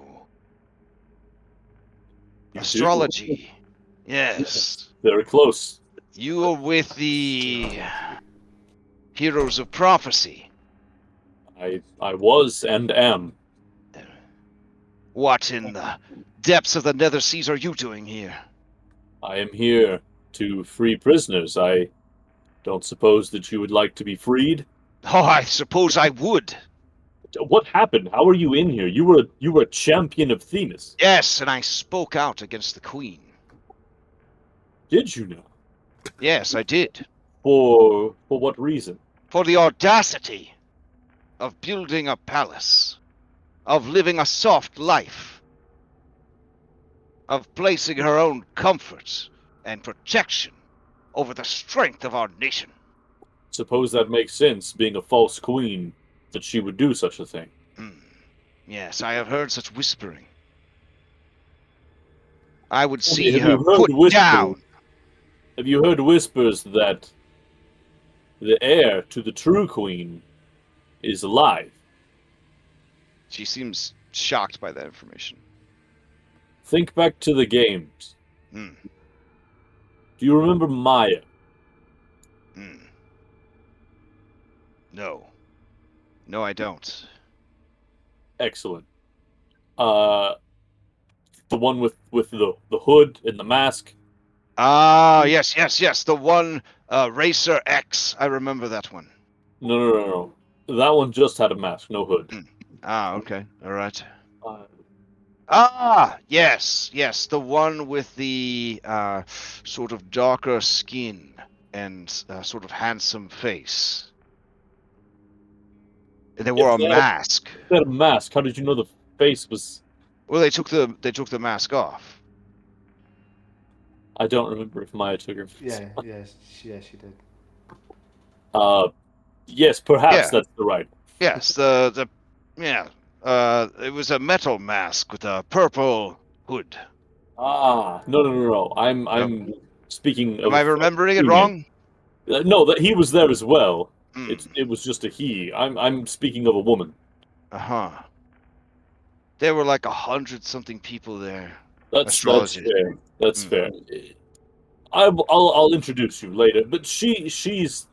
Astrology. Yes. Very close. You are with the Heroes of Prophecy." I was and am. What in the depths of the Nether Seas are you doing here? I am here to free prisoners. I don't suppose that you would like to be freed? Oh, I suppose I would. What happened? How are you in here? You were a champion of Themis. Yes, and I spoke out against the Queen. Did you know? Yes, I did. For what reason? For the audacity of building a palace, of living a soft life, of placing her own comfort and protection over the strength of our nation. Suppose that makes sense, being a false queen, that she would do such a thing. Yes, I have heard such whispering. I would see her put down. Have you heard whispers that the heir to the true queen is alive? She seems shocked by that information. Think back to the games. Do you remember Maya? No. No, I don't. Excellent. The one with the hood and the mask. Ah, yes. The one, Racer X. I remember that one. No. That one just had a mask, no hood. Ah, okay. All right. Uh, Yes. The one with the sort of darker skin and sort of handsome face. They wore a mask. They had a mask. How did you know the face was? Well, they took the mask off. I don't remember if Maya took her. Yes, she did. Yes, perhaps Yeah. that's the right. Yes, it was a metal mask with a purple hood. No. I'm speaking of. Am I remembering it wrong? No, that he was there as well. Mm. It was just a he. I'm speaking of a woman. Uh-huh. There were like 100-something people there. That's fair. That's Mm. fair. I'll introduce you later, but she's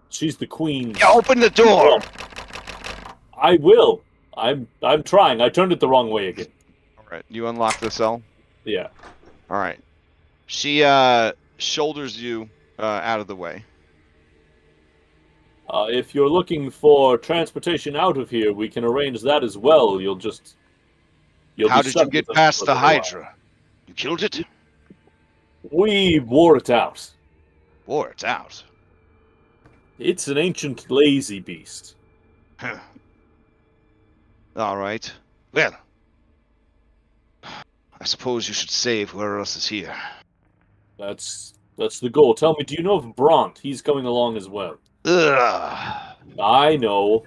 the queen. Yeah, open the door. I will. I'm trying. I turned it the wrong way again. All right, you unlock the cell. Yeah. All right. She shoulders you out of the way. If you're looking for transportation out of here, we can arrange that as well. How did you get past the Hydra? You killed it? We wore it out. Wore it out. It's an ancient lazy beast. Huh. All right. Well, I suppose you should save whoever else is here. That's the goal. Tell me, do you know of Bront? He's coming along as well. Ugh. I know.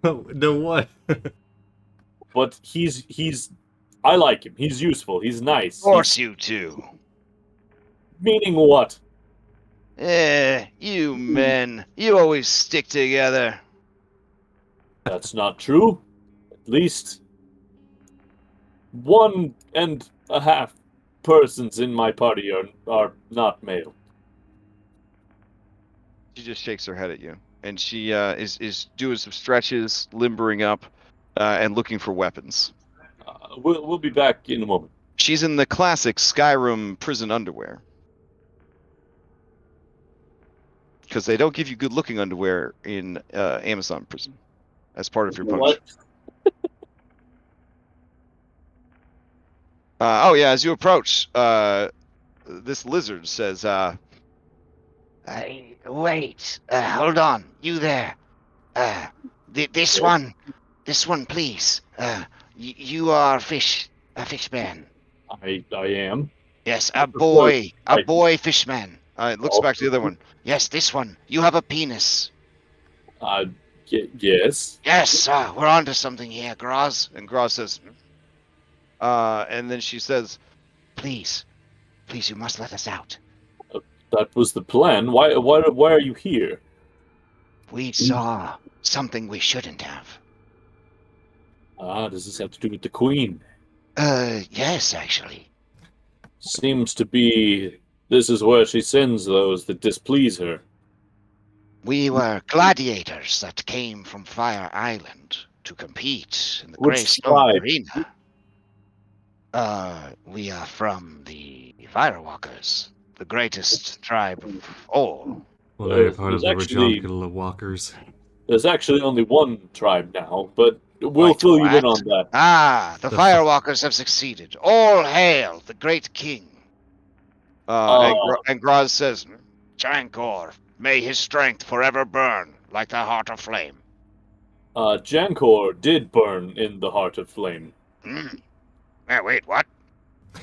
No, what? But he's I like him. He's useful. He's nice. Of course you do. Meaning what? You men. You always stick together. That's not true. At least 1.5 persons in my party are not male. She just shakes her head at you, and she is doing some stretches, limbering up, and looking for weapons. We'll be back in a moment. She's in the classic Skyrim prison underwear. Because they don't give you good-looking underwear in Amazon prison as part of your punishment. As you approach, this lizard says, wait, hold on, you there. This one, please. You are a fishman. I am. Yes, a boy fishman. It looks back to the other one. Yes, this one. You have a penis. Yes. Yes, we're onto something here, Graz. And Graz says, and then she says, please, you must let us out. That was the plan. Why are you here? We saw something we shouldn't have. Does this have to do with the queen? Yes, actually. Seems to be this is where she sends those that displease her. We were gladiators that came from Fire Island to compete in the Which Grey Stone tribe? Arena. We are from the Firewalkers, the greatest tribe of all. Well, now you're part of There's the Rajonka Walkers. There's actually only one tribe now, but we'll fill you in on that. The Firewalkers have succeeded. All hail the great king. And Graz says, Jankor, may his strength forever burn like the heart of flame. Jankor did burn in the heart of flame. Wait, what?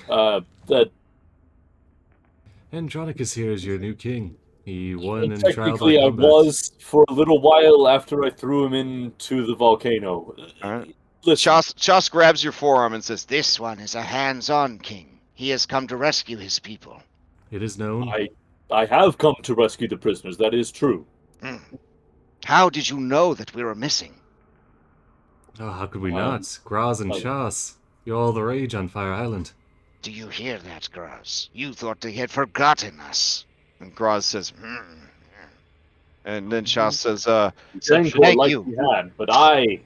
That Andronicus here is your new king. He won in technically trial I was for a little while after I threw him into the volcano. Chas grabs your forearm and says, this one is a hands-on king. He has come to rescue his people. It is known. I have come to rescue the prisoners, that is true. How did you know that we were missing? Oh, how could we not? Graz and Chas. You're all the rage on Fire Island. Do you hear that, Graz? You thought they had forgotten us. And Graz says, And then Shas says, Jankor thank like you. he had, but I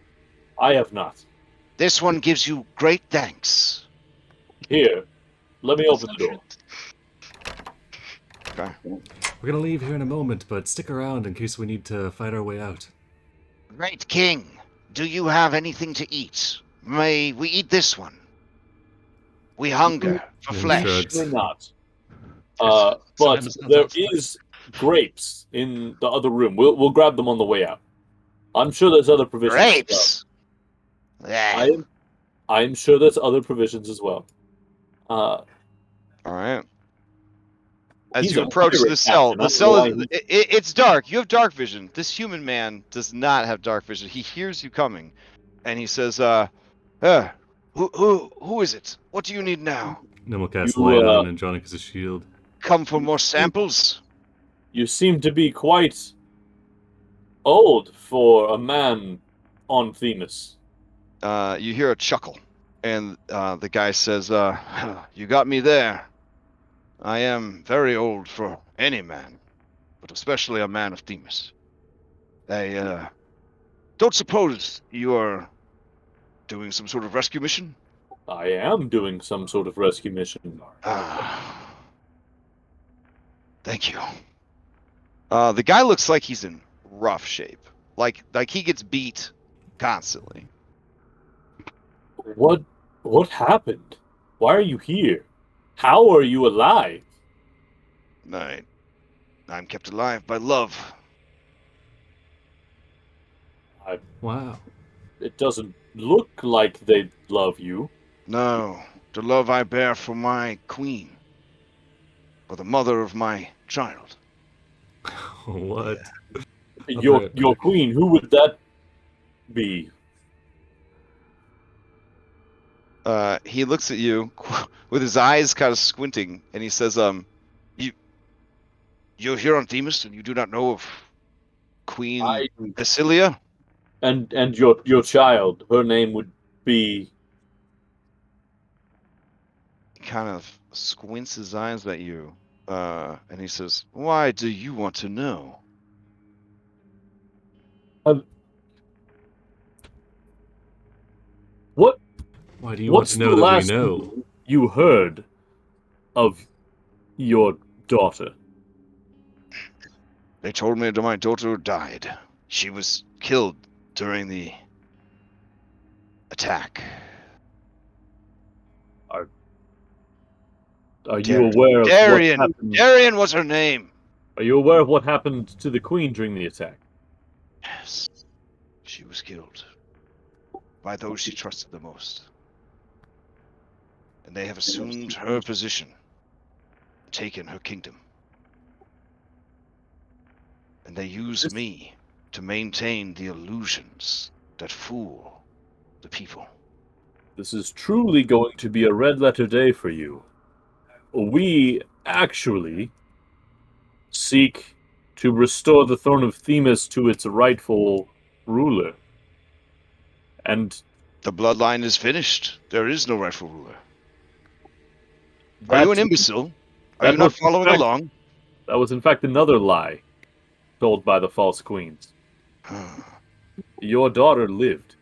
have not. This one gives you great thanks. Here, let me open the door. Okay. We're gonna leave here in a moment, but stick around in case we need to fight our way out. Great king, do you have anything to eat? May we eat this one? We hunger for Yeah, flesh. shrugs. Actually not. So But Amazon's there outside. is grapes in the other room. We'll grab them on the way out. I'm sure there's other provisions. Grapes. I'm sure there's other provisions as well. All right. As He's you a approach pirate the cell, captain. I the don't know cell why is it's dark. You have dark vision. This human man does not have dark vision. He hears you coming, and he says, who is it? What do you need now? Then we'll cast You, light on Andronicus' shield. Come for more samples? You seem to be quite old for a man on Themis. You hear a chuckle, and the guy says, you got me there. I am very old for any man, but especially a man of Themis. I don't suppose you are doing some sort of rescue mission? I am doing some sort of rescue mission. Thank you. The guy looks like he's in rough shape. Like he gets beat constantly. What happened? Why are you here? How are you alive? I'm kept alive by love. Wow. It doesn't look like they love you. No, the love I bear for my queen, or the mother of my child. What? Your queen, who would that be? He looks at you with his eyes kind of squinting, and he says, you're here on Themis, and you do not know of Queen Thylea? And your child, her name would be... He kind of squints his eyes at you, and he says, why do you want to know? What? Why do you want to know that we know? You heard of your daughter? They told me that my daughter died. She was killed during the attack. Are you aware of what happened? Darian was her name. Are you aware of what happened to the queen during the attack? Yes. She was killed by those she trusted the most. And they have assumed her position, taken her kingdom. And they use me to maintain the illusions that fool the people. This is truly going to be a red letter day for you. We actually seek to restore the throne of Themis to its rightful ruler. And the bloodline is finished. There is no rightful ruler. Are you an imbecile? Are you not following along? That was in fact another lie told by the false queens. Your daughter lived.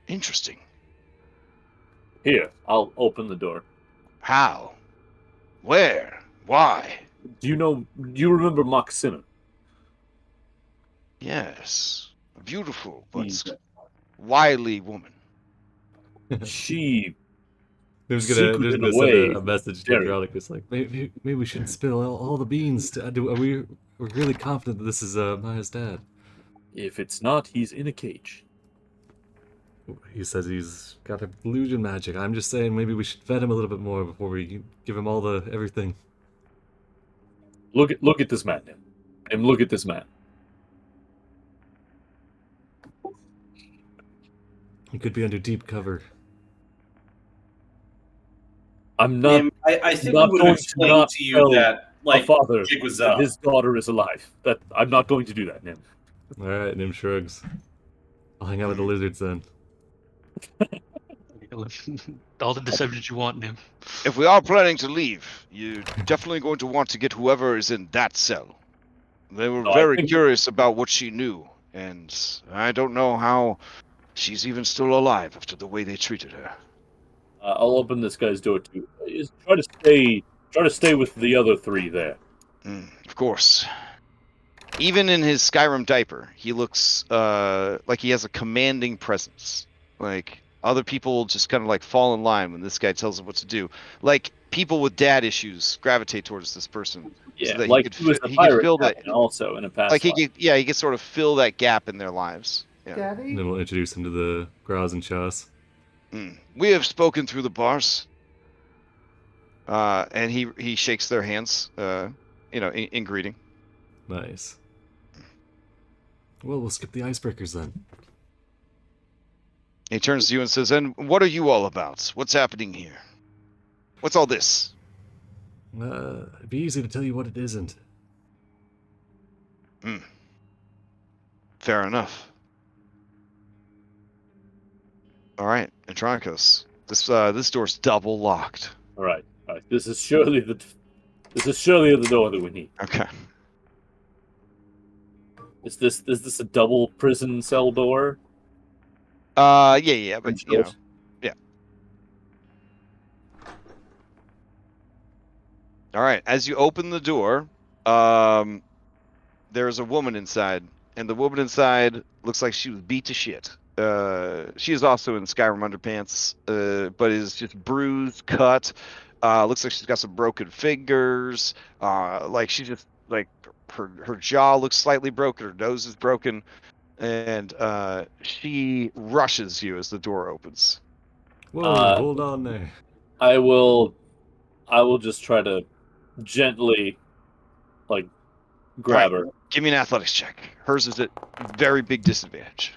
Interesting. Here, I'll open the door. How? Where? Why? Do you remember Moxina? Yes. A beautiful but wily woman. She There's gonna send a message to Andronicus like, maybe we shouldn't spill all the beans. We're really confident that this is Maya's dad. If it's not, he's in a cage. He says he's got illusion magic. I'm just saying maybe we should vet him a little bit more before we give him all the everything. Look at this man, Nim. And look at this man. He could be under deep cover. I'm not. Nim, I think we would have explained to you that, like, father, Jig was up. his daughter is alive. That I'm not going to do that, Nim. All right, Nim shrugs. I'll hang out with the lizards then. All the deceptions you want, Nim. If we are planning to leave, you're definitely going to want to get whoever is in that cell. They were So I very think- curious about what she knew, and I don't know how she's even still alive after the way they treated her. I'll open this guy's door too. Try to stay with the other three there. Of course. Even in his Skyrim diaper, he looks like he has a commanding presence. Like other people just kind of like fall in line when this guy tells them what to do. Like people with dad issues gravitate towards this person. Yeah, so that like he was the pirate fill that. captain also in a past Like life. he could sort of fill that gap in their lives. Yeah. And Daddy? then we'll introduce him to the Graz and Chas. We have spoken through the bars. And he shakes their hands, in greeting. Nice. Well, we'll skip the icebreakers then. He turns to you and says, "And what are you all about? What's happening here? What's all this?" It'd be easy to tell you what it isn't. Fair enough. All right, Andronicus. This door's double locked. All right. This is surely the door that we need. Okay. Is this a double prison cell door? Yeah, but yeah. All right. As you open the door, there's a woman inside, and the woman inside looks like she was beat to shit. She is also in Skyrim underpants, but is just bruised, cut. Looks like she's got some broken fingers. Like she's just like her jaw looks slightly broken. Her nose is broken, and she rushes you as the door opens. Whoa, hold on there. I will just try to gently, like, grab her. Give me an athletics check. Hers is at very big disadvantage.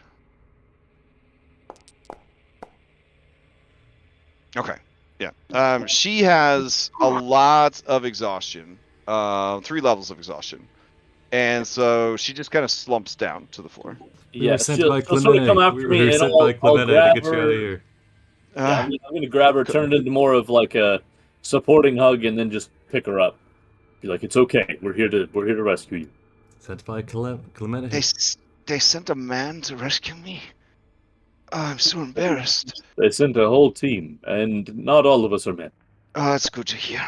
Okay. Yeah. She has a lot of exhaustion. 3 levels of exhaustion. And so she just kind of slumps down to the floor. We Yeah, were sent she'll by sort of come Clemente. after We me, were and sent I'll by Clemente to grab get you out of her. here. Yeah, I'm gonna grab her, turn it into more of like a supporting hug, and then just pick her up. Be like, "It's okay. We're here to rescue you." Sent by Clemente. They sent a man to rescue me? Oh, I'm so embarrassed. They sent a whole team, and not all of us are men. Oh, that's good to hear.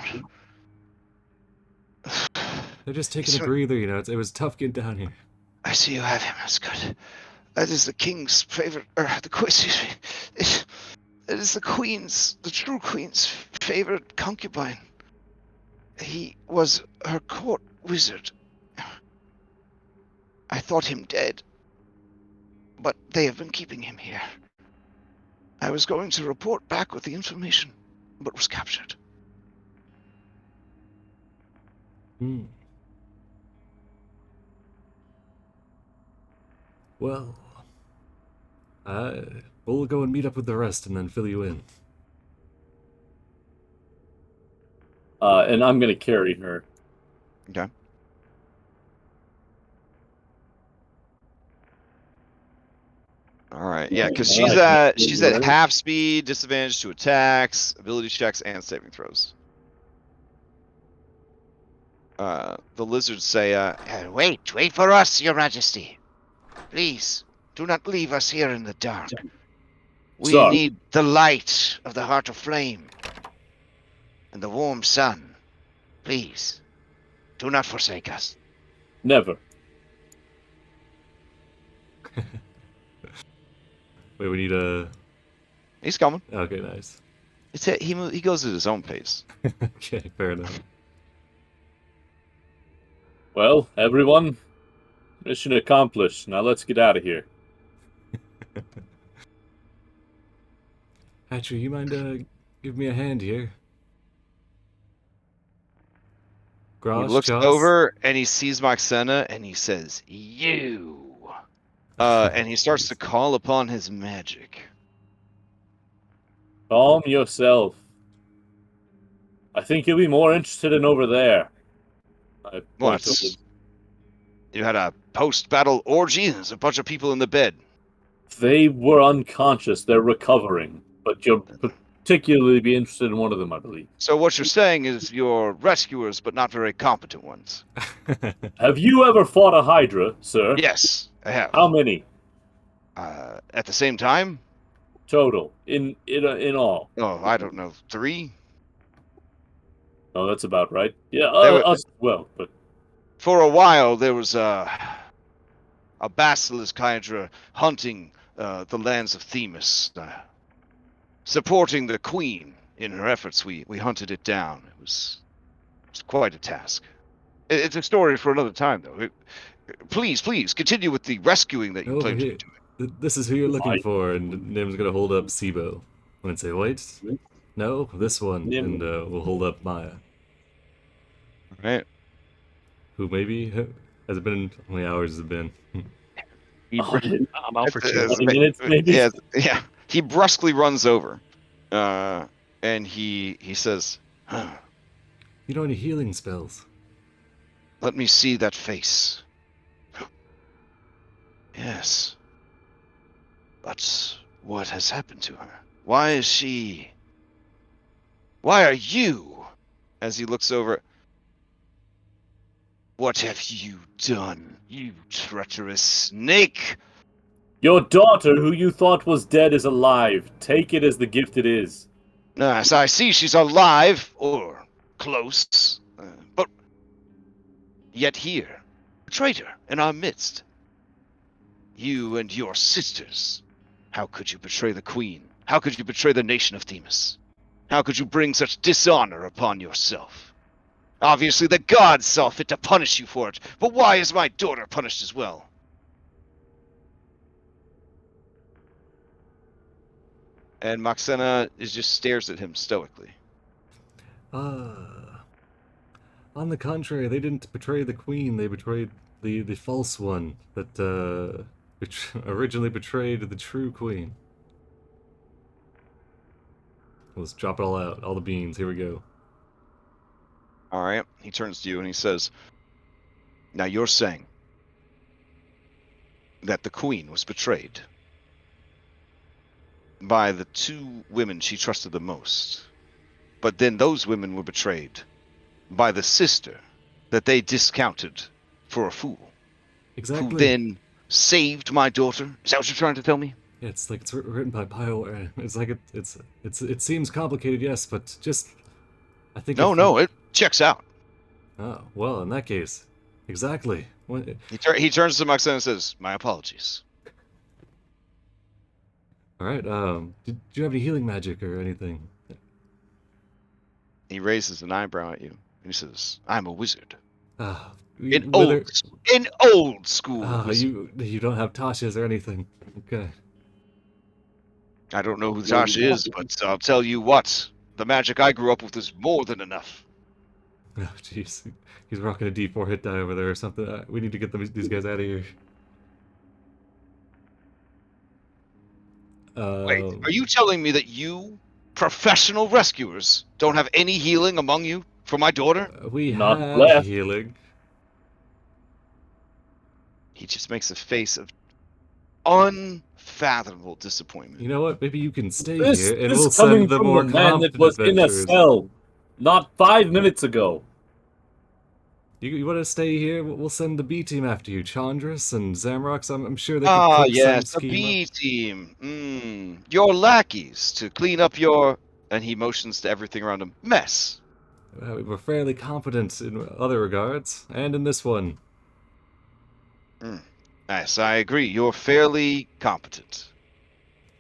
They're just taking a breather, you know. It was tough getting down here. I see you have him. That's good. That is the king's favorite, excuse me. It is the true queen's favorite concubine. He was her court wizard. I thought him dead, but they have been keeping him here. I was going to report back with the information, but was captured. Well, we'll go and meet up with the rest and then fill you in. And I'm gonna carry her. Okay. All right. Yeah, because she's at half speed, disadvantage to attacks, ability checks, and saving throws. The lizards say, Wait for us, Your Majesty. Please, do not leave us here in the dark. We Sorry. need the light of the Heart of Flame and the warm sun. Please, do not forsake us. Never. Wait, we need a... he's coming. Okay, nice. He goes at his own pace. Okay, fair enough. Well, everyone, mission accomplished. Now let's get out of here. Hatcher, you mind give me a hand here? He Grosh, looks Joss? over and he sees Moxena and he says, "You." And he starts to call upon his magic. Calm yourself. I think you'll be more interested in over there. What? You had a post-battle orgy? There's a bunch of people in the bed. They were unconscious. They're recovering. But particularly be interested in one of them, I believe. So what you're saying is you're rescuers, but not very competent ones. Have you ever fought a Hydra, sir? Yes, I have. How many? At the same time? Total. In all. Oh, I don't know. 3? Oh, that's about right. Yeah, us as well, but... For a while, there was a basilisk Hydra hunting the lands of Themis, supporting the queen in her efforts. We hunted it down. It was quite a task. It's a story for another time, though. Please, continue with the rescuing that you claim to be doing. This is who you're looking for, and Nim's gonna hold up Sibo. And say, wait, no, this one, Nim. and we'll hold up Maya. Right. Who maybe has it been? How many hours has it been? I'm out for 2 minutes, maybe. Yeah. He brusquely runs over, and he says, You know any healing spells? "Let me see that face." Yes. But what has happened to her? Why is she... Why are you? As he looks over... What have you done, you treacherous snake? Your daughter, who you thought was dead, is alive. Take it as the gift it is. Yes, I see she's alive, or close, but yet here, a traitor in our midst. You and your sisters. How could you betray the queen? How could you betray the nation of Themis? How could you bring such dishonor upon yourself? Obviously the gods saw fit to punish you for it, but why is my daughter punished as well? And Moxena just stares at him stoically. On the contrary, they didn't betray the queen, they betrayed the false one that originally betrayed the true queen. Let's drop it all out, all the beans, here we go. Alright, he turns to you and he says, now you're saying that the queen was betrayed by the 2 women she trusted the most. But then those women were betrayed by the sister that they discounted for a fool. Exactly. Who then saved my daughter? Is that what you're trying to tell me? Yeah, it's like it's written by BioWare. It's like it seems complicated, yes, but just I think No, it checks out. Oh, well, in that case, exactly. What... He turns to Moxena and says, my apologies. Alright, did you have any healing magic or anything? He raises an eyebrow at you, and he says, I'm a wizard. In old school wizard. You don't have Tasha's or anything. Okay. I don't know who Tasha is, but I'll tell you what. The magic I grew up with is more than enough. Oh, jeez. He's rocking a D4 hit die over there or something. We need to get these guys out of here. Wait, are you telling me that you, professional rescuers, don't have any healing among you for my daughter? We Not have left. Healing. He just makes a face of unfathomable disappointment. You know what? Maybe you can stay This here, and is we'll coming send the from more the man that competent was in a adventurers. cell not 5 minutes ago. You want to stay here? We'll send the B team after you, Chandras and Zamrox. I'm sure they can cook Yes, some the scheme B up. team. Your lackeys to clean up your, and he motions to everything around him, mess. We're fairly competent in other regards, and in this one. Yes, I agree. You're fairly competent.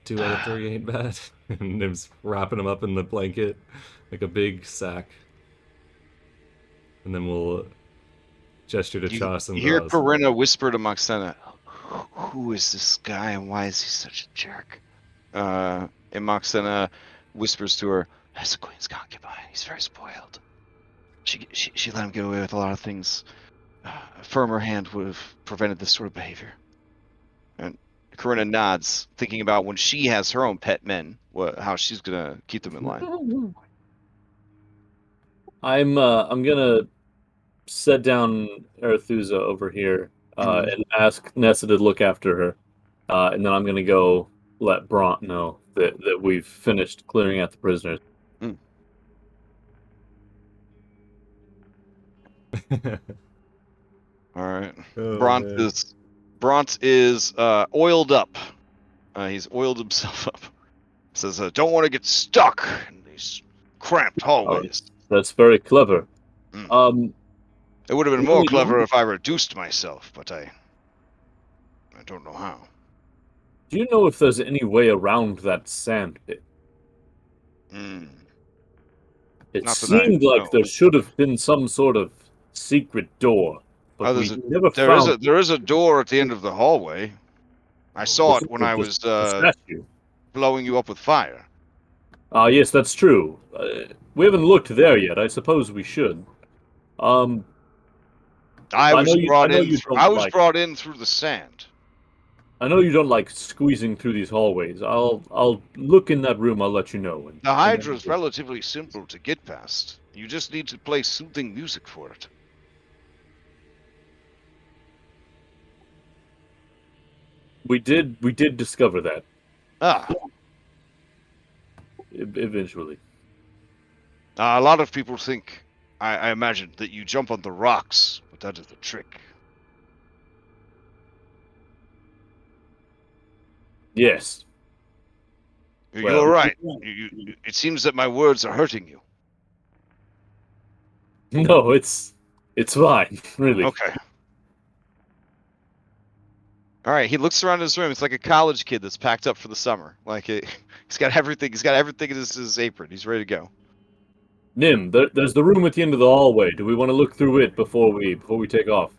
2 out of 3 ain't bad. And Nim's wrapping him up in the blanket like a big sack. And then we'll gesture to Chas and You hear Braz. Corinna whisper to Moxena, who is this guy and why is he such a jerk? And Moxena whispers to her, that's the queen's concubine. He's very spoiled. She let him get away with a lot of things. A firmer hand would have prevented this sort of behavior. And Corinna nods, thinking about when she has her own pet men, how she's gonna keep them in line. I'm gonna set down Arethusa over here and ask Nessa to look after her, and then I'm gonna go let Bront know that we've finished clearing out the prisoners. All right. Oh, Bront is oiled up. He's oiled himself up. Says, "Don't want to get stuck in these cramped hallways." That's very clever. It would have been more clever if I reduced myself, but I don't know how. Do you know if there's any way around that sand pit? It seemed like there should have been some sort of secret door, but we never found. There is a door at the end of the hallway. I saw it when I was blowing you up with fire. Yes, that's true. We haven't looked there yet. I suppose we should. I was brought in through the sand. I know you don't like squeezing through these hallways. I'll look in that room. I'll let you know. The Hydra is relatively simple to get past. You just need to play soothing music for it. We did discover that. Eventually. A lot of people think, I imagine, that you jump on the rocks, but that is the trick. Yes. You're right. It seems that my words are hurting you. No, it's fine, really. Okay. All right. He looks around his room. It's like a college kid that's packed up for the summer. Like he's got everything. He's got everything in his apron. He's ready to go. Nim, there's the room at the end of the hallway. Do we want to look through it before we take off?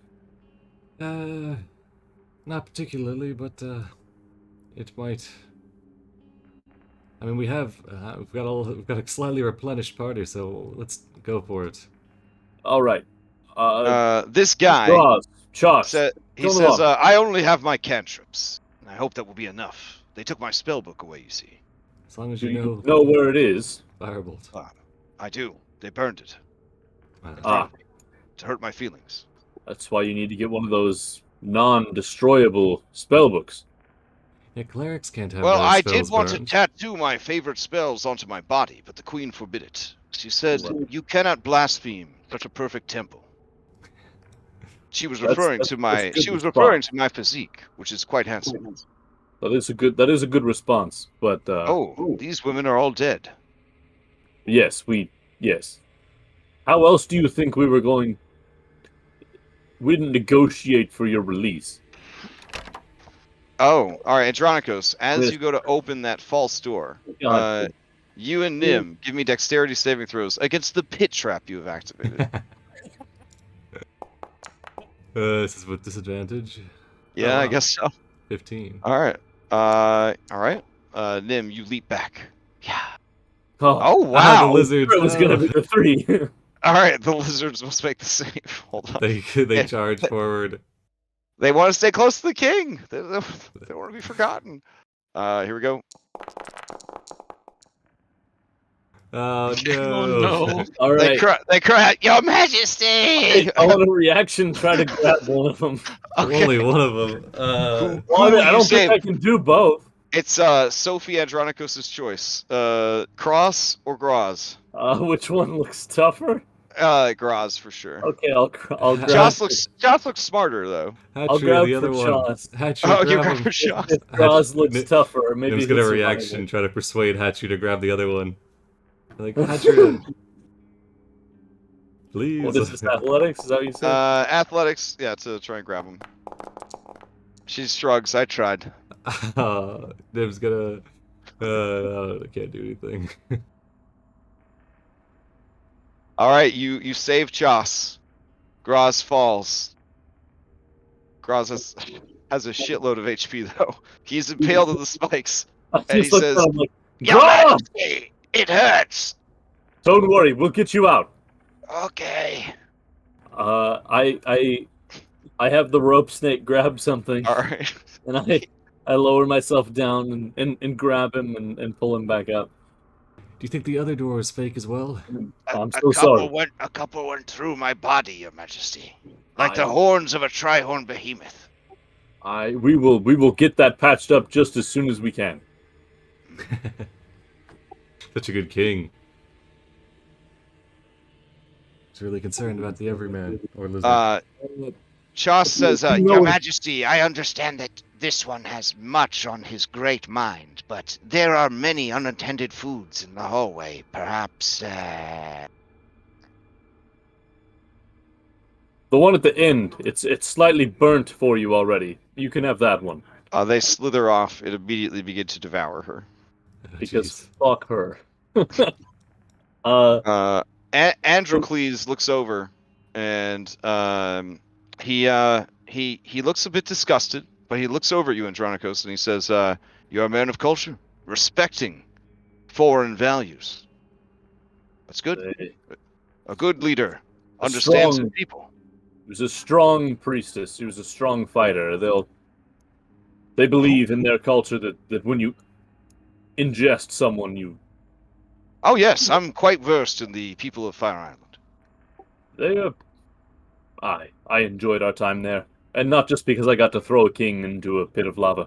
Not particularly, but it might. I mean, we've got a slightly replenished party, so let's go for it. All right. This guy says, I only have my cantrips. I hope that will be enough. They took my spell book away, you see. As long as you know where it is. Firebolt. I do. They burned it. To hurt my feelings. That's why you need to get one of those non-destroyable spell books. Yeah, clerics can't have. Well, I did want to tattoo my favorite spells onto my body, but the queen forbid it. She said, "You cannot blaspheme such a perfect temple." She was referring to my physique, which is quite handsome. That is a good response. But these women are all dead. Yes. How else do you think we didn't negotiate for your release? Oh, all right, Andronikos, as you go to open that false door, you and Nim give me dexterity saving throws against the pit trap you have activated. This is with disadvantage? Yeah, I guess so. 15. All right. Nim, you leap back. Yeah. Oh wow. The lizards. It was going to be the 3. All right, the lizards must make the save. Hold on. They charge forward. They want to stay close to the king. They don't want to be forgotten. Here we go. Oh no! Oh, no. All right. They cry out, "Your Majesty!" I want a reaction. Try to grab one of them. Okay. Only one of them. I don't think I can do both. It's Sophie Andronikos' choice. Cross or Graz? Which one looks tougher? Graz for sure. Okay, I'll grab. Joss looks smarter though. I'll grab the other one. Hatcher, you grab for Joss. If Graz looks tougher, maybe Nim's gonna reaction. Try to persuade Hatcher to grab the other one. Like Hatcher, please. What is this? Athletics? Is that what you said? Athletics. Yeah, to try and grab him. She shrugs. I tried. Nim's gonna. I can't do anything. All right, you save Joss. Graz falls. Graz has a shitload of HP though. He's impaled on the spikes, and he says, "Your Majesty, it hurts." Don't worry, we'll get you out. Okay. I have the rope snake grab something. All right. And I lower myself down and grab him and pull him back up. Do you think the other door is fake as well? I'm so sorry. A couple went through my body, Your Majesty, like the horns of a tri-horned behemoth. We will get that patched up just as soon as we can. Such a good king. He's really concerned about the everyman or lizard. Chas says, You Your know- Majesty, I understand that this one has much on his great mind, but there are many unattended foods in the hallway. Perhaps, The one at the end, it's slightly burnt for you already. You can have that one. They slither off and immediately begin to devour her. Because Jeez. fuck her. Androcles looks over, and he looks a bit disgusted, but he looks over at you, Andronicos, and he says, "You're a man of culture, respecting foreign values. That's good. A good leader understands his people." He was a strong priestess. He was a strong fighter. They believe in their culture that when you ingest someone, you Oh yes, I'm quite versed in the people of Fire Island. I enjoyed our time there, and not just because I got to throw a king into a pit of lava.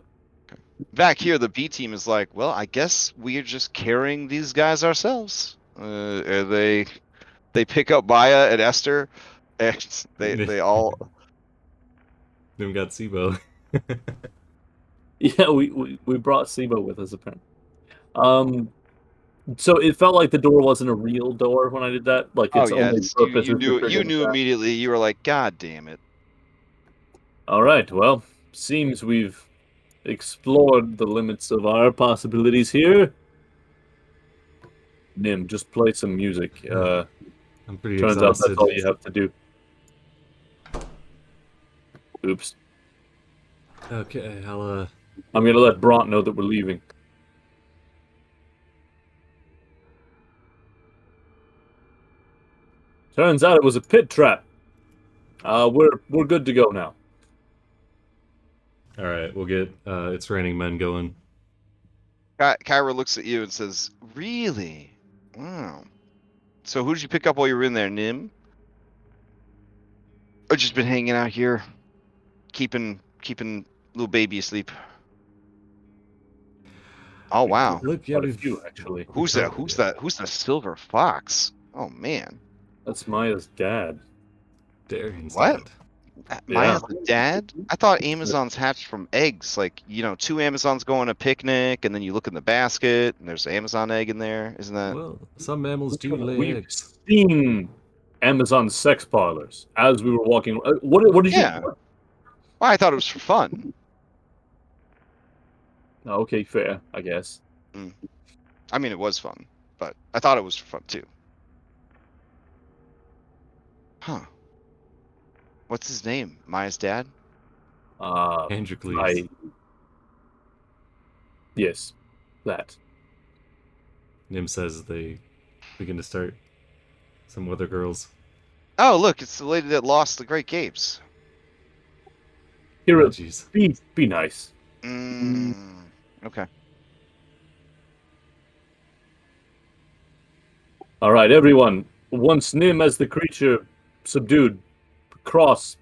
Back here, the B team is like, "Well, I guess we're just carrying these guys ourselves." And they pick up Maya and Esther, and they all. Then we got Sibo. Yeah, we brought Sibo with us apparently. So it felt like the door wasn't a real door when I did that. Like Oh its yeah, only purpose you is to trigger you the knew trap. immediately. You were like, "God damn it!" All right, well, seems we've explored the limits of our possibilities here. Nim, just play some music. I'm pretty Turns out exhausted. that's all you have to do. Oops. Okay, I'm gonna let Bront know that we're leaving. Turns out it was a pit trap. We're good to go now. all right, we'll get It's Raining Men going. Kyra looks at you and says, "Really? Wow. So who did you pick up while you were in there, Nim? I've just been hanging out here, keeping little baby asleep." Oh wow. Look, yeah, Quite a we've few, actually. Who's that? Who's the silver fox? Oh man. That's Maya's dad. Darian's What? dad. Maya's the dad? I thought Amazons hatched from eggs. Like, two Amazons go on a picnic, and then you look in the basket, and there's an Amazon egg in there. Isn't that? Well, some mammals do lay We've eggs. seen Amazon sex parlors as we were walking. What did Yeah. you? Well, I thought it was for fun. Oh, okay, fair, I guess. I mean, it was fun, but I thought it was for fun too. Huh. What's his name? Maya's dad? Androcles. Yes, that. Nim says they begin to start some other girls. Oh, look, it's the lady that lost the Great Capes. Here, Oh, jeez. be nice. Okay. All right, everyone. Once Nim as the creature subdued, cross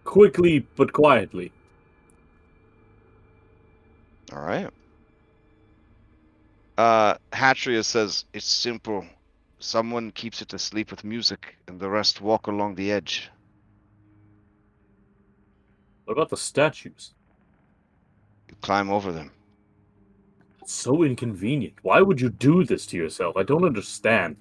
quickly but quietly. All right. Hatria says, "It's simple. Someone keeps it asleep with music, and the rest walk along the edge." What about the statues? You climb over them. It's so inconvenient. Why would you do this to yourself? I don't understand.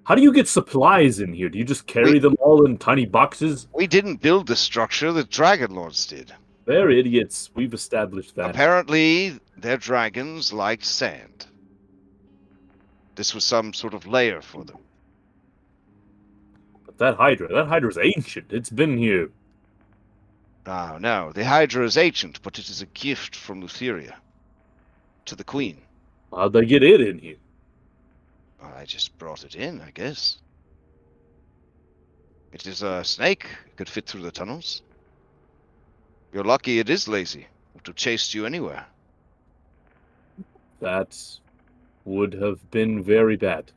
How do you get supplies in here? Do you just carry them all in tiny boxes? We didn't build the structure, the Dragonlords did. They're idiots. We've established that. Apparently, their dragons like sand. This was some sort of lair for them. But that Hydra's ancient. It's been here. Oh, no. The Hydra is ancient, but it is a gift from Lutheria to the Queen. How'd they get it in here? Well, I just brought it in, I guess. It is a snake. It could fit through the tunnels. You're lucky it is lazy. It would have chased you anywhere. That would have been very bad.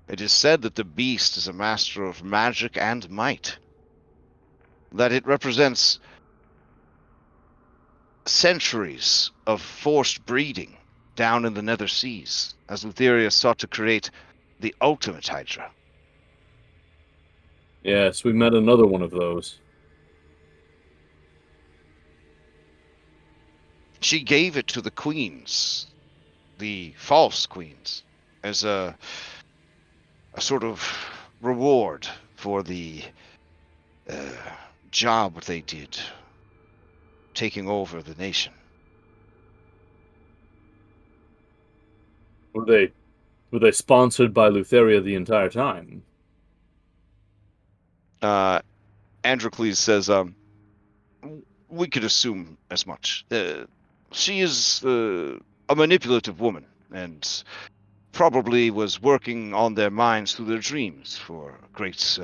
It is said that the beast is a master of magic and might. That it represents centuries of forced breeding down in the nether seas, as Lutheria sought to create the ultimate Hydra. Yes, we met another one of those. She gave it to the queens, the false queens, as a sort of reward for the job they did, taking over the nation. Were they sponsored by Lutheria the entire time? Androcles says, we could assume as much. She is a manipulative woman, and probably was working on their minds through their dreams for a great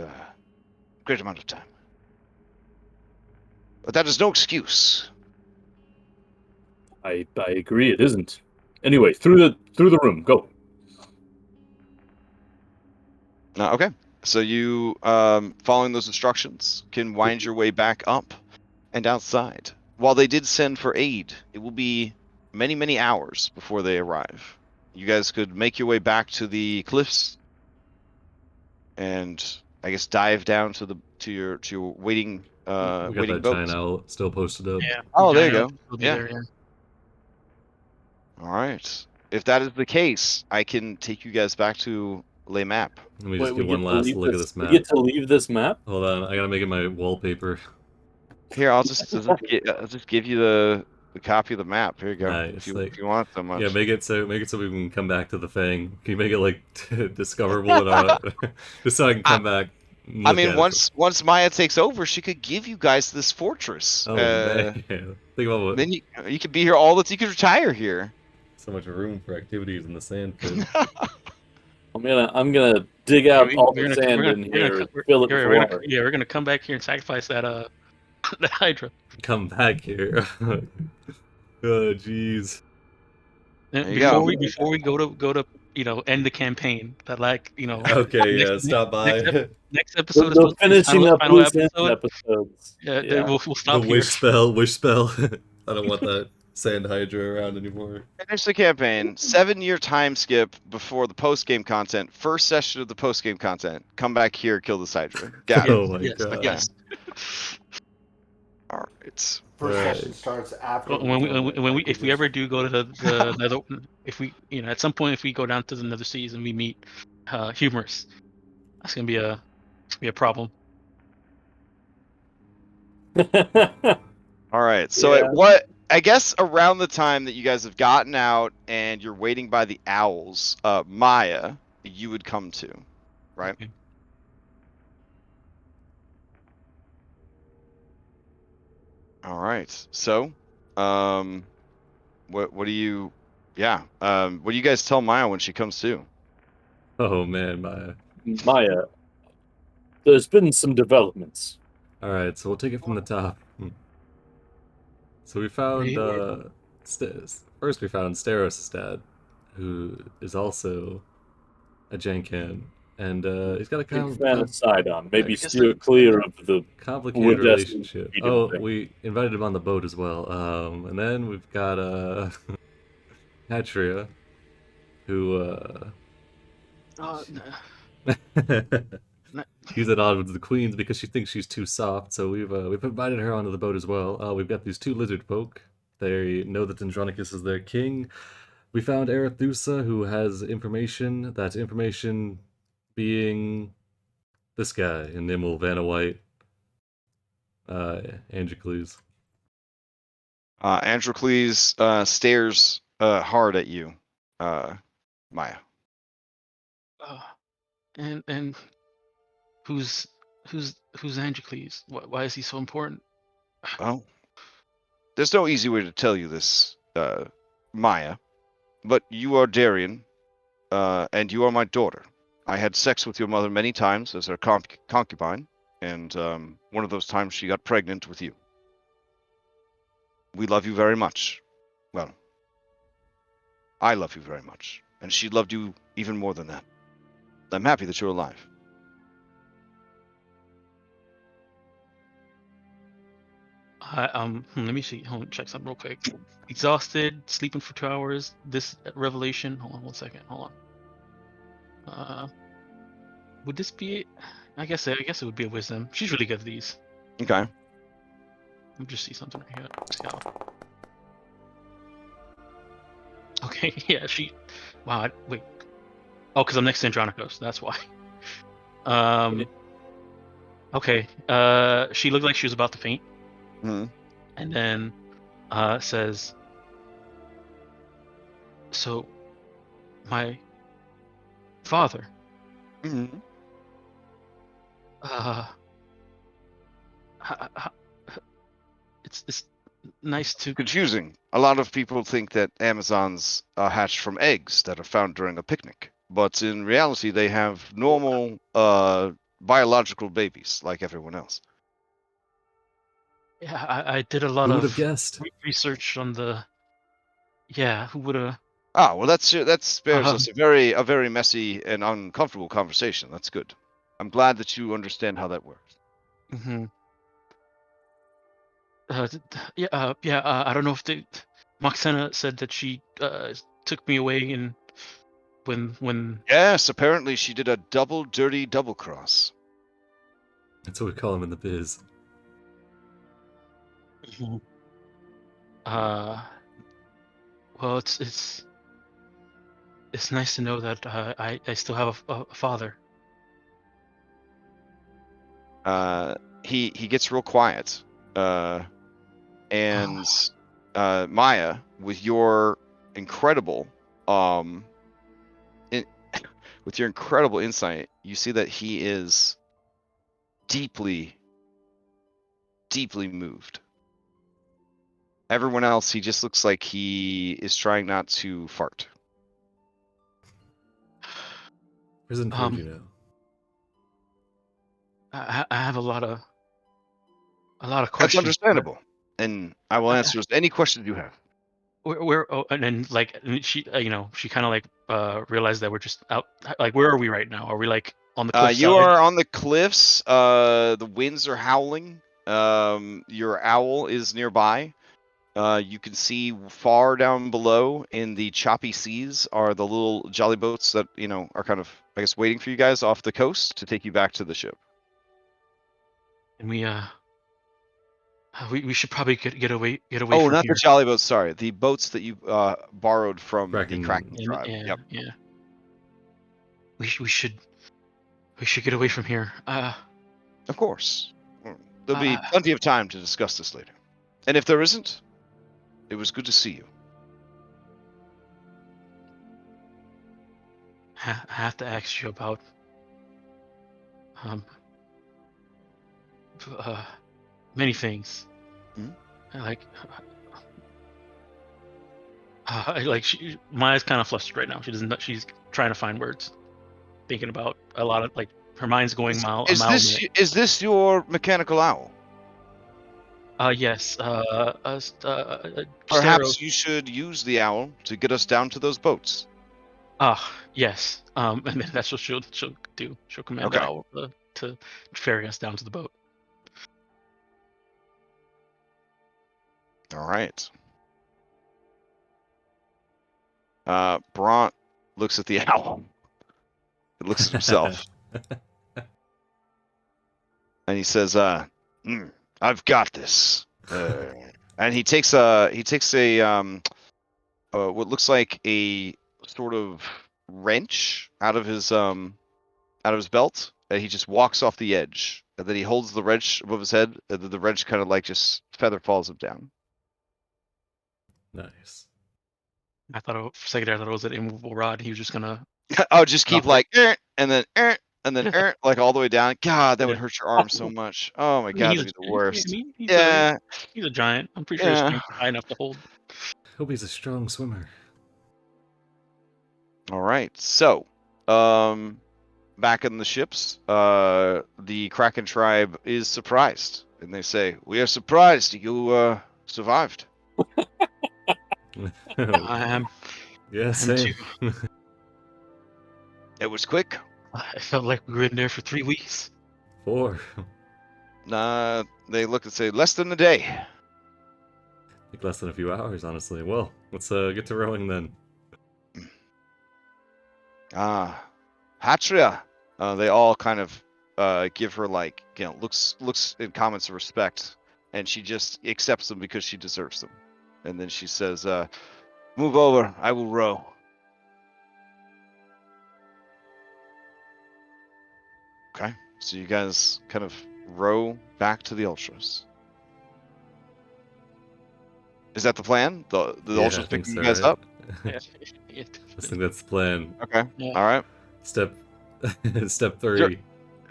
amount of time. But that is no excuse. I agree, it isn't. Anyway, through the room, go. Okay. So you, following those instructions, can wind your way back up and outside. While they did send for aid, it will be many, many hours before they arrive. You guys could make your way back to the cliffs, and I guess dive down to your waiting We got waiting that boat. giant owl still posted up. Yeah. Oh, there you Giant go. will be Yeah. there, yeah. All right. If that is the case, I can take you guys back to Le Map. Let me just Wait, get one last look at this We map. get to leave this map? Hold on, I gotta make it my wallpaper. Here, I'll just give you the copy of the map. Here you go. Nice, If you want so much. Yeah, make it so we can come back to the Fang. Can you make it like discoverable in our just so I can come back? I mean, once Maya takes over, she could give you guys this fortress. Oh man, think about what. Then you could be here all the. You could retire here. So much room for activities in the sand pit. I'm gonna dig out all the sand in here and fill it with water. We're gonna come back here and sacrifice that that Hydra. Come back here. Oh jeez. Before we go to end the campaign, that Okay, yeah, stop by. Next episode is finishing up final episodes. Yeah, we'll stop the here. wish spell. I don't want that sand hydra around anymore. Finish the campaign. 7-year time skip before the post game content. First session of the post game content. Come back here, kill this hydra. Got it. Oh my god. Yes. All right. First session starts after. If we ever do go to the nether, if we at some point if we go down to the nether seas and we meet Humorous, that's gonna be a problem. All right. So I guess around the time that you guys have gotten out and you're waiting by the owls, Maya, you would come to, right? Okay. All right. So, what do you guys tell Maya when she comes to? Oh man, Maya, there's been some developments. All right, so we'll take it from the top. So we found first we found Steros' dad, who is also a Genkan, and he's got a kind of side on. Maybe steer clear of the complicated relationship. Oh, we invited him on the boat as well. And then we've got Hatria, who she's at odds with the queens because she thinks she's too soft. So we've invited her onto the boat as well. We've got these two lizard folk. They know that Andronicus is their king. We found Arethusa, who has information. That information being this guy, Nimble Vanna White, Androcles. Androcles stares hard at you, Maya. And who's Androcles? Why is he so important? Oh, there's no easy way to tell you this, Maya, but you are Darian, and you are my daughter. I had sex with your mother many times as her concubine, and one of those times she got pregnant with you. We love you very much. Well, I love you very much, and she loved you even more than that. I'm happy that you're alive. Let me see. Hold on, check something real quick. Exhausted, sleeping for 2 hours. This revelation. Hold on 1 second. Hold on. Would this be? I guess it would be a wisdom. She's really good at these. Okay. Let me just see something right here. See how. Okay. Yeah. Wow. Wait. Oh, because I'm next to Andronicos. That's why. Okay. She looked like she was about to faint. Mm-hmm. And then says, so my father, Mm-hmm. it's nice to Confusing. A lot of people think that Amazons are hatched from eggs that are found during a picnic, but in reality, they have normal biological babies like everyone else. Yeah, I did a lot Who would have of guessed? research on the. Yeah, who would have? Ah, well, that spares us a very messy and uncomfortable conversation. That's good. I'm glad that you understand how that works. Mm-hmm. I don't know if Moxena said that she took me away and when. Yes, apparently she did a dirty double cross. That's what we call him in the biz. Mhm. Well, it's nice to know that I still have a father. He gets real quiet. And Maya, with your incredible with your incredible insight, you see that he is deeply moved. Everyone else, he just looks like he is trying not to fart. Prison food, you know. I have a lot of questions. That's understandable, and I will answer any questions you have. And then she she kind of realized that we're just out. Like, where are we right now? Are we like on the cliff You side? are on the cliffs. The winds are howling. Your owl is nearby. You can see far down below in the choppy seas are the little jolly boats that are kind of, I guess, waiting for you guys off the coast to take you back to the ship. And we should probably get away. Oh, from not here. the jolly boats. Sorry, the boats that you borrowed from the Kraken tribe. Yeah, Yep. yeah. We should get away from here. Of course. There'll be plenty of time to discuss this later. And if there isn't, it was good to see you. I have to ask you about many things. Maya's kind of flustered right now. She's trying to find words, thinking about a lot of her mind's going a mile a minute. Is this your mechanical owl? Yes. Perhaps you should use the owl to get us down to those boats. Yes. And then that's what she'll do. She'll command the owl to ferry us down to the boat. All right. Bront looks at the owl. He looks at himself. And he says, I've got this. And he takes a what looks like a sort of wrench out of his belt, and he just walks off the edge. And then he holds the wrench above his head, and then the wrench kind of just feather falls him down. Nice. I thought for a second there, I thought it was an immovable rod. He was just gonna. Just keep and then like all the way down. God, that would hurt your arm so much. Oh my God, that'd be the worst. He's a giant. I'm pretty sure his strength is high enough to hold. Hope he's a strong swimmer. All right, so back in the ships, the Kraken tribe is surprised, and they say, "We are surprised you survived." I am. Yeah, same. It was quick. I felt like we were in there for 3 weeks. 4. They look and say, less than a day. Like less than a few hours, honestly. Well, let's get to rowing then. Hatria. They all kind of give her like, looks in comments of respect, and she just accepts them because she deserves them. And then she says, "Move over. I will row." Okay. So you guys kind of row back to the Ultras. Is that the plan? The Yeah, Ultras I think picking so, you guys right? up? Yeah. I think that's the plan. Okay. Yeah. All right. Step step 3.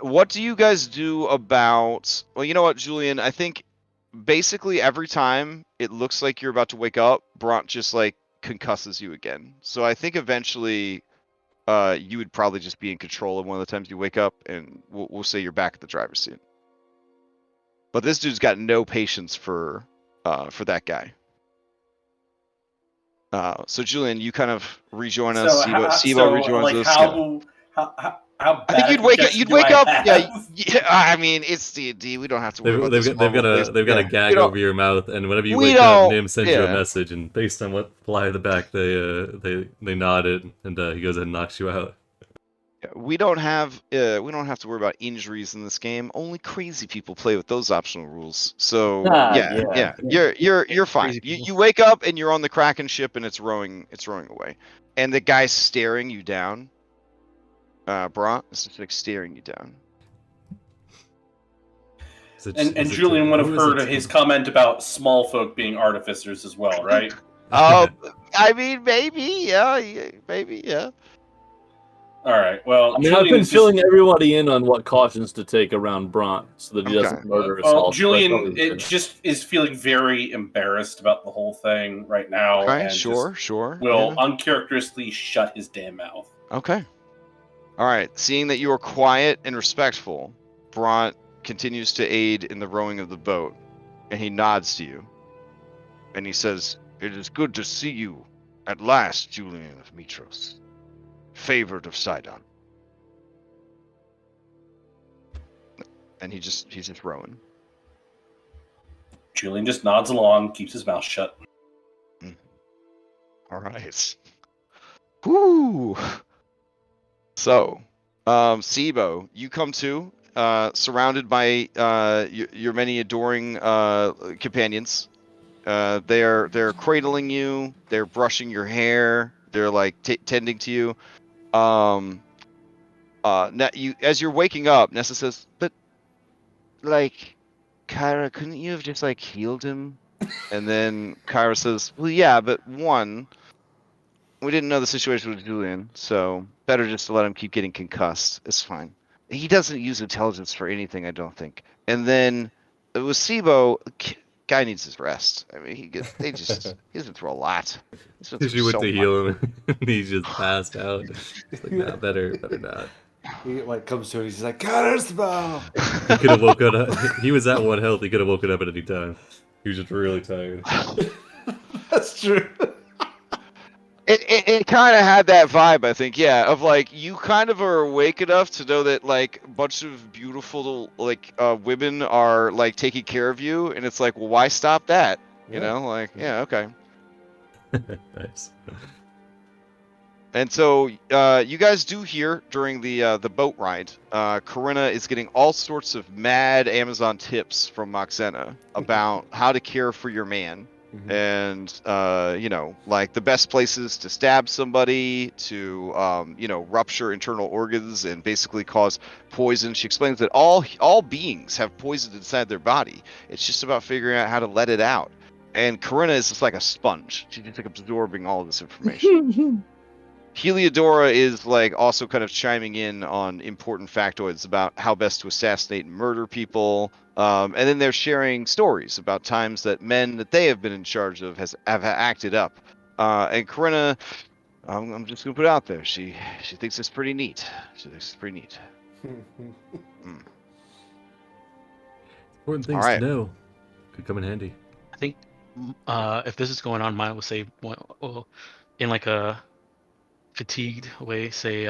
What do you guys do about? Well, you know what, Julian? I think basically every time it looks like you're about to wake up, Bront just like concusses you again. So I think eventually, you would probably just be in control of one of the times you wake up, and we'll say you're back at the driver's seat. But this dude's got no patience for that guy. So Julian, you kind of rejoin us. Sibo rejoins like us. how I think bad you'd a wake up. congestion You'd do wake I up. Yeah, have? yeah. I mean, it's D&D. We don't have to worry about this. They've got a gag over your mouth, and whenever you We wake up, don't- Nim sends you a yeah. message, and based on what fly at the back, they nod it, and he goes ahead and knocks you out. We don't have to worry about injuries in this game. Only crazy people play with those optional rules. So yeah. You're fine. Crazy people. You wake up and you're on the Kraken ship and it's rowing away. And the guy's staring you down. Bront is just like staring you down. And Julian would have heard his comment about small folk being artificers as well, right? I mean, maybe, yeah. All right. Well, I mean, I've been filling everybody in on what cautions to take around Bront so that he doesn't murder us all. Well, Julian just is feeling very embarrassed about the whole thing right now, Okay, and sure. will uncharacteristically shut his damn mouth. Okay. All right. Seeing that you are quiet and respectful, Bront continues to aid in the rowing of the boat, and he nods to you, and he says, "It is good to see you at last, Julian of Mitros, favored of Sidon." And he's just rowing. Julian just nods along, keeps his mouth shut. All right. Whoo. So, Sibo, you come to, surrounded by your many adoring companions. They're cradling you. They're brushing your hair. They're like tending to you. As you're waking up, Nessa says, "But, like, Kyra, couldn't you have just like healed him?" And then Kyra says, "Well, yeah, but one, we didn't know the situation with Julian, so better just to let him keep getting concussed. It's fine. He doesn't use intelligence for anything, I don't think. And then with Sibo, guy needs his rest. I mean, he's been through a lot. She went to heal him, and he just passed out. He's like, nah, better not." He like comes to it. He's like, "Counterspell." He could have woken up. He was at 1 health. He could have woken up at any time. He was just really tired. That's true. It kind of had that vibe, I think, yeah, of like you kind of are awake enough to know that like a bunch of beautiful like women are like taking care of you, and it's like, well, why stop that? You know, like, yeah, okay. Nice. And so you guys do hear during the boat ride, Corinna is getting all sorts of mad Amazon tips from Moxena about how to care for your man. And like the best places to stab somebody, to rupture internal organs and basically cause poison. She explains that all beings have poison inside their body. It's just about figuring out how to let it out. And Corinna is just like a sponge. She's just like absorbing all of this information. Heliodora is like also kind of chiming in on important factoids about how best to assassinate and murder people. And then they're sharing stories about times that men that they have been in charge of have acted up. And Corinna, I'm just gonna put it out there. She thinks it's pretty neat. Important things to know. Could come in handy. I think if this is going on, mine would say, well, in like a fatigued way, say,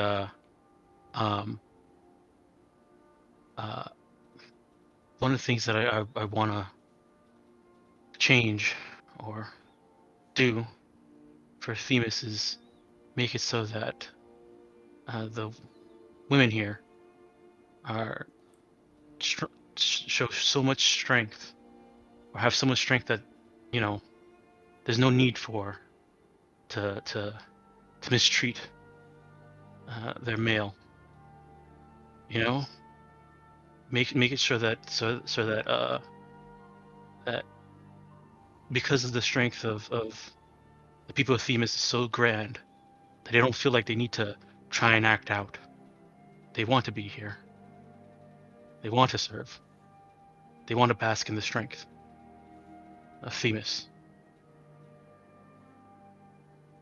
one of the things that I want to change or do for Themis is make it so that the women here are show so much strength, or have so much strength that, you know, there's no need for to mistreat their male. You know, make it sure that that because of the strength of the people of Themis is so grand that they don't feel like they need to try and act out. They want to be here. They want to serve. They want to bask in the strength of Themis.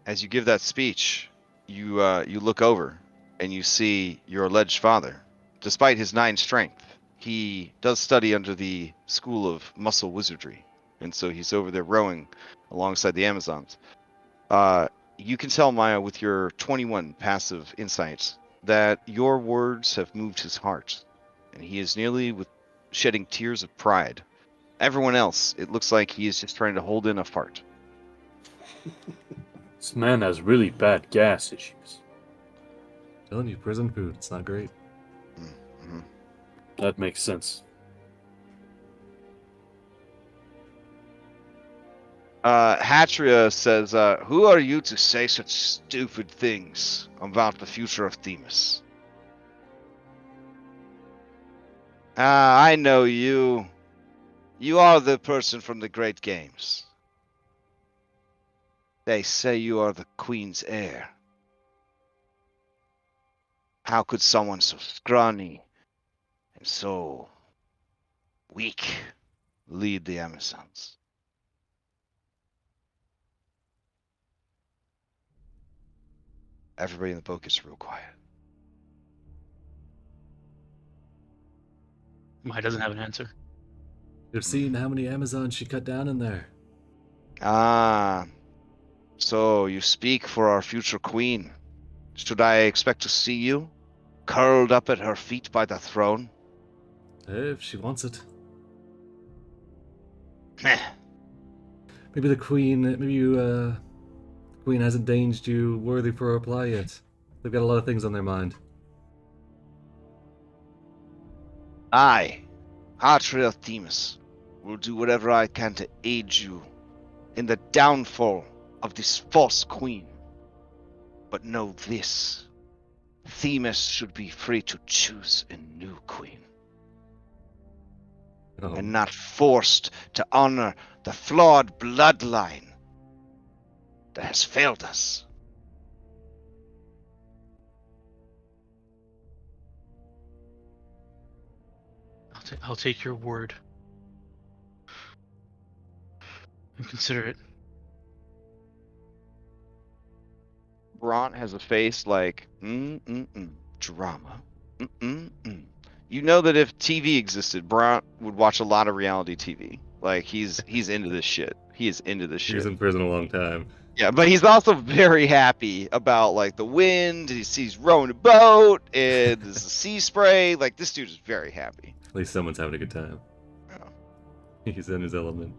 As you give that speech, you look over and you see your alleged father. Despite his 9 strength, he does study under the school of muscle wizardry, and so he's over there rowing alongside the Amazons. You can tell, Maya, with your 21 passive insights, that your words have moved his heart, and he is nearly shedding tears of pride. Everyone else, it looks like he is just trying to hold in a fart. This man has really bad gas issues. Telling you, prison food, it's not great. Mm-hmm. That makes sense. Hatria says, who are you to say such stupid things about the future of Themis? I know you. You are the person from the Great Games. They say you are the Queen's heir. How could someone so scrawny and so weak lead the Amazons? Everybody in the boat gets real quiet. Maya doesn't have an answer. You've seen how many Amazons she cut down in there. Ah, so you speak for our future queen. Should I expect to see you curled up at her feet by the throne? If she wants it. Meh. Maybe the queen, the queen hasn't deemed you worthy for a reply yet. They've got a lot of things on their mind. I, Hatria Themis, will do whatever I can to aid you in the downfall of this false queen. But know this, Themis should be free to choose a new queen. Oh. And not forced to honor the flawed bloodline that has failed us. I'll take your word and consider it. Bront has a face like, drama. You know that if TV existed, Bront would watch a lot of reality TV. Like, he's into this shit. He is into this shit. He was in prison a long time. Yeah, but he's also very happy about, like, the wind. He's rowing a boat, and there's a sea spray. Like, this dude is very happy. At least someone's having a good time. Yeah. He's in his element.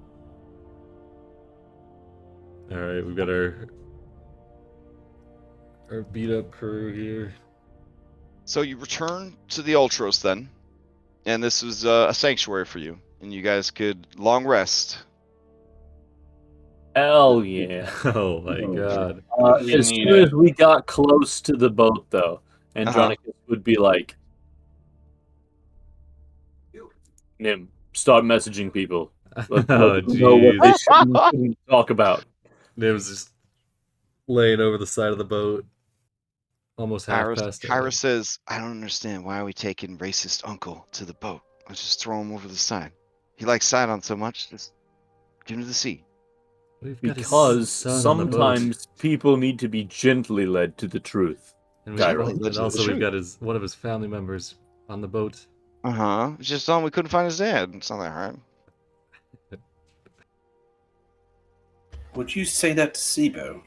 Alright, we've got our beat up crew here. So you return to the Ultros then, and this was a sanctuary for you, and you guys could long rest. Hell yeah. Oh my god. As soon as we got close to the boat, though, Andronicus would be like, Nim, start messaging people. Let them know what they shouldn't talk about. Nim's just laying over the side of the boat. Almost half past. Kyra says, I don't understand. Why are we taking racist uncle to the boat? Let's just throw him over the side. He likes Sidon so much, just give him to the sea. Because sometimes people need to be gently led to the truth. And also we've got one of his family members on the boat. It's just we couldn't find his dad. It's not that hard. Would you say that to Sibo?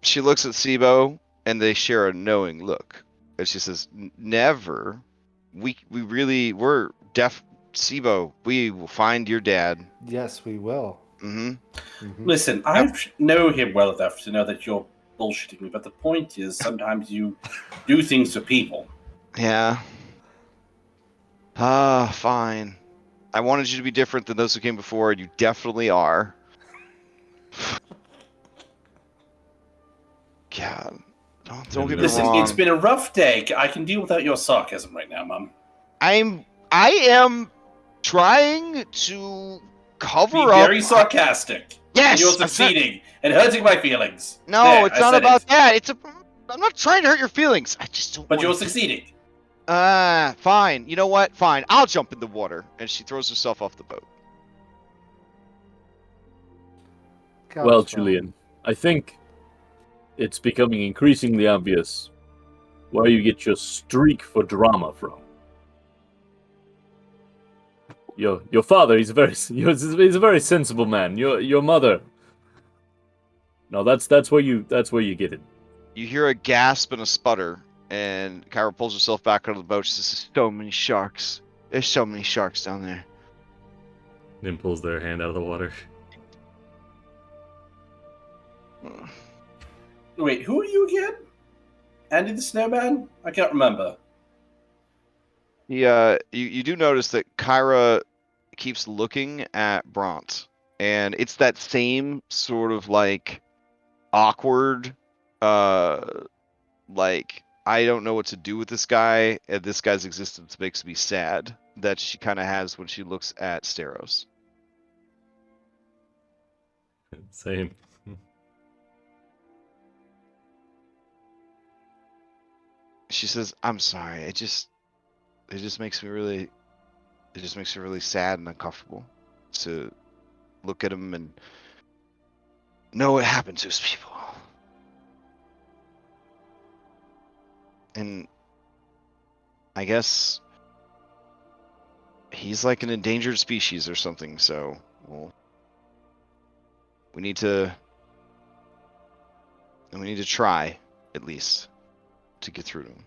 She looks at Sibo, and they share a knowing look. And she says, never. We're Sibo, we will find your dad. Yes, we will. Listen, I know him well enough to know that you're bullshitting me, but the point is sometimes you do things to people. Yeah. Fine. I wanted you to be different than those who came before, and you definitely are. God. Don't get me Listen, wrong. it's been a rough day. I can deal without your sarcasm right now, Mum. I am trying to cover Be up. very sarcastic. Yes, And you're succeeding and hurting my feelings. No, there, it's not about that. I'm not trying to hurt your feelings. I just don't. But you're succeeding. Fine. You know what? Fine. I'll jump in the water. And she throws herself off the boat. Well, Julian, I think it's becoming increasingly obvious where you get your streak for drama from. Your father, he's a very sensible man. Your mother. No, that's where you get it. You hear a gasp and a sputter, and Kyra pulls herself back out of the boat. She says, "There's so many sharks. There's so many sharks down there." Nim pulls their hand out of the water. Wait, who are you again? Andy the Snowman? I can't remember. You do notice that Kyra keeps looking at Bront, and it's that same sort of like awkward, like I don't know what to do with this guy, and this guy's existence makes me sad, that she kind of has when she looks at Steros. Same. She says, "I'm sorry. It just makes me really sad and uncomfortable to look at him and know what happened to his people. And I guess he's like an endangered species or something, so we need to try, at least, to get through to him."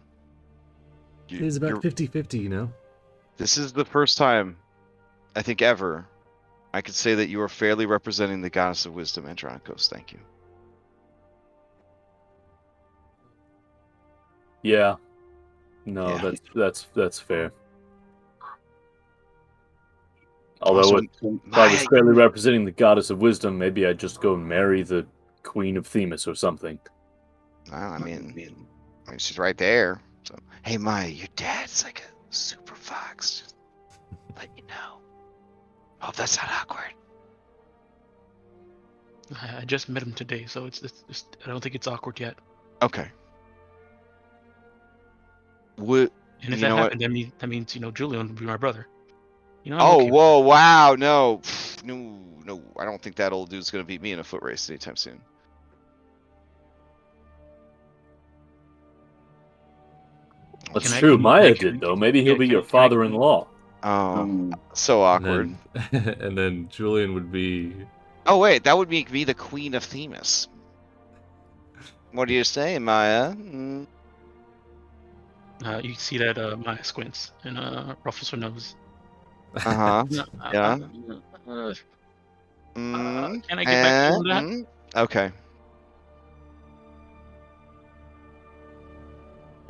It is about 50-50, you know? This is the first time, I think ever, I could say that you are fairly representing the goddess of wisdom, Andronikos. Thank you. Yeah. No, yeah. That's fair. Although if I was fairly representing the goddess of wisdom, maybe I'd just go and marry the Queen of Themis or something. Well, I mean, she's right there. So, hey, Maya, your dad's like a super fox. Just let you know. Hope that's not awkward. I just met him today, so it's I don't think it's awkward yet. Okay. And if that happened, that means Julian would be my brother. Whoa, wow, no, I don't think that old dude's gonna beat me in a foot race anytime soon. That's true. Maya did, though. Maybe he'll be your father-in-law. Oh, so awkward. And then Julian would be... Oh, wait, that would make me the Queen of Themis. What do you say, Maya? You see that Maya squints and ruffles her nose. Uh-huh. Yeah. Can I get back to that? Okay.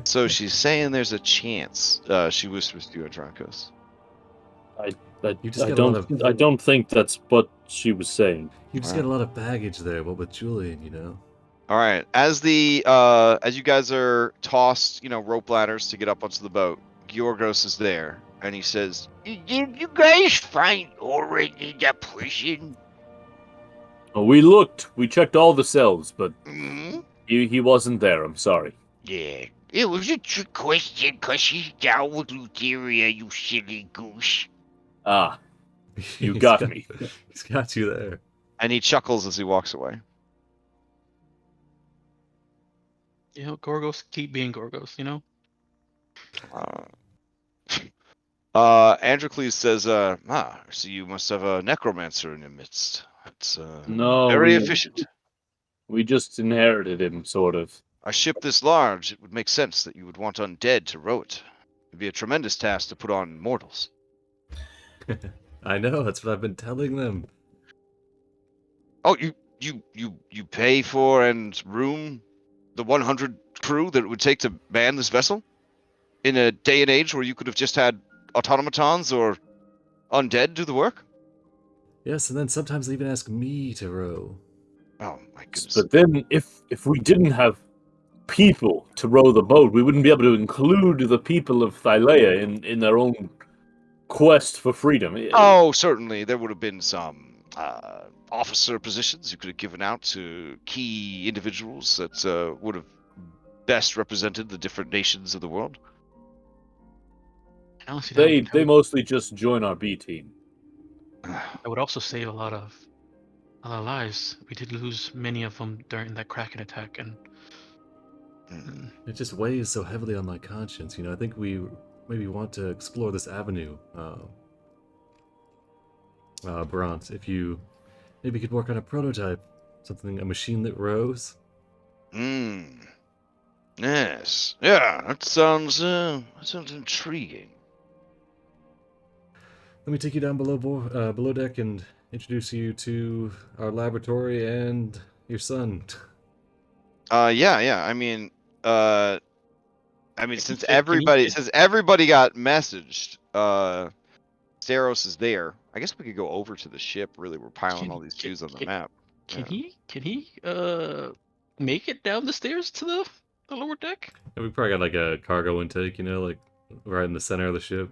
So she's saying there's a chance. She whispers to you, Andronikos. I don't think that's what she was saying. You just got a lot of baggage there. What with Julian, All right. As you guys are tossed, rope ladders to get up onto the boat, Georgos is there, and he says, "Did you guys find Ohlen in the prison?" Oh, we looked. We checked all the cells, but he wasn't there. I'm sorry. Yeah. It was a trick question, because he's down with Lutheria, you silly goose. Ah, you got me. He's got you there. And he chuckles as he walks away. Gorgos keep being Gorgos, Androcles says, so you must have a necromancer in your midst. It's very efficient. We just inherited him, sort of. A ship this large, it would make sense that you would want undead to row it. It'd be a tremendous task to put on mortals. I know, that's what I've been telling them. Oh, you pay for and room the 100 crew that it would take to man this vessel? In a day and age where you could have just had automatons or undead do the work? Yes, and then sometimes they even ask me to row. Oh my goodness. But then, if we didn't have people to row the boat, we wouldn't be able to include the people of Thylea in their own quest for freedom. Oh, certainly. There would have been some officer positions you could have given out to key individuals that would have best represented the different nations of the world. They mostly just join our B team. I would also save a lot of lives. We did lose many of them during that Kraken attack, and It just weighs so heavily on my conscience. You know, I think we maybe want to explore this avenue. Bront, if you maybe could work on a prototype, a machine that rows. Yes. Yeah, that sounds intriguing. Let me take you down below deck and introduce you to our laboratory and your son. Yeah. Since everybody got messaged, Theros is there. I guess we could go over to the ship. Really, we're piling all these dudes on the map. Can he make it down the stairs to the lower deck? And we probably got like a cargo intake, you know, like right in the center of the ship.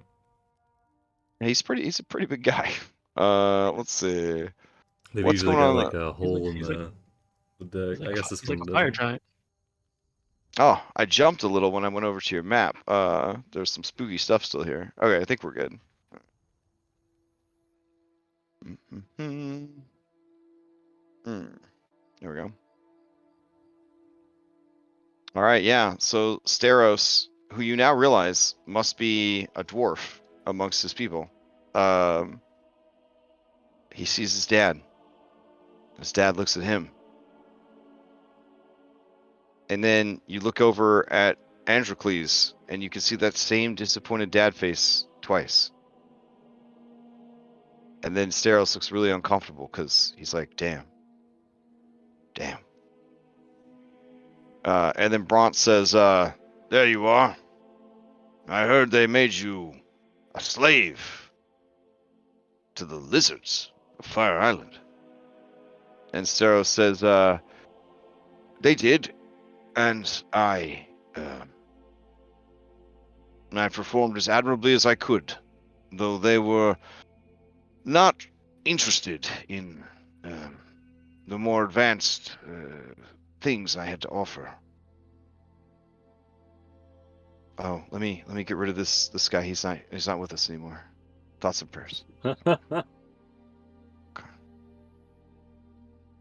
He's a pretty big guy. Let's see. They've What's usually going got on? like a hole in the deck. I guess this one like a doesn't. fire giant. Oh, I jumped a little when I went over to your map. There's some spooky stuff still here. Okay, I think we're good. There we go. All right, yeah. So Steros, who you now realize must be a dwarf amongst his people, he sees his dad. His dad looks at him. And then you look over at Androcles, and you can see that same disappointed dad face twice. And then Steros looks really uncomfortable because he's like, damn. And then Bront says, there you are. I heard they made you a slave to the lizards of Fire Island. And Steros says, they did, and I performed as admirably as I could, though they were not interested in the more advanced things I had to offer. Oh, let me get rid of this guy. He's not with us anymore. Thoughts and prayers. Okay.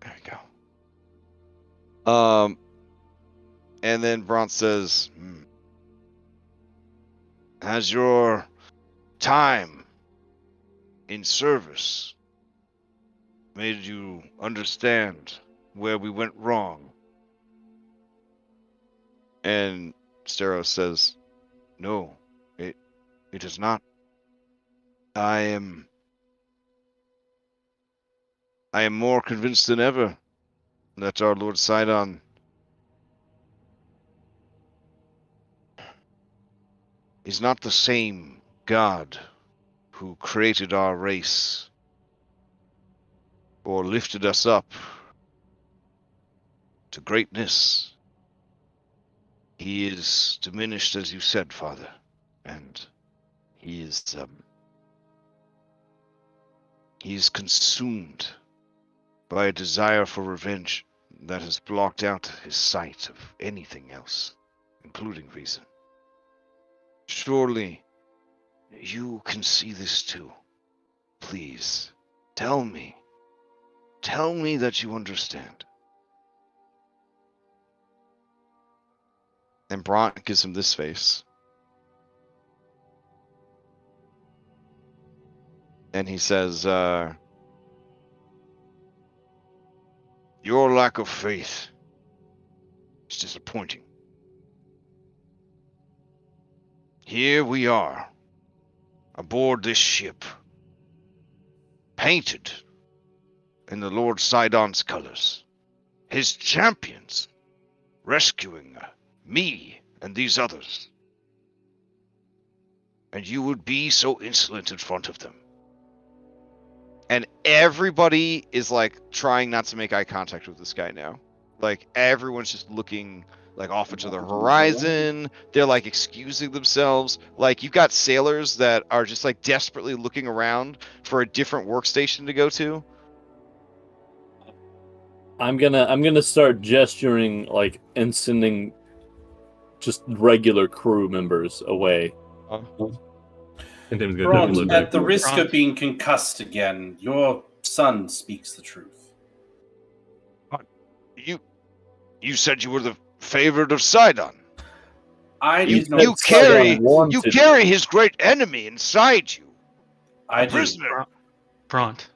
There we go. And then Bront says, has your time in service made you understand where we went wrong? And Steros says, no, it is not. I am more convinced than ever that our Lord Sidon is not the same God who created our race or lifted us up to greatness. He is diminished, as you said, Father, and he is consumed by a desire for revenge that has blocked out his sight of anything else, including reason. Surely you can see this too. Please, tell me that you understand. And Bront gives him this face. And he says, your lack of faith is disappointing. Here we are, aboard this ship, painted in the Lord Sidon's colors. His champions, rescuing me and these others. And you would be so insolent in front of them. And everybody is like trying not to make eye contact with this guy now. Like everyone's just looking like off into the horizon. They're like excusing themselves. Like you've got sailors that are just like desperately looking around for a different workstation to go to. I'm gonna start gesturing like and sending just regular crew members away. And Tim's gonna Bront, look at like, the risk Bront. of being concussed again, your son speaks the truth. You said you were the favorite of Sidon. I did not You say carry that. wanted- you carry his great enemy inside you. I A do. prisoner. Bront,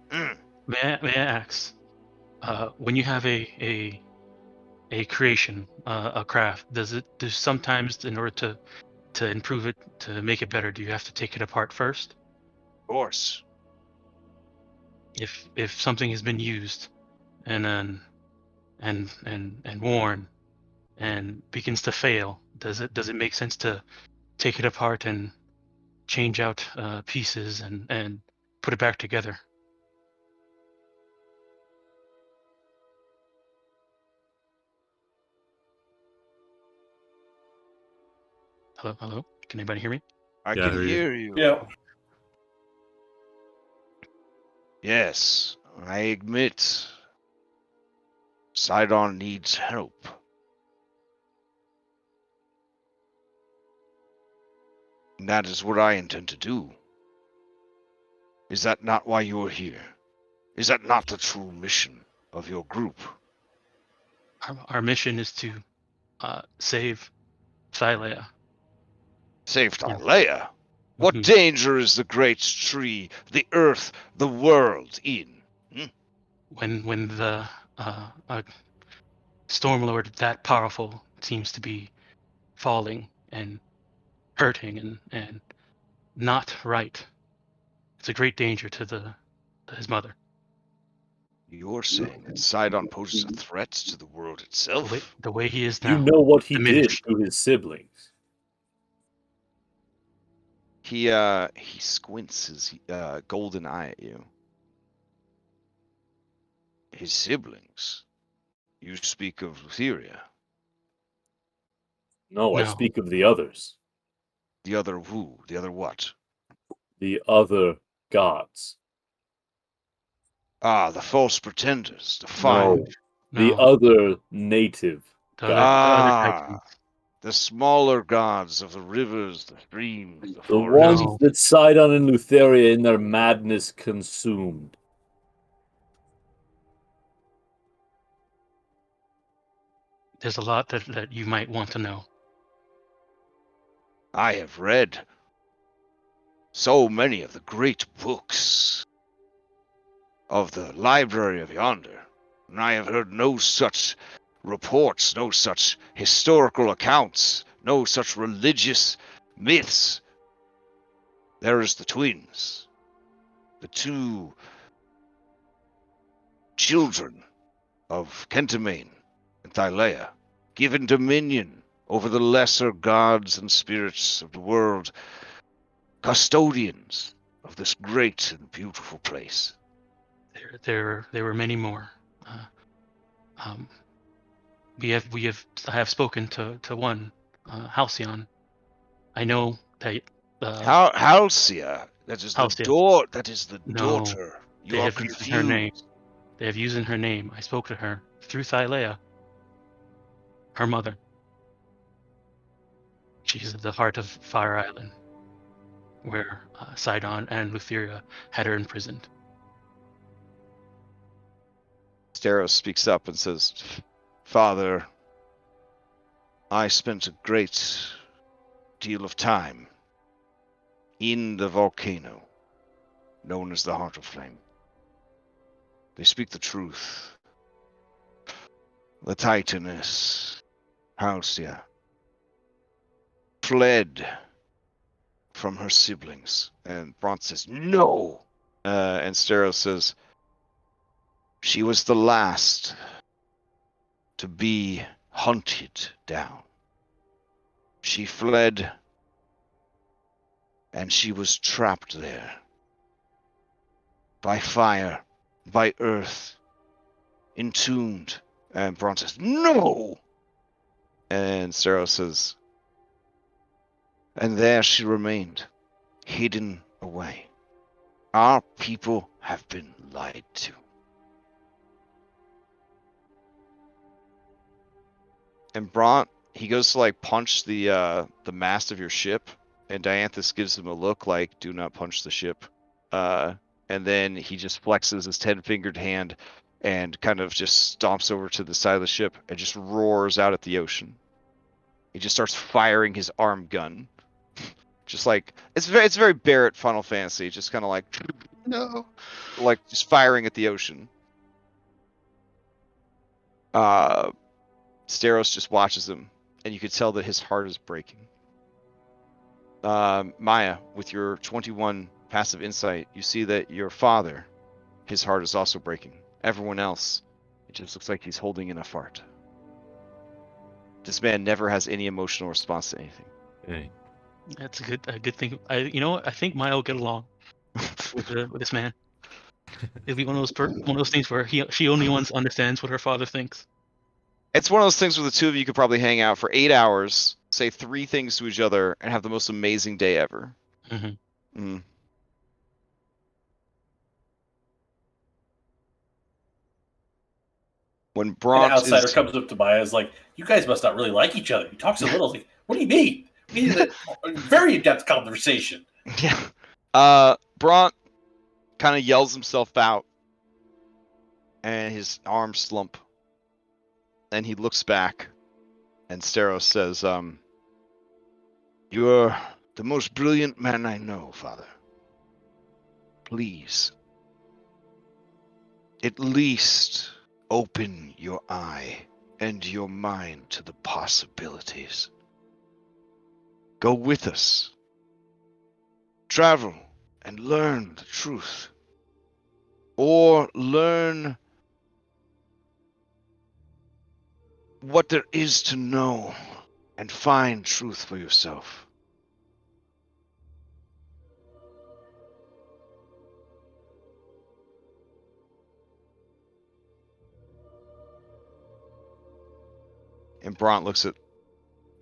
Mm. may I ask, when you have a creation, a craft, does sometimes in order to improve it, to make it better, do you have to take it apart first? Of course. If something has been used and then and worn and begins to fail, does it make sense to take it apart and change out pieces and put it back together? Hello, can anybody hear me? I Yeah, I can hear you. hear you. Yeah. Yes, I admit Sidon needs help. And that is what I intend to do. Is that not why you are here? Is that not the true mission of your group? Our mission is to save Thylea. Save Yeah. Thylea? What Mhm. danger is the great tree, the earth, the world in? When the Stormlord that powerful seems to be falling and hurting and not right, it's a great danger to his mother. You're saying that Sidon poses a threat to the world itself? The way he is now. You know what he did diminished. to his siblings. He squints his golden eye at you. His siblings? You speak of Thylea. No, I No. speak of the others. The other who? The other what? The other gods. Ah, the false pretenders, the No, five. the No. other native The gods. other Ah, Titans. the smaller gods of the rivers, the streams, the The forests. ones that Sidon and Lutheria in their madness consumed. There's a lot that you might want to know. I have read so many of the great books of the library of yonder, and I have heard no such reports, no such historical accounts, no such religious myths. There is the twins, the two children of Kentamane and Thylea, given dominion over the lesser gods and spirits of the world, custodians of this great and beautiful place. There were many more. I have spoken to one, Halcyon. I know that Halcyon, that is the Halcyon. door. That is the No, daughter. You are used her name. confused. They have used her name. I spoke to her through Thylea, her mother. She's at the heart of Fire Island, where Sidon and Lutheria had her imprisoned. Steros speaks up and says, Father, I spent a great deal of time in the volcano known as the Heart of Flame. They speak the truth. The Titaness, Halcyon, fled from her siblings. And Bront says, no! And Steros says, she was the last to be hunted down. She fled, and she was trapped there. By fire, by earth, entombed. And Bronn says, no! And Steros says, and there she remained, hidden away. Our people have been lied to. And Bronn, he goes to like punch the mast of your ship, and Dianthus gives him a look like, do not punch the ship. And then he just flexes his 10-fingered hand and kind of just stomps over to the side of the ship and just roars out at the ocean. He just starts firing his arm gun. Just like, it's very Barrett Final Fantasy, just kind of like, no, like just firing at the ocean. Steros just watches him, and you could tell that his heart is breaking. Maya, with your 21 passive insight, you see that your father, his heart is also breaking. Everyone else, it just looks like he's holding in a fart. This man never has any emotional response to anything. Hey. That's a good thing. You know what? I think Maya will get along with this man. It'll be one of those things where she only once understands what her father thinks. It's one of those things where the two of you could probably hang out for 8 hours, say 3 things to each other, and have the most amazing day ever. Mm-hmm. When Bronn an outsider comes up to Maya, is like, "You guys must not really like each other." He talks so little. Like, what do you mean? We need a very in-depth conversation. Yeah. Bronn kind of yells himself out, and his arms slump. And he looks back, and Steros says, "You're the most brilliant man I know, Father. Please, at least open your eye and your mind to the possibilities. Go with us. Travel and learn the truth. Or learn what there is to know and find truth for yourself." And Bronn looks at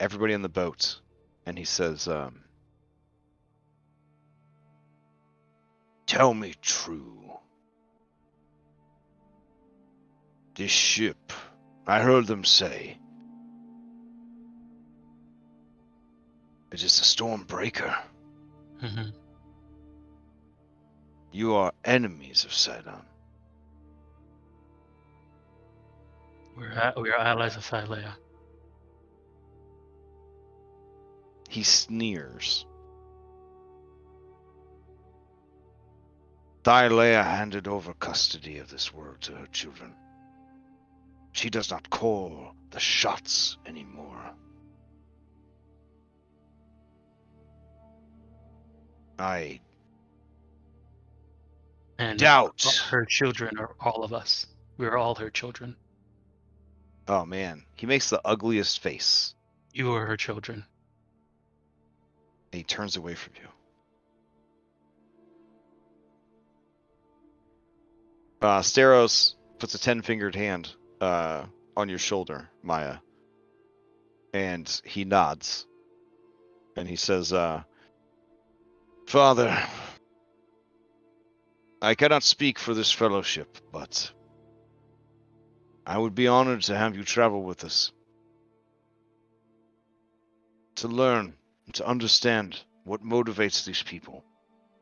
everybody on the boat, and he says, "Tell me true. This ship, I heard them say, it is a Stormbreaker. Mm-hmm. You are enemies of Sidon." We are allies of Thylea. He sneers. Thylea handed over custody of this world to her children. She does not call the shots anymore. I doubt. Her children are all of us. We are all her children. Oh man, he makes the ugliest face. You are her children. And he turns away from you. Steros puts a 10-fingered hand on your shoulder, Maya. And he nods. And he says, "Father, I cannot speak for this fellowship, but I would be honored to have you travel with us. To learn, to understand what motivates these people,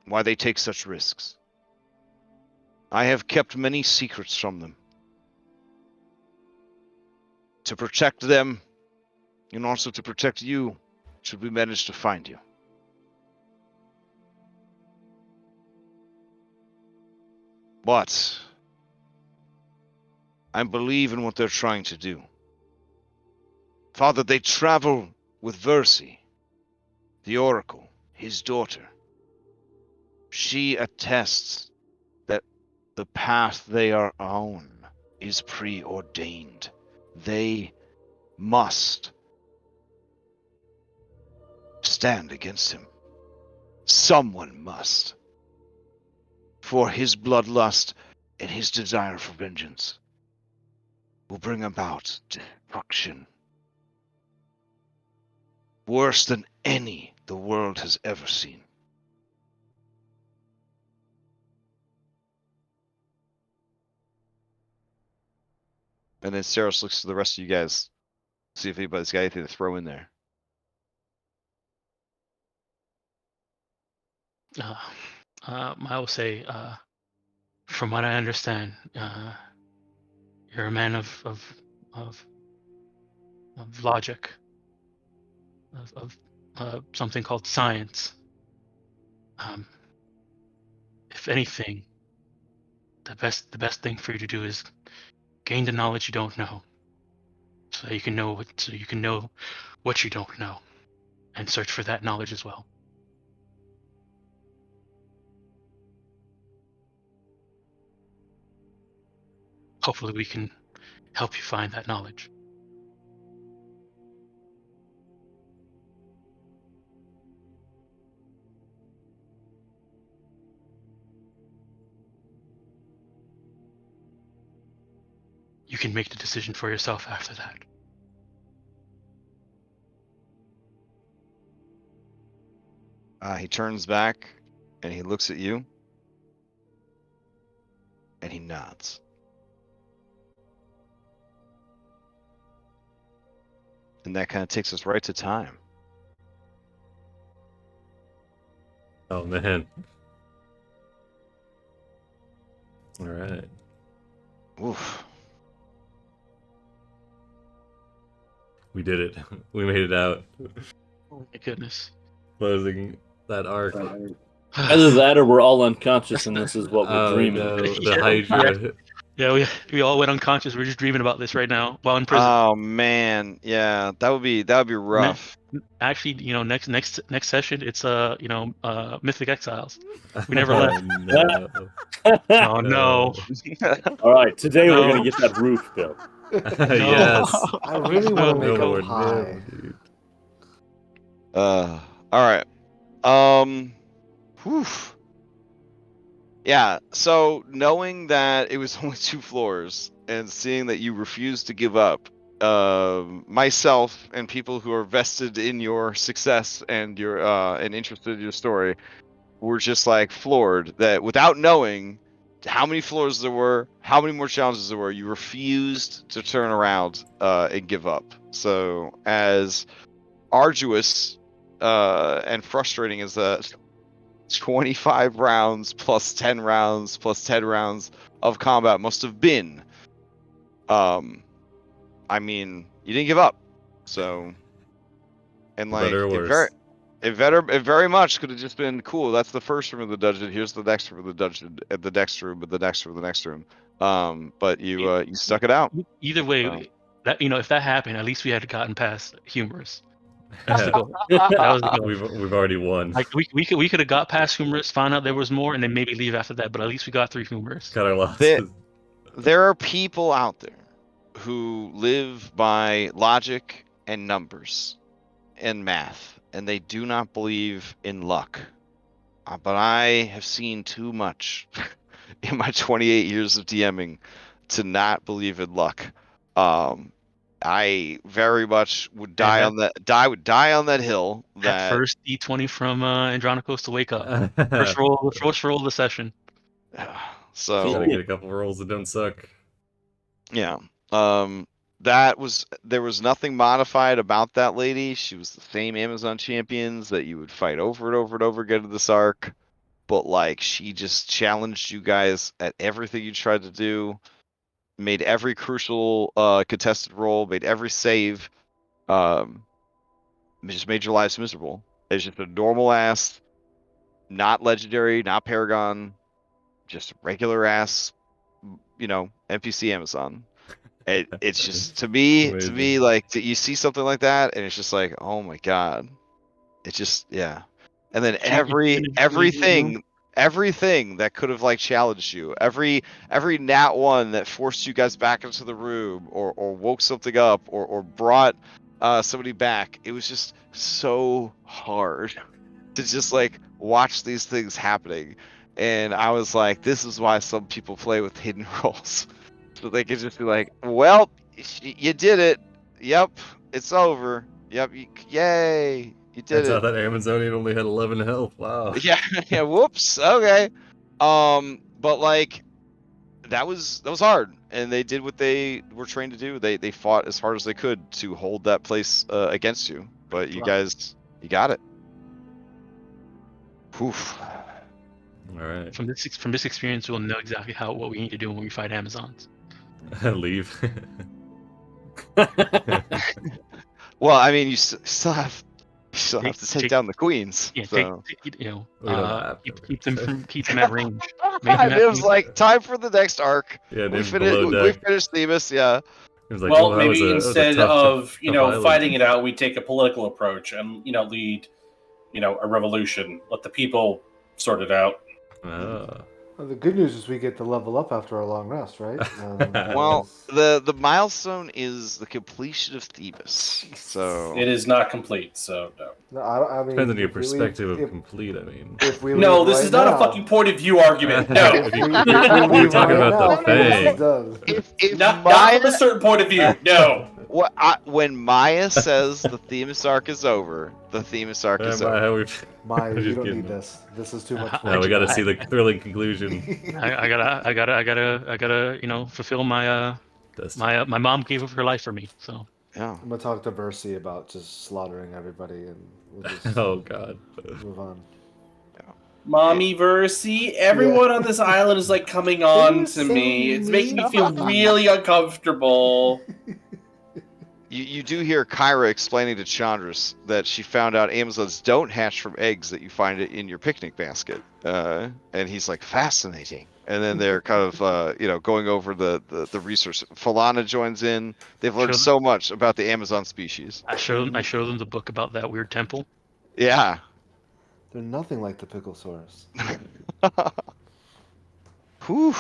why they take such risks. I have kept many secrets from them. To protect them, and also to protect you, should we manage to find you. But I believe in what they're trying to do. Father, they travel with Versi, the Oracle, his daughter. She attests The path they are on is preordained. They must stand against him. Someone must. For his bloodlust and his desire for vengeance will bring about destruction worse than any the world has ever seen. And then Saros looks to the rest of you guys, see if anybody's got anything to throw in there. I will say, from what I understand, you're a man of logic, of something called science. If anything, the best thing for you to do is gain the knowledge you don't know, so you can know what you don't know, and search for that knowledge as well. Hopefully we can help you find that knowledge. You can make the decision for yourself after that. He turns back and he looks at you and he nods. And that kind of takes us right to time. Oh man. All right. Oof. We did it. We made it out. Oh my goodness. Closing that arc. Either that or we're all unconscious and this is what we're Oh dreaming. no, the Yeah. Hydra. Yeah, we all went unconscious. We're just dreaming about this right now while in prison. Oh man, yeah, that would be rough. Actually, next session it's Mythic Exiles. We never left. No. Oh no. All right, today No. we're gonna get that roof built. Yes. I really want to No. make No a more pie. Nim, dude. All right. Whew. Yeah, so knowing that it was only 2 floors and seeing that you refused to give up, myself and people who are vested in your success and your and interested in your story were just like floored that without knowing how many floors there were, how many more challenges there were, you refused to turn around and give up. So as arduous and frustrating as that 25 rounds plus 10 rounds plus 10 rounds of combat must have been, I mean, you didn't give up. So, and like Better or worse. it very much could have just been cool. That's the first room of the dungeon. Here's the next room of the dungeon, at the next room, but the next room, the next room. But you stuck it out. Either way, Wow. that if that happened, at least we had gotten past humorous. That's the goal. That was the goal. We've already won. Like we could have got past humorous, found out there was more, and then maybe leave after that. But at least we got through humorous. Cut our losses. There are people out there who live by logic and numbers and math, and they do not believe in luck. But I have seen too much in my 28 years of DMing to not believe in luck. I very much would die on that hill. That first D20 from Andronicos to wake up. First roll of the session. So Gotta get a couple rolls that don't suck. yeah. There was nothing modified about that lady. She was the same Amazon champions that you would fight over and over and over again in this arc. But like she just challenged you guys at everything you tried to do, made every crucial contested roll, made every save, just made your lives miserable. It's just a normal ass, not legendary, not Paragon, just regular ass, NPC Amazon. It's just to me like you see something like that and it's just like, oh my god, it's just, yeah. And then everything everything that could have like challenged you, every nat one that forced you guys back into the room, or woke something up, or brought somebody back. It was just so hard to just like watch these things happening. And I was like, this is why some people play with hidden rolls. So they could just be like, well, you did it. Yep, it's over. Yep, yay, you did Turns it. out that Amazonian only had 11 health. Wow. Yeah, yeah, whoops, okay. But like, that was hard, and they did what they were trained to do. They fought as hard as they could to hold that place against you. But you guys, you got it. Oof. All right. From this experience, we'll know exactly what we need to do when we fight Amazons. Leave. Well, I mean, you still have to take down the queens. Yeah, so. keep them at range. It was like time for the next arc. Yeah, we finished Themis. Yeah. It was like, well, that maybe was instead tough of island. fighting it out, we take a political approach and lead a revolution. Let the people sort it out. Well, the good news is we get to level up after a long rest, right? Well, the milestone is the completion of Thebes. So it is not complete. So no. No, I mean, depends on your perspective of complete. I mean, no, this is not a fucking point of view argument. No, we're talking about the Fang. If not Maya, from a certain point of view. No. When Maya says the Themis arc is over, the Themis arc is over. Maya, you don't need this. This is too much. No, we got to see the thrilling conclusion. I gotta, fulfill my my mom gave up her life for me. So yeah, I'm gonna talk to Versi about just slaughtering everybody, and we'll just oh god, move on. Mommy Versi, everyone on this island is like coming on to me. It's making me feel really uncomfortable. You do hear Kyra explaining to Chandras that she found out Amazons don't hatch from eggs that you find in your picnic basket. And he's like, fascinating. And then they're kind of, going over the research. Falana joins in. They've learned so much about the Amazon species. I show them the book about that weird temple. Yeah. They're nothing like the Picklesaurus. Whew.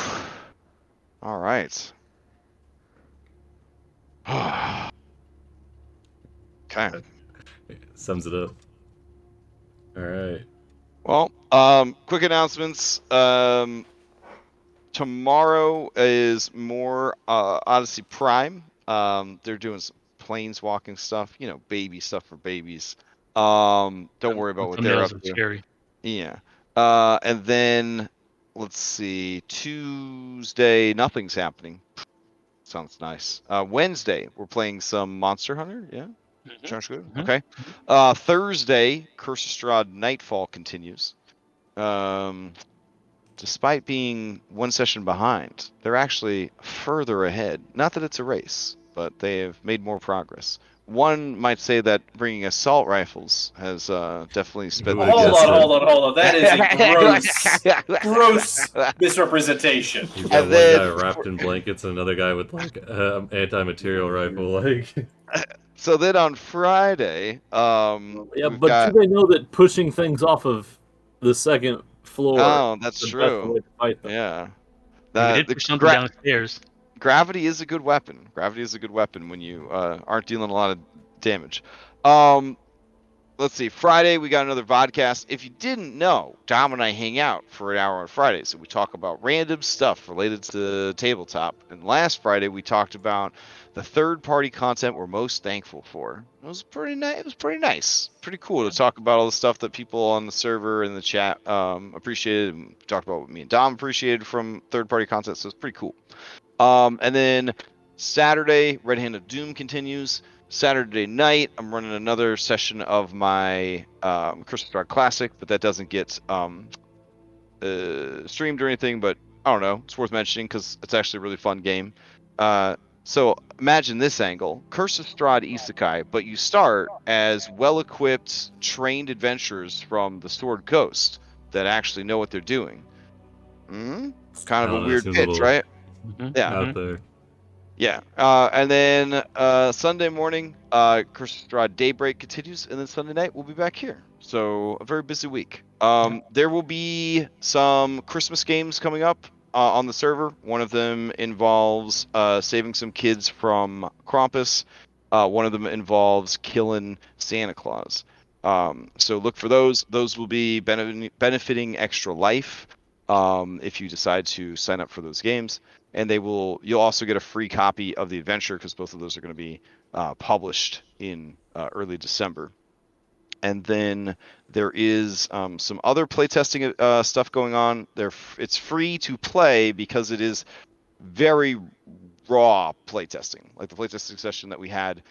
All right. Okay. Sums it up. All right. Well, quick announcements. Tomorrow is more Odyssey Prime. They're doing some planeswalking stuff, baby stuff for babies. Don't worry about what they're up to. Scary. Yeah. And then let's see. Tuesday, nothing's happening. Sounds nice. Wednesday, we're playing some Monster Hunter. Yeah. Sounds good. Okay. Thursday, Curse of Strahd Nightfall continues. Despite being one session behind, they're actually further ahead. Not that it's a race, but they have made more progress. One might say that bringing assault rifles has definitely sped the Hold on. That is a gross misrepresentation. You've got one guy wrapped in blankets and another guy with like anti-material rifle. Like. So then on Friday, yeah, but do they know that pushing things off of the second floor? Oh, that's true. Yeah, they did push something downstairs. Gravity is a good weapon. Gravity is a good weapon when you aren't dealing a lot of damage. Let's see. Friday, we got another vodcast. If you didn't know, Dom and I hang out for an hour on Friday. So we talk about random stuff related to tabletop. And last Friday, we talked about the third-party content we're most thankful for. It was pretty nice. It was pretty nice. Pretty cool to talk about all the stuff that people on the server and the chat appreciated. And we talked about what me and Dom appreciated from third-party content. So it's pretty cool. And then Saturday, Red Hand of Doom continues. Saturday night, I'm running another session of my Curse of Strahd Classic, but that doesn't get streamed or anything, but I don't know. It's worth mentioning because it's actually a really fun game. So imagine this angle. Curse of Strahd Isekai, but you start as well-equipped, trained adventurers from the Sword Coast that actually know what they're doing. Kind of a weird pitch, right? Out there. Yeah, and then Sunday morning, Curse Daybreak continues, and then Sunday night we'll be back here. So a very busy week. There will be some Christmas games coming up on the server. One of them involves saving some kids from Krampus. One of them involves killing Santa Claus. So look for those. Those will be benefiting Extra Life if you decide to sign up for those games. And you'll also get a free copy of the adventure because both of those are going to be published in early December. And then there is some other playtesting stuff going on. It's free to play because it is very raw playtesting. Like the playtesting session that we had,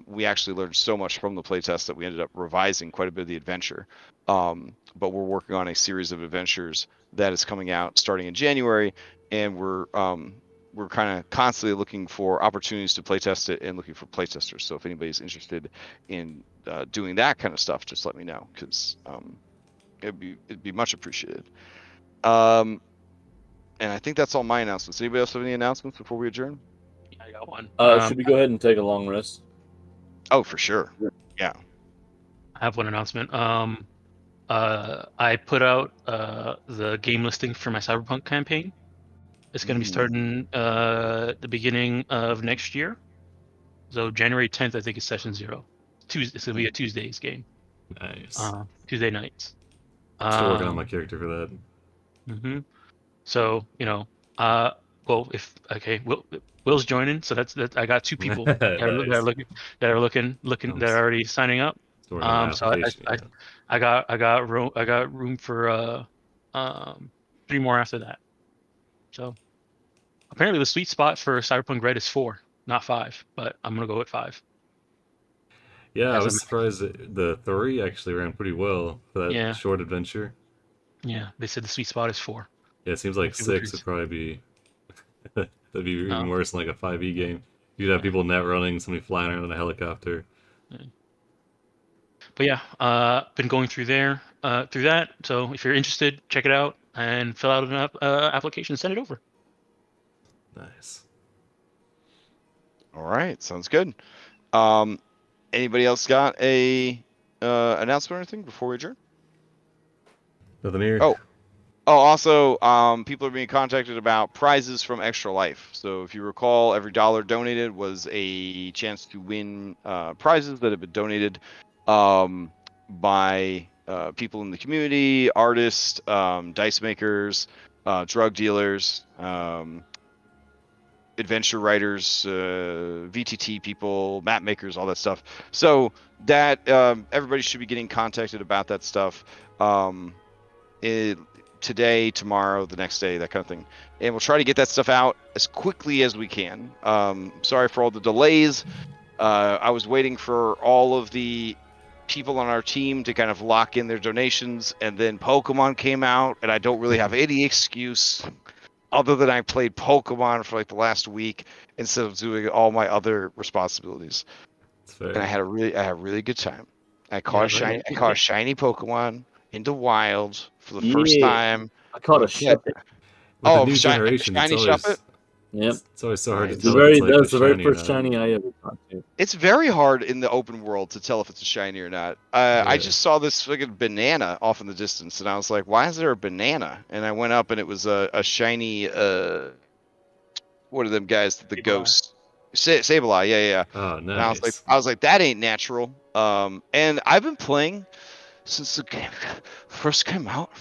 we actually learned so much from the playtest that we ended up revising quite a bit of the adventure. But we're working on a series of adventures that is coming out starting in January, and we're kind of constantly looking for opportunities to playtest it and looking for playtesters. So if anybody's interested in doing that kind of stuff, just let me know because it'd be much appreciated. And I think that's all my announcements. Anybody else have any announcements before we adjourn? Yeah, I got one. Should we go ahead and take a long rest? Oh, for sure. Yeah. I have one announcement. I put out the game listing for my Cyberpunk campaign. It's going to be starting the beginning of next year. So January 10th, I think, is session 0. Tuesday. It's going to be a Tuesday's game. Nice. Tuesday nights. Still working on my character for that. Mm-hmm. So well, Will's joining, so that's I got 2 people Nice. that are looking that are already signing up. Still working on So I got room for 3 more after that. So apparently the sweet spot for Cyberpunk Red is 4, not 5, but I'm gonna go with 5. Yeah, I was surprised that the 3 actually ran pretty well for that short adventure. Yeah, they said the sweet spot is 4. Yeah, it seems like 6 would probably be that'd be even worse than like a 5e game. You'd have people net running, somebody flying around in a helicopter. But yeah, been going through that. So if you're interested, check it out and fill out an application and send it over. Nice. All right, sounds good. Anybody else got a announcement or anything before we adjourn? Nothing here. Oh, also, people are being contacted about prizes from Extra Life. So if you recall, every $1 donated was a chance to win prizes that have been donated by people in the community, artists, dice makers, drug dealers, adventure writers, VTT people, map makers, all that stuff. So that everybody should be getting contacted about that stuff. Today, tomorrow, the next day, that kind of thing. And we'll try to get that stuff out as quickly as we can. Sorry for all the delays. I was waiting for all of the people on our team to kind of lock in their donations, and then Pokemon came out, and I don't really have any excuse other than I played Pokemon for like the last week instead of doing all my other responsibilities. And I had a really good time. I caught a shiny Pokemon in the wild for the first time. I caught a Shuppet. With the new generation, shiny it's always, Shuppet? Yep. It's always so hard to That's tell if it's like the very shiny first or not. shiny I ever caught. It's very hard in the open world to tell if it's a shiny or not. I just saw this fucking banana off in the distance, and I was like, "Why is there a banana?" And I went up, and it was a shiny. What are them guys? The ghosts. Sableye, yeah. Oh, nice. And I was like, that ain't natural. And I've been playing since the game first came out,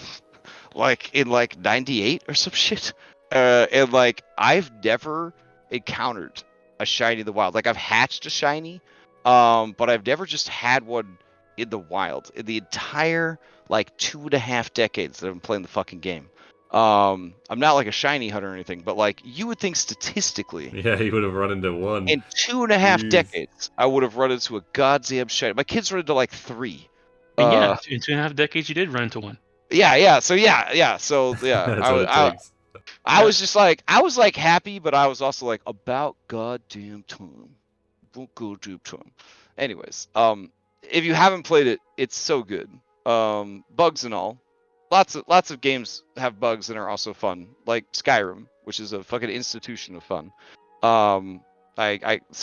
like in like '98 or some shit. And like I've never encountered a shiny in the wild. Like I've hatched a shiny, but I've never just had one in the wild in the entire like 2.5 decades that I've been playing the fucking game. I'm not like a shiny hunter or anything, but like you would think statistically, Yeah, you would have run into one. in 2.5 decades, I would have run into a goddamn shiny. My kids run into like 3. And yeah, in 2.5 decades, you did run into one. Yeah. So yeah. That's what it takes. I was just like, I was like happy, but I was also like about goddamn time. Goddamn time. Anyways, if you haven't played it, it's so good. Bugs and all. Lots of games have bugs and are also fun, like Skyrim, which is a fucking institution of fun. Some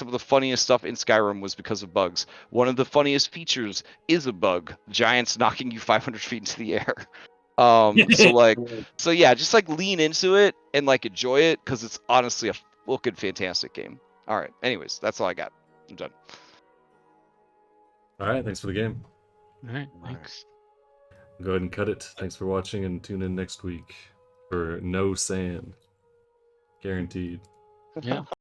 of the funniest stuff in Skyrim was because of bugs. One of the funniest features is a bug: giants knocking you 500 feet into the air. So yeah, just like lean into it and like enjoy it because it's honestly a fucking fantastic game. All right. Anyways, that's all I got. I'm done. All right, thanks for the game. All right, thanks. Go ahead and cut it. Thanks for watching, and tune in next week for No Sand. Guaranteed. Yeah.